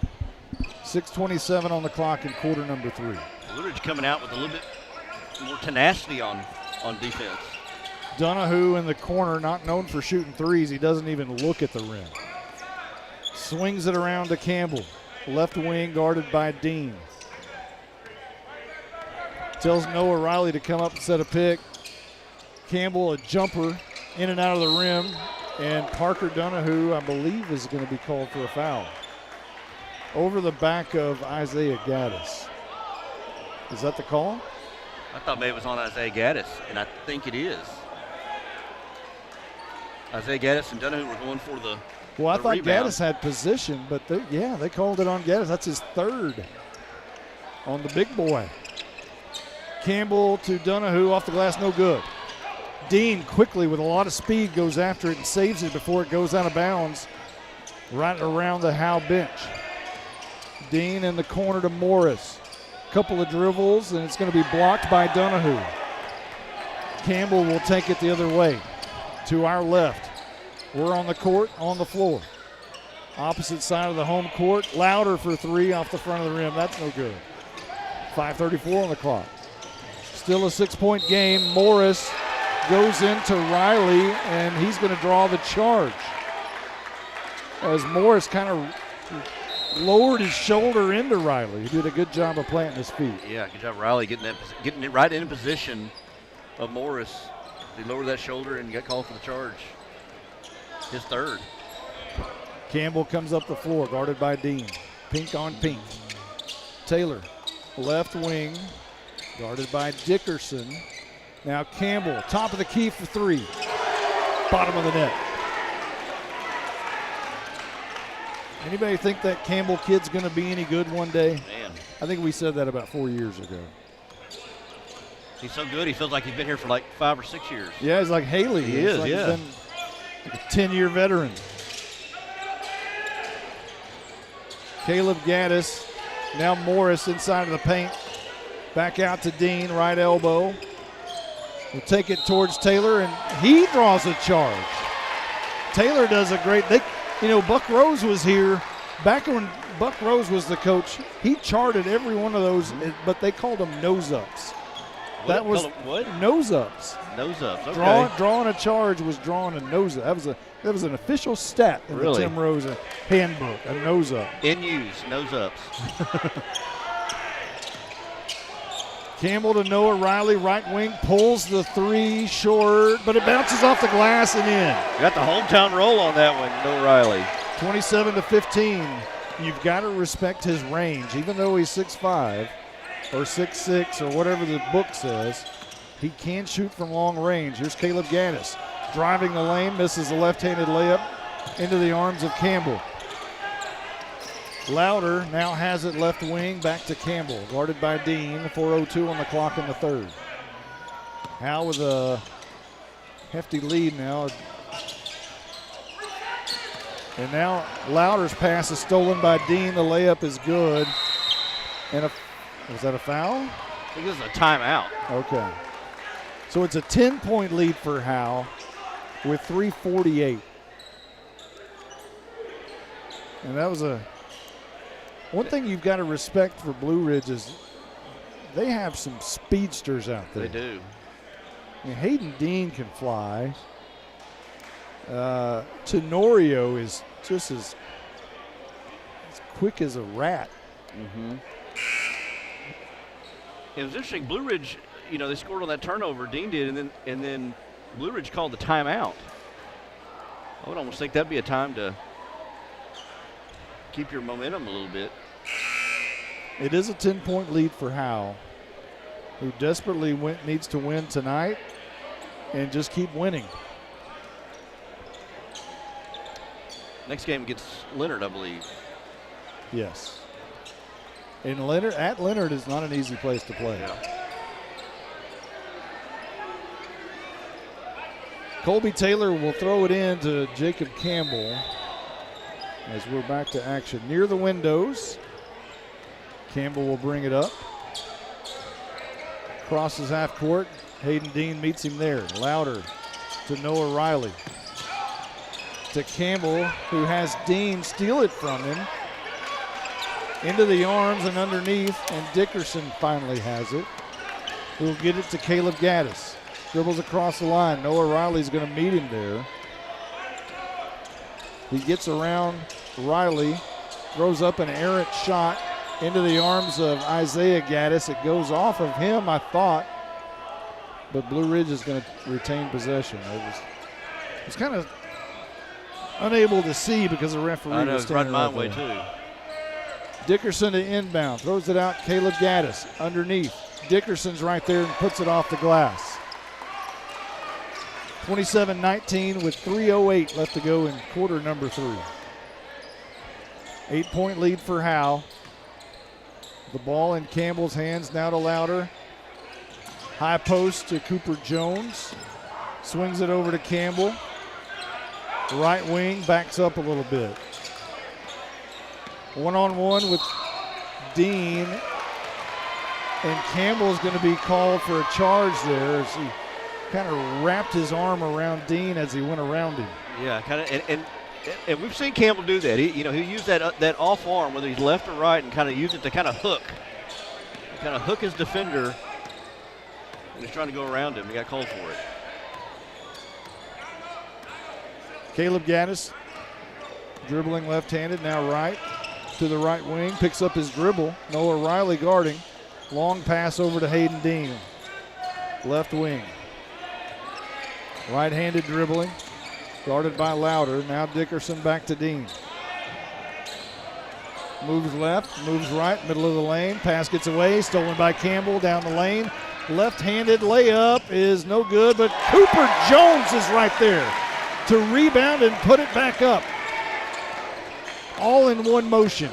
6:27 on the clock in quarter number 3. Blue Ridge coming out with a little bit more tenacity on defense. Donahue in the corner, not known for shooting threes. He doesn't even look at the rim. Swings it around to Campbell. Left wing guarded by Dean. Tells Noah Riley to come up and set a pick. Campbell, a jumper in and out of the rim. And Parker Donahue, I believe, is going to be called for a foul. Over the back of Isaiah Gaddis. Is that the call? I thought maybe it was on Isaiah Gaddis, and I think it is. Isaiah Gaddis and Donahue were going for the Well, I thought rebound. Gaddis had position, but they called it on Gaddis. That's his third on the big boy. Campbell to Donahue, off the glass, no good. Dean quickly with a lot of speed goes after it and saves it before it goes out of bounds right around the Howe bench. Dean in the corner to Morris. Couple of dribbles, and it's going to be blocked by Donahue. Campbell will take it the other way to our left. We're on the court, on the floor. Opposite side of the home court. Louder for 3 off the front of the rim. That's no good. 5:34 on the clock. Still a 6-point game. Morris goes into Riley, and he's going to draw the charge. As Morris kind of lowered his shoulder into Riley. He did a good job of planting his feet. Yeah, good job, Riley, getting it right in position of Morris. He lowered that shoulder and got called for the charge. His third. Campbell comes up the floor, guarded by Dean. Pink on pink. Taylor, left wing, guarded by Dickerson. Now Campbell, top of the key for three. Bottom of the net. Anybody think that Campbell kid's going to be any good one day? Man. I think we said that about 4 years ago. He's so good, he feels like he's been here for like 5 or 6 years. Yeah, he's like Haley. He is, like yeah. He's been like a 10-year veteran. Caleb Gaddis, now Morris inside of the paint. Back out to Dean, right elbow. Will take it towards Taylor, and he draws a charge. Taylor does a great, Buck Rose was here. Back when Buck Rose was the coach, he charted every one of those, but they called them nose-ups. That was what? Nose-ups. Nose-ups, okay. Drawing a charge was drawing a nose-up. That was an official stat in the Tim Rose handbook, a nose-up. In use, nose-ups. Campbell to Noah Riley, right wing, pulls the three short, but it bounces off the glass and in. Got the hometown roll on that one, Noah Riley. 27-15. You've got to respect his range. Even though he's 6'5", or 6'6", or whatever the book says, he can shoot from long range. Here's Caleb Gaddis driving the lane, misses a left-handed layup into the arms of Campbell. Louder now has it left wing, back to Campbell, guarded by Dean. 4:02 on the clock in the third. Howe with a hefty lead now. And now Louder's pass is stolen by Dean. The layup is good. And was that a foul? I think this is a timeout. Okay. So it's a 10-point lead for Howe with 3:48. And that was one thing you've got to respect for Blue Ridge is they have some speedsters out there. They do. I mean, Hayden Dean can fly. Tenorio is just as quick as a rat. Mm-hmm. It was interesting. Blue Ridge, they scored on that turnover. Dean did, and then Blue Ridge called the timeout. I would almost think that'd be a time to keep your momentum a little bit. It is a 10-point lead for Howe, who desperately needs to win tonight and just keep winning. Next game against Leonard, I believe. Yes. And Leonard is not an easy place to play. Yeah. Colby Taylor will throw it in to Jacob Campbell as we're back to action. Near the windows, Campbell will bring it up. Crosses half court. Hayden Dean meets him there. Louder to Noah Riley. To Campbell, who has Dean steal it from him. Into the arms and underneath, and Dickerson finally has it. He'll get it to Caleb Gaddis. Dribbles across the line. Noah Riley's going to meet him there. He gets around Riley, throws up an errant shot into the arms of Isaiah Gaddis. It goes off of him, I thought, but Blue Ridge is going to retain possession. It was kind of unable to see because the referee was standing right right my way there. too. Dickerson to inbound, throws it out. Caleb Gaddis underneath. Dickerson's right there and puts it off the glass. 27-19 with 3:08 left to go in quarter number 3. 8-point lead for Howe. The ball in Campbell's hands now to Louder. High post to Cooper Jones. Swings it over to Campbell. Right wing backs up a little bit. One-on-one with Dean. And Campbell's going to be called for a charge there as he kind of wrapped his arm around Dean as he went around him. Yeah, kind of, and we've seen Campbell do that. He used that off arm, whether he's left or right, and kind of use it to kind of hook his defender. And he's trying to go around him. He got called for it. Caleb Gaddis dribbling left-handed, now right to the right wing, picks up his dribble. Noah Riley guarding. Long pass over to Hayden Dean. Left wing. Right-handed dribbling. Guarded by Louder. Now Dickerson back to Dean. Moves left, moves right, middle of the lane. Pass gets away, stolen by Campbell down the lane. Left-handed layup is no good, but Cooper Jones is right there to rebound and put it back up. All in one motion.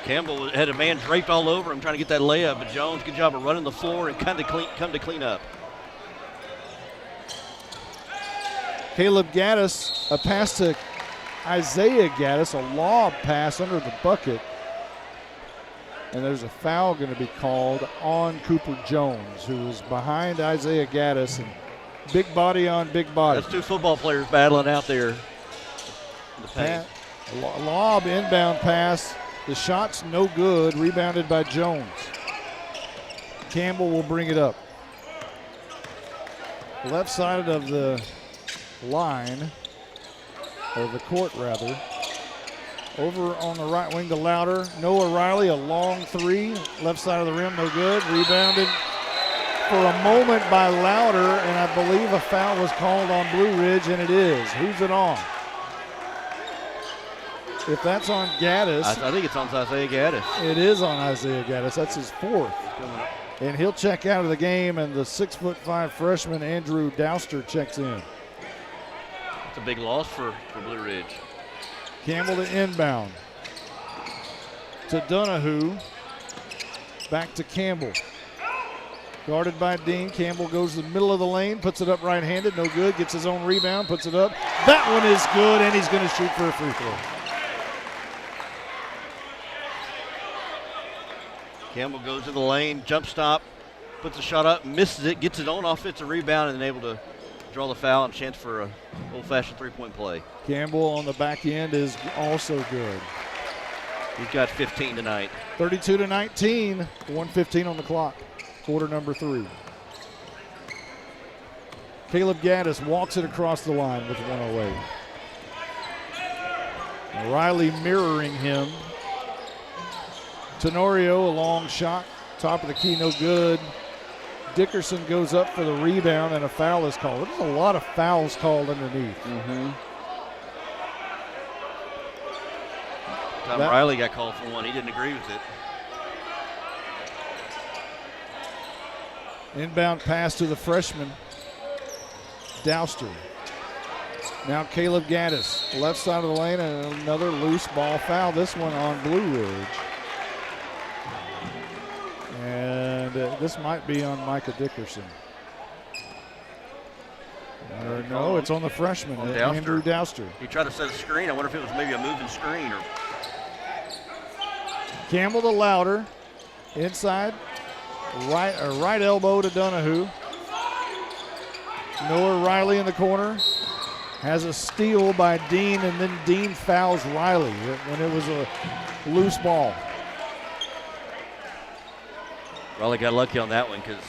Campbell had a man draped all over him trying to get that layup, but Jones, good job of running the floor and come to clean up. Caleb Gaddis, a pass to Isaiah Gaddis, a lob pass under the bucket. And there's a foul going to be called on Cooper Jones, who is behind Isaiah Gaddis, and big body on big body. That's two football players battling out there in the paint. Lob inbound pass. The shot's no good. Rebounded by Jones. Campbell will bring it up. Left side of the line, or the court rather. Over on the right wing to Louder. Noah Riley, a long three. Left side of the rim, no good. Rebounded for a moment by Louder, and I believe a foul was called on Blue Ridge, and it is. Who's it on? If that's on Gaddis. I think it's on Isaiah Gaddis. It is on Isaiah Gaddis. That's his fourth. And he'll check out of the game, and the 6'5" freshman Andrew Douster checks in. It's a big loss for Blue Ridge. Campbell to inbound. To Donahue. Back to Campbell. Guarded by Dean. Campbell goes to the middle of the lane, puts it up right-handed, no good. Gets his own rebound, puts it up. That one is good, and he's going to shoot for a free throw. Campbell goes to the lane, jump stop, puts the shot up, misses it, gets his own offensive rebound, and able to draw the foul and chance for a old-fashioned three-point play. Campbell on the back end is also good. He's got 15 tonight. 32-19, 1:15 on the clock. Quarter number 3. Caleb Gaddis walks it across the line with 1:08. Riley mirroring him. Tenorio, a long shot, top of the key, no good. Dickerson goes up for the rebound, and a foul is called. There's a lot of fouls called underneath. Tom Riley got called for one. He didn't agree with it. Inbound pass to the freshman, Douster. Now Caleb Gaddis, left side of the lane, and another loose ball foul. This one on Blue Ridge. And this might be on Micah Dickerson. No, it's on the freshman, Andrew Douster. He tried to set a screen. I wonder if it was maybe a moving screen. Or Campbell to Louder. Inside. Right elbow to Donahue. Noah Riley in the corner. Has a steal by Dean, and then Dean fouls Riley when it was a loose ball. Riley got lucky on that one because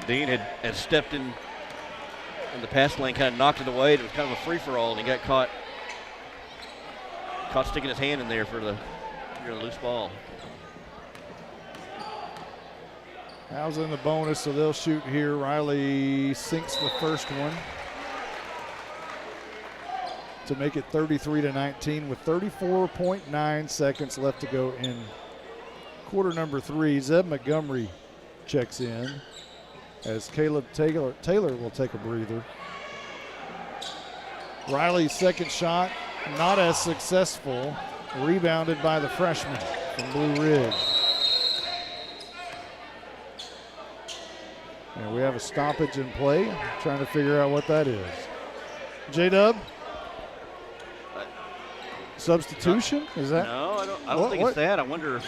Dean had stepped in the pass lane, kind of knocked it away. It was kind of a free-for-all, and he got caught sticking his hand in there for the loose ball. Howe's in the bonus, so they'll shoot here. Riley sinks the first one to make it 33-19 with 34.9 seconds left to go in quarter number 3. Zeb Montgomery checks in as Caleb Taylor will take a breather. Riley's second shot, not as successful. Rebounded by the freshman from Blue Ridge. And we have a stoppage in play. Trying to figure out what that is. J-Dub? Substitution? Is that? No, I don't think it's that. I wonder.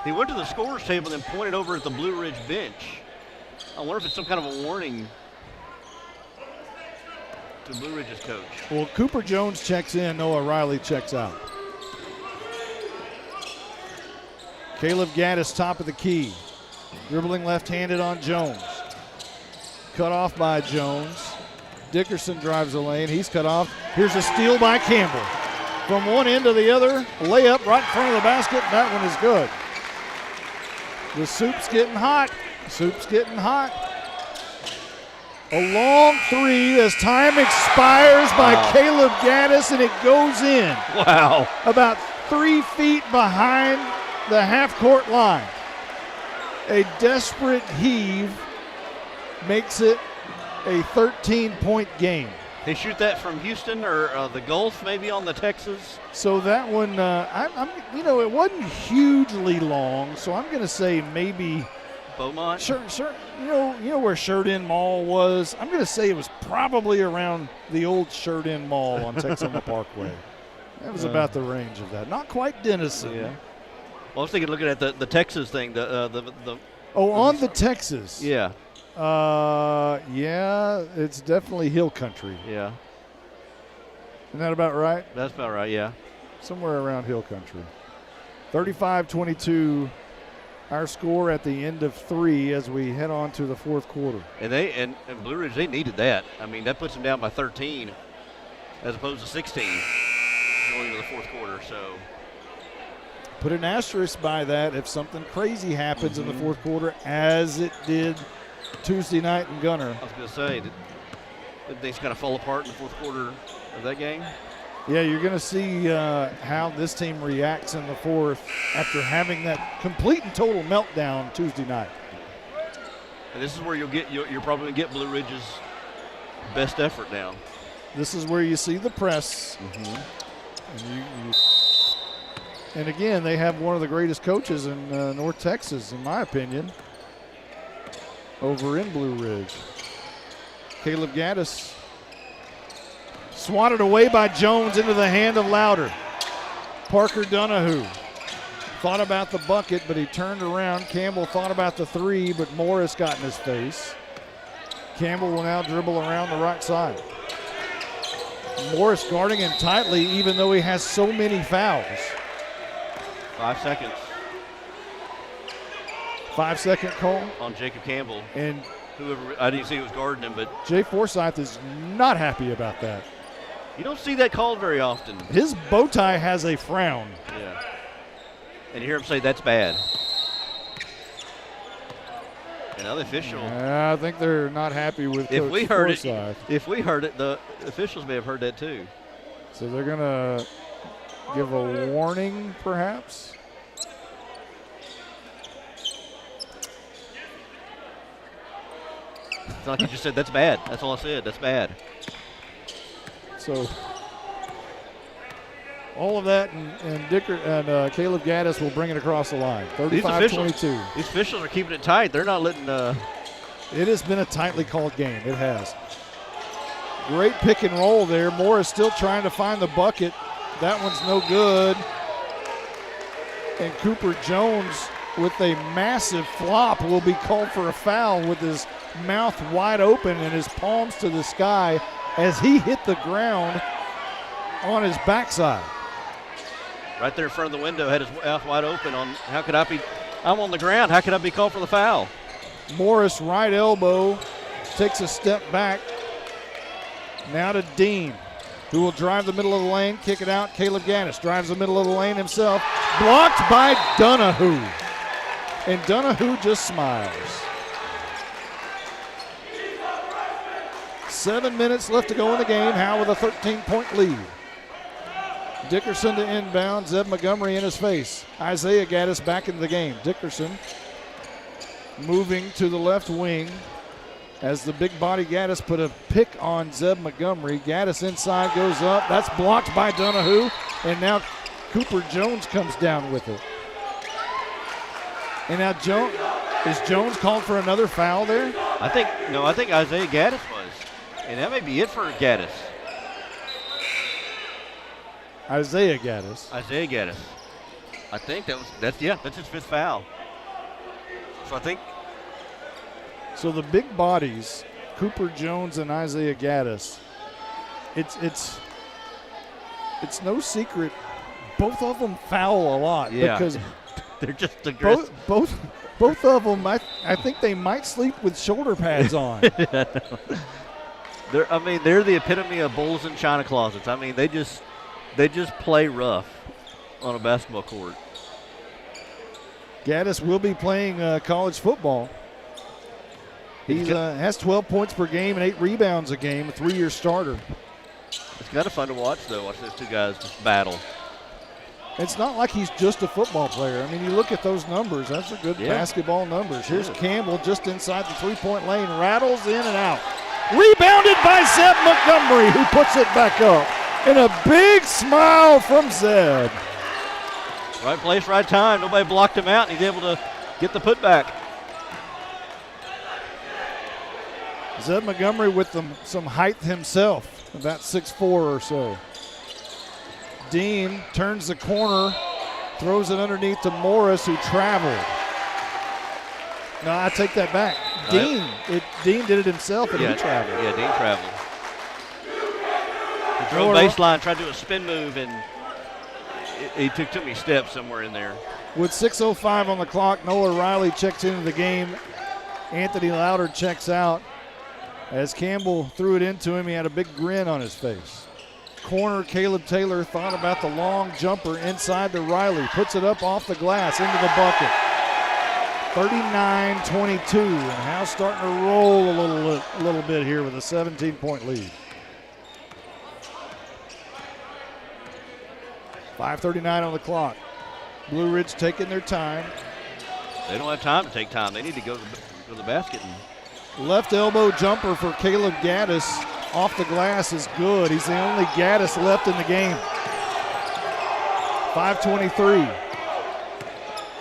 He went to the scorer's table and then pointed over at the Blue Ridge bench. I wonder if it's some kind of a warning to Blue Ridge's coach. Well, Cooper Jones checks in. Noah Riley checks out. Caleb Gaddis, top of the key. Dribbling left-handed on Jones. Cut off by Jones. Dickerson drives the lane. He's cut off. Here's a steal by Campbell. From one end to the other, layup right in front of the basket. That one is good. The soup's getting hot. Soup's getting hot. A long three as time expires by Caleb Gaddis, and it goes in. Wow. About 3 feet behind the half-court line. A desperate heave makes it a 13-point game. They shoot that from Houston or the Gulf, maybe on the Texas. So that one, it wasn't hugely long, so I'm going to say maybe Beaumont. Sure. You know where Shirt-In Mall was? I'm going to say it was probably around the old Shirt-In Mall on Texoma Parkway. That was about the range of that. Not quite Denison. Yeah. Well, I was thinking, looking at the Texas thing. On the Texas. Yeah. Yeah, it's definitely hill country. Yeah. Isn't that about right? That's about right. Yeah. Somewhere around hill country. 35-22. Our score at the end of 3 as we head on to the fourth quarter. And and Blue Ridge, they needed that. I mean, that puts them down by 13 as opposed to 16 going into the fourth quarter. So put an asterisk by that if something crazy happens in the fourth quarter, as it did Tuesday night in Gunner. I was going to say, did things kind of fall apart in the fourth quarter of that game? Yeah, you're going to see how this team reacts in the fourth after having that complete and total meltdown Tuesday night. And this is where you're probably going to get Blue Ridge's best effort now. This is where you see the press. And again, they have one of the greatest coaches in North Texas, in my opinion, over in Blue Ridge. Caleb Gaddis swatted away by Jones into the hand of Louder. Parker Donahue thought about the bucket, but he turned around. Campbell thought about the three, but Morris got in his face. Campbell will now dribble around the right side. Morris guarding him tightly, even though he has so many fouls. 5 seconds. 5-second call on Jacob Campbell. And whoever, I didn't see who was guarding him, but Jay Forsyth is not happy about that. You don't see that called very often. His bow tie has a frown. Yeah. And you hear him say, that's bad. Another official. I think they're not happy with if Coach we heard Forsyth. If we heard it, the officials may have heard that too. So they're going to give a warning, perhaps. It's like you just said, that's bad. That's all I said. That's bad. So all of that, and Caleb Gaddis will bring it across the line. 35-22. These officials are keeping it tight. They're not letting. It has been a tightly called game. It has. Great pick and roll there. Morris still trying to find the bucket. That one's no good. And Cooper Jones with a massive flop will be called for a foul with his mouth wide open and his palms to the sky as he hit the ground on his backside. Right there in front of the window, had his mouth wide open on how could I be, I'm on the ground, how could I be called for the foul? Morris, right elbow, takes a step back. Now to Dean, who will drive the middle of the lane, kick it out. Caleb Gaddis drives the middle of the lane himself. Blocked by Donahue. And Donahue just smiles. 7 minutes left to go in the game. Howe with a 13-point lead. Dickerson to inbound. Zeb Montgomery in his face. Isaiah Gaddis back into the game. Dickerson moving to the left wing as the big body Gaddis put a pick on Zeb Montgomery. Gaddis inside goes up. That's blocked by Donahue. And now Cooper Jones comes down with it. And now is Jones called for another foul there? I think Isaiah Gaddis was. And that may be it for Gaddis. Isaiah Gaddis. I think that's his fifth foul. So I think. So the big bodies, Cooper Jones and Isaiah Gaddis, it's no secret, both of them foul a lot because they're just aggressive. Both of them, I think they might sleep with shoulder pads on. They're the epitome of bulls in china closets. I mean, they just play rough on a basketball court. Gaddis will be playing college football. He has 12 points per game and 8 rebounds a game, a 3-year starter. It's kind of fun to watch, though, watch those two guys just battle. It's not like he's just a football player. I mean, you look at those numbers. That's a good basketball numbers. Here's Campbell just inside the three-point lane, rattles in and out. Rebounded by Zeb Montgomery, who puts it back up. And a big smile from Zeb. Right place, right time. Nobody blocked him out, and he's able to get the putback. Zeb Montgomery with some height himself, about 6'4" or so. Dean turns the corner, throws it underneath to Morris, who traveled. No, I take that back. Dean did it himself, and he traveled. Yeah, Dean traveled. He drove baseline, tried to do a spin move, and he took too many steps somewhere in there. With 6:05 on the clock, Noah Riley checks into the game. Anthony Louder checks out. As Campbell threw it into him, he had a big grin on his face. Corner, Caleb Taylor thought about the long jumper inside to Riley. Puts it up off the glass into the bucket. 39-22, and Howe's starting to roll a little bit here with a 17-point lead. 5:39 on the clock. Blue Ridge taking their time. They don't have time to take time. They need to go to the basket. Left elbow jumper for Caleb Gaddis off the glass is good. He's the only Gaddis left in the game. 5:23.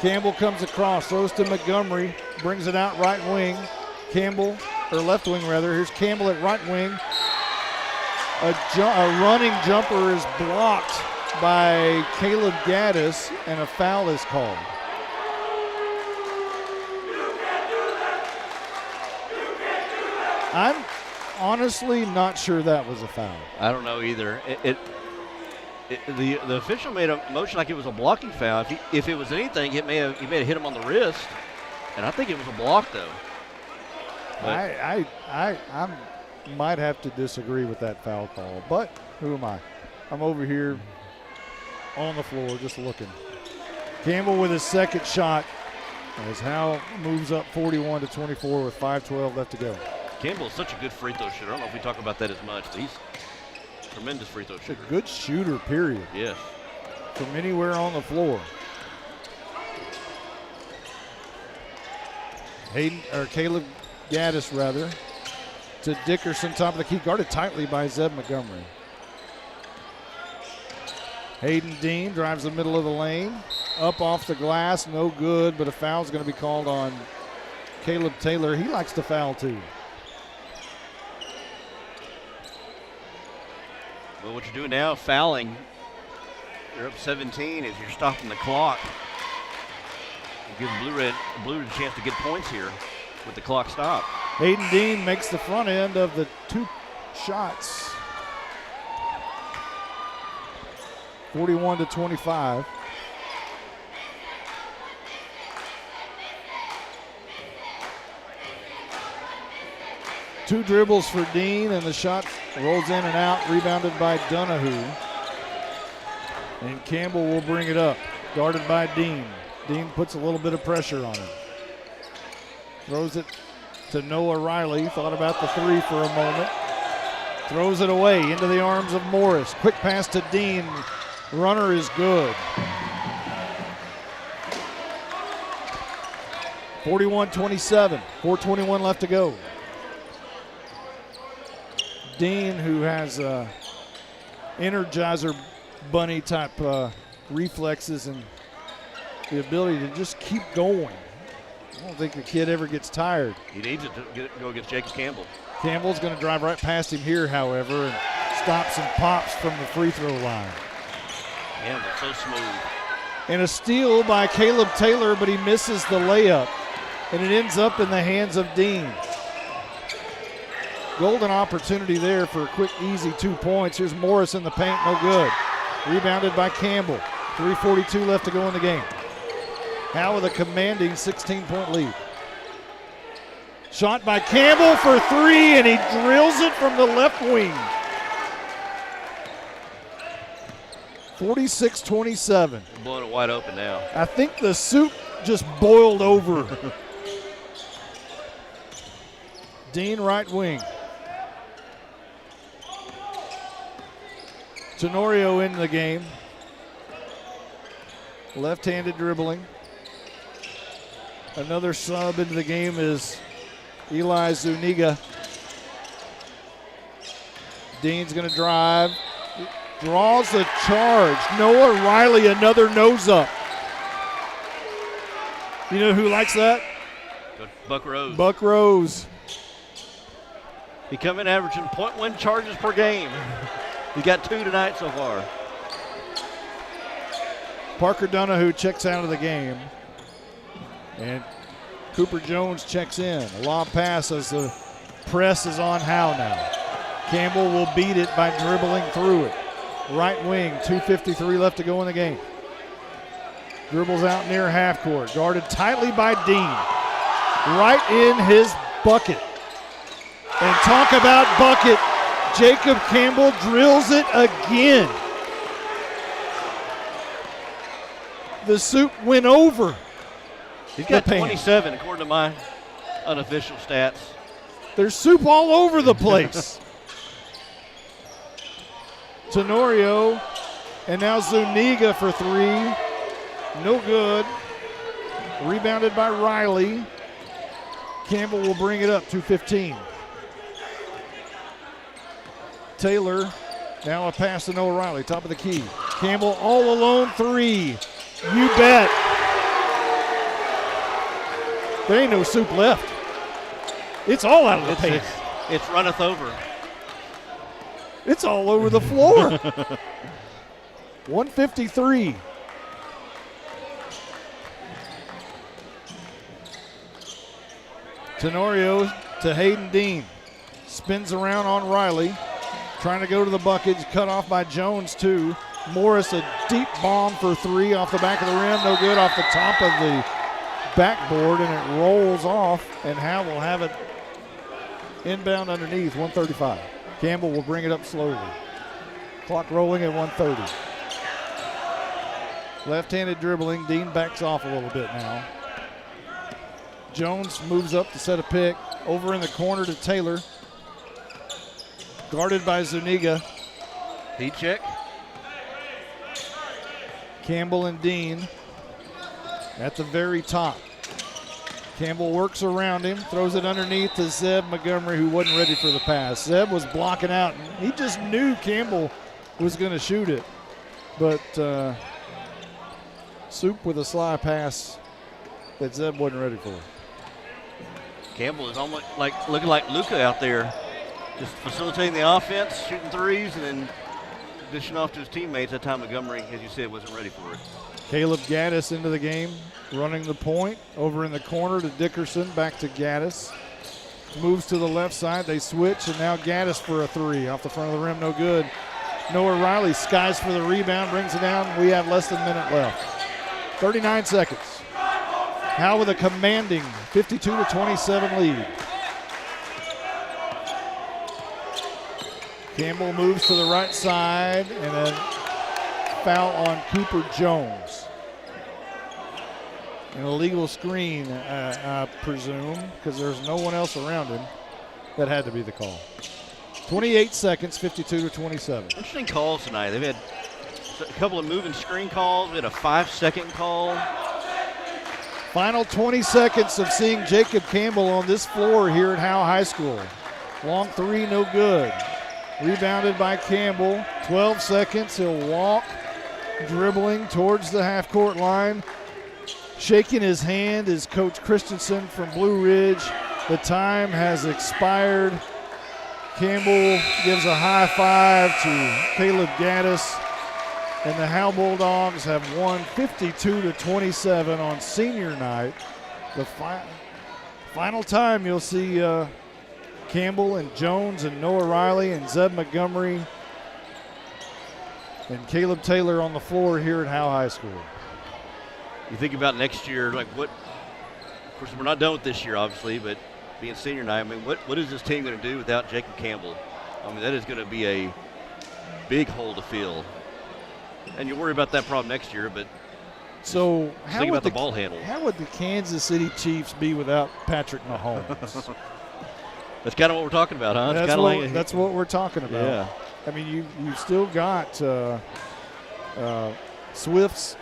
Campbell comes across, throws to Montgomery, brings it out right wing. Campbell, or left wing rather. Here's Campbell at right wing. A running jumper is blocked by Caleb Gaddis, and a foul is called. I'm honestly not sure that was a foul. I don't know either. The official made a motion like it was a blocking foul. If it was anything, he may have hit him on the wrist, and I think it was a block though. I might have to disagree with that foul call, but who am I? I'm over here on the floor just looking. Campbell with his second shot as Howe moves up 41-24 with 5:12 left to go. Campbell is such a good free throw shooter. I don't know if we talk about that as much, but he's a tremendous free throw shooter. A good shooter, period. Yes. From anywhere on the floor. Caleb Gaddis, rather, to Dickerson, top of the key, guarded tightly by Zeb Montgomery. Hayden Dean drives the middle of the lane. Up off the glass, no good, but a foul's going to be called on Caleb Taylor. He likes to foul too. Well, what you're doing now, fouling, you're up 17 as you're stopping the clock. You give Blue Red a chance to get points here with the clock stopped. Hayden Dean makes the front end of the two shots. 41-25. Two dribbles for Dean, and the shot rolls in and out, rebounded by Donahue. And Campbell will bring it up, guarded by Dean. Dean puts a little bit of pressure on him. Throws it to Noah Riley, thought about the three for a moment. Throws it away into the arms of Morris. Quick pass to Dean. Runner is good. 41-27, 4:21 left to go. Dean, who has Energizer bunny type reflexes and the ability to just keep going. I don't think the kid ever gets tired. He needs it to go against Jacob Campbell. Campbell's going to drive right past him here, however, and stops and pops from the free throw line. Campbell, so smooth. And a steal by Caleb Taylor, but he misses the layup, and it ends up in the hands of Dean. Golden opportunity there for a quick, easy 2 points. Here's Morris in the paint, no good. Rebounded by Campbell. 3:42 left to go in the game. Howe with a commanding 16-point lead. Shot by Campbell for three, and he drills it from the left wing. 46-27. Blowing it wide open now. I think the soup just boiled over. Dean, right wing. Tenorio in the game. Left-handed dribbling. Another sub into the game is Eli Zuniga. Dean's going to drive. Draws the charge. Noah Riley, another nose up. You know who likes that? Buck Rose. Buck Rose. He come in averaging 0.1 charges per game. He got 2 tonight so far. Parker Donahue checks out of the game. And Cooper Jones checks in. A lob pass as the press is on Howe now. Campbell will beat it by dribbling through it. Right wing, 2:53 left to go in the game. Dribbles out near half court. Guarded tightly by Dean. Right in his bucket. And talk about bucket. Jacob Campbell drills it again. The soup went over. He's got the pan. 27 according to my unofficial stats. There's soup all over the place. Tenorio, and now Zuniga for 3. No good. Rebounded by Riley. Campbell will bring it up, 2:15. Taylor, now a pass to Noah Riley, top of the key. Campbell all alone, 3. You bet. There ain't no soup left. It's all out of the pan. It's runneth over. It's all over the floor. 153. Tenorio to Hayden Dean. Spins around on Riley. Trying to go to the bucket. Cut off by Jones, too. Morris, a deep bomb for 3 off the back of the rim. No good, off the top of the backboard, and it rolls off, and Howe will have it inbound underneath, 135. Campbell will bring it up slowly. Clock rolling at 130. Left-handed dribbling. Dean backs off a little bit now. Jones moves up to set a pick. Over in the corner to Taylor. Guarded by Zuniga. Heat check. Campbell and Dean at the very top. Campbell works around him, throws it underneath to Zeb Montgomery, who wasn't ready for the pass. Zeb was blocking out, and he just knew Campbell was going to shoot it. But Soup with a sly pass that Zeb wasn't ready for. Campbell is almost like looking like Luka out there, just facilitating the offense, shooting threes, and then dishing off to his teammates. That time Montgomery, as you said, wasn't ready for it. Caleb Gaddis into the game, running the point. Over in the corner to Dickerson, back to Gaddis. Moves to the left side, they switch, and now Gaddis for a 3. Off the front of the rim, no good. Noah Riley skies for the rebound, brings it down. We have less than a minute left. 39 seconds. Howe with a commanding 52-27 lead. Campbell moves to the right side, and a foul on Cooper Jones. An illegal screen, I presume, because there's no one else around him. That had to be the call. 28 seconds, 52-27. Interesting calls tonight. They've had a couple of moving screen calls. We had a 5-second call. Final 20 seconds of seeing Jacob Campbell on this floor here at Howe High School. Long 3, no good. Rebounded by Campbell. 12 seconds, he'll walk, dribbling towards the half-court line. Shaking his hand is Coach Christensen from Blue Ridge. The time has expired. Campbell gives a high five to Caleb Gaddis. And the Howe Bulldogs have won 52-27 on senior night. The final time you'll see Campbell and Jones and Noah Riley and Zeb Montgomery and Caleb Taylor on the floor here at Howe High School. You think about next year, like what, of course, we're not done with this year, obviously, but being senior night, I mean, what is this team going to do without Jacob Campbell? I mean, that is going to be a big hole to fill. And you worry about that problem next year, but so think about the ball handle. How would the Kansas City Chiefs be without Patrick Mahomes? That's kind of what we're talking about, huh? That's what we're talking about. Yeah. I mean, you still got Swift's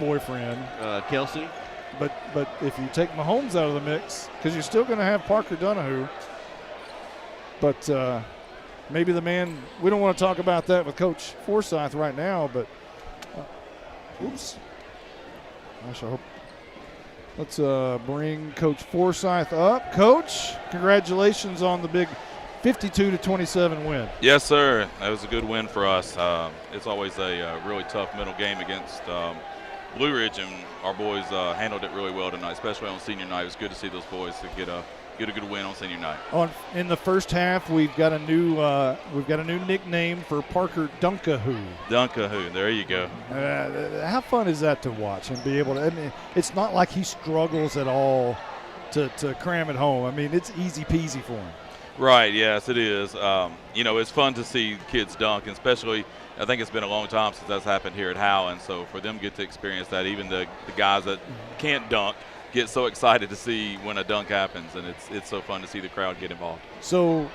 boyfriend, Kelsey. but if you take Mahomes out of the mix, because you're still going to have Parker Donahue, but maybe the man. We don't want to talk about that with Coach Forsyth right now, but oops. Gosh, I hope. Let's bring Coach Forsyth up. Coach, congratulations on the big 52-27 win. Yes, sir. That was a good win for us. It's always a really tough middle game against Blue Ridge, and our boys handled it really well tonight, especially on senior night. It was good to see those boys to get a good win on senior night. In the first half, we've got a new nickname for Parker Dunkahoo. Dunkahoo, there you go. How fun is that to watch and be able to? I mean, it's not like he struggles at all to cram it home. I mean, it's easy peasy for him. Right, yes, it is. It's fun to see kids dunk, and especially I think it's been a long time since that's happened here at Howe, and so for them to get to experience that, even the guys that can't dunk get so excited to see when a dunk happens, and it's so fun to see the crowd get involved. So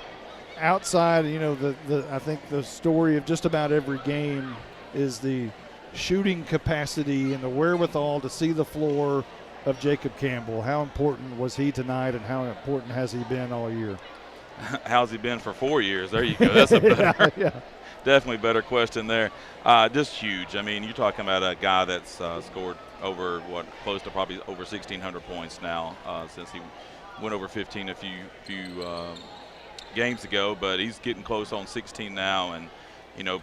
outside, I think the story of just about every game is the shooting capacity and the wherewithal to see the floor of Jacob Campbell. How important was he tonight, and how important has he been all year? How's he been for 4 years? There you go. That's a better, definitely better question there. Just huge. I mean, you're talking about a guy that's scored over close to probably over 1,600 points now since he went over 15 a few games ago. But he's getting close on 16 now, and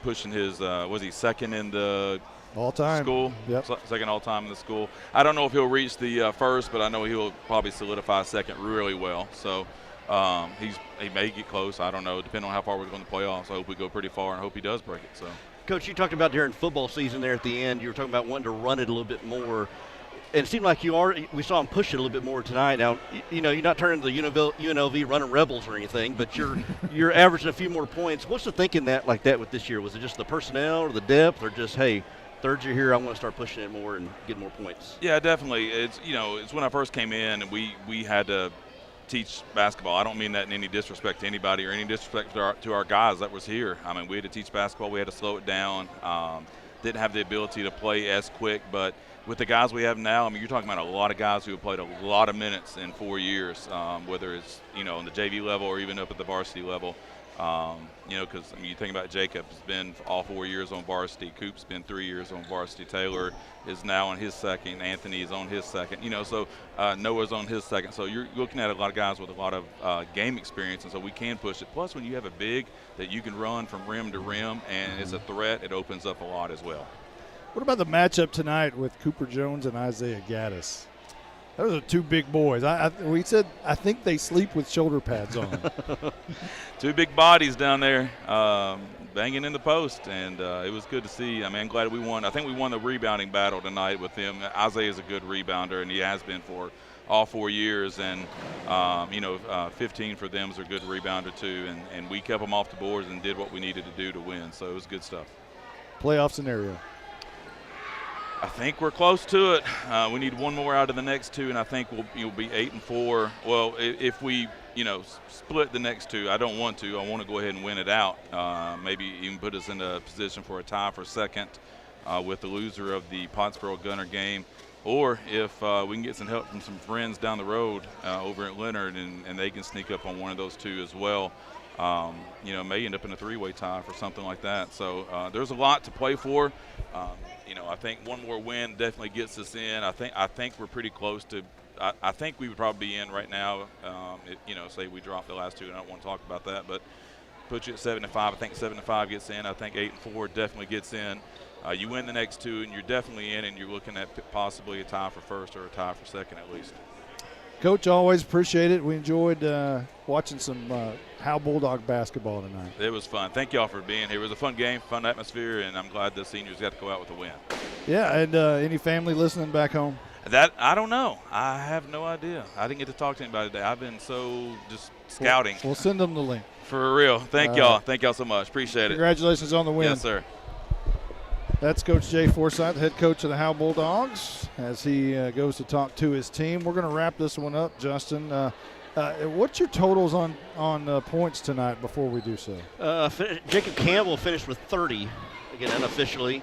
pushing his was he second in the all-time school? Yep. Second all-time in the school. I don't know if he'll reach the first, but I know he'll probably solidify second really well. So. He may get close. I don't know. Depending on how far we go in the playoffs, I hope we go pretty far and hope he does break it. So, Coach, you talked about during football season there at the end, you were talking about wanting to run it a little bit more. And it seemed like we saw him push it a little bit more tonight. Now, you're not turning the UNLV running rebels or anything, but you're averaging a few more points. What's the thinking like that with this year? Was it just the personnel or the depth, or just, hey, third year here, I want to start pushing it more and get more points? Yeah, definitely. It's when I first came in, and we had to teach basketball. I don't mean that in any disrespect to anybody or any disrespect to our guys that was here. I mean, we had to teach basketball. We had to slow it down. Didn't have the ability to play as quick, but with the guys we have now, I mean, you're talking about a lot of guys who have played a lot of minutes in 4 years, whether it's, on the JV level or even up at the varsity level. Because you think about Jacob's been all 4 years on varsity. Coop's been 3 years on varsity. Taylor is now on his second. Anthony is on his second. So Noah's on his second. So you're looking at a lot of guys with a lot of game experience, and so we can push it. Plus, when you have a big that you can run from rim to rim and it's a threat, it opens up a lot as well. What about the matchup tonight with Cooper Jones and Isaiah Gaddis? Those are two big boys. We said I think they sleep with shoulder pads on. Two big bodies down there banging in the post, and it was good to see. I mean, I'm glad we won. I think we won the rebounding battle tonight with them. Isaiah's a good rebounder, and he has been for all 4 years. And, 15 for them is a good rebounder too. And we kept them off the boards and did what we needed to do to win. So it was good stuff. Playoff scenario. I think we're close to it. We need one more out of the next two, and I think we'll be 8-4. Well, if we, split the next two, I don't want to. I want to go ahead and win it out. Maybe even put us in a position for a tie for second with the loser of the Pottsboro-Gunner game. Or if we can get some help from some friends down the road over at Leonard, and they can sneak up on one of those two as well. May end up in a three-way tie for something like that. So there's a lot to play for. I think one more win definitely gets us in. I think we're pretty close to. I think we would probably be in right now. Say we drop the last two, and I don't want to talk about that, but put you at 7-5. I think 7-5 gets in. I think 8-4 definitely gets in. You win the next two, and you're definitely in, and you're looking at possibly a tie for first or a tie for second at least. Coach, always appreciate it. We enjoyed watching some Howe Bulldog basketball tonight. It was fun. Thank y'all for being here. It was a fun game, fun atmosphere, and I'm glad the seniors got to go out with a win. Yeah, and any family listening back home? That I don't know. I have no idea. I didn't get to talk to anybody today. I've been so just scouting. We'll send them the link. For real. Thank y'all. Thank y'all so much. Appreciate it. Congratulations on the win. Yes, sir. That's Coach Jay Forsyth, head coach of the Howe Bulldogs, as he goes to talk to his team. We're going to wrap this one up, Justin. What's your totals on points tonight before we do so? Jacob Campbell finished with 30, again unofficially.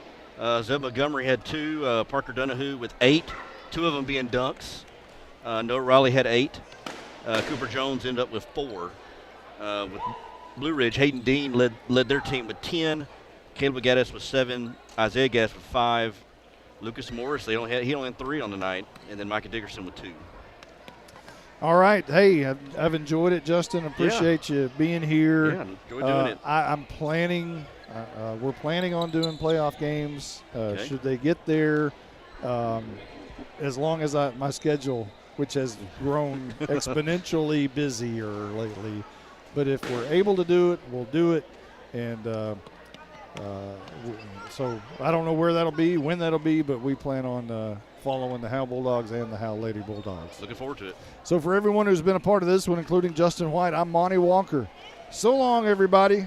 Zeb Montgomery had 2. Parker Donahue with 8, 2 of them being dunks. Noah Riley had 8. Cooper Jones ended up with 4. With Blue Ridge, Hayden Dean led their team with 10. Caleb Gaddis with 7. Isaiah Gaddis with 5. Lucas Morris, he only had 3 on the night, and then Micah Dickerson with 2. All right. Hey, I've enjoyed it, Justin. Appreciate you being here. Yeah, enjoyed doing it. I'm planning. We're planning on doing playoff games. Okay. Should they get there, as long as my schedule, which has grown exponentially busier lately. But if we're able to do it, we'll do it. And so I don't know where that'll be, when that'll be, but we plan on following the Howe Bulldogs and the Howe Lady Bulldogs. Looking forward to it. So for everyone who's been a part of this one, including Justin White, I'm Monty Walker. So long, everybody.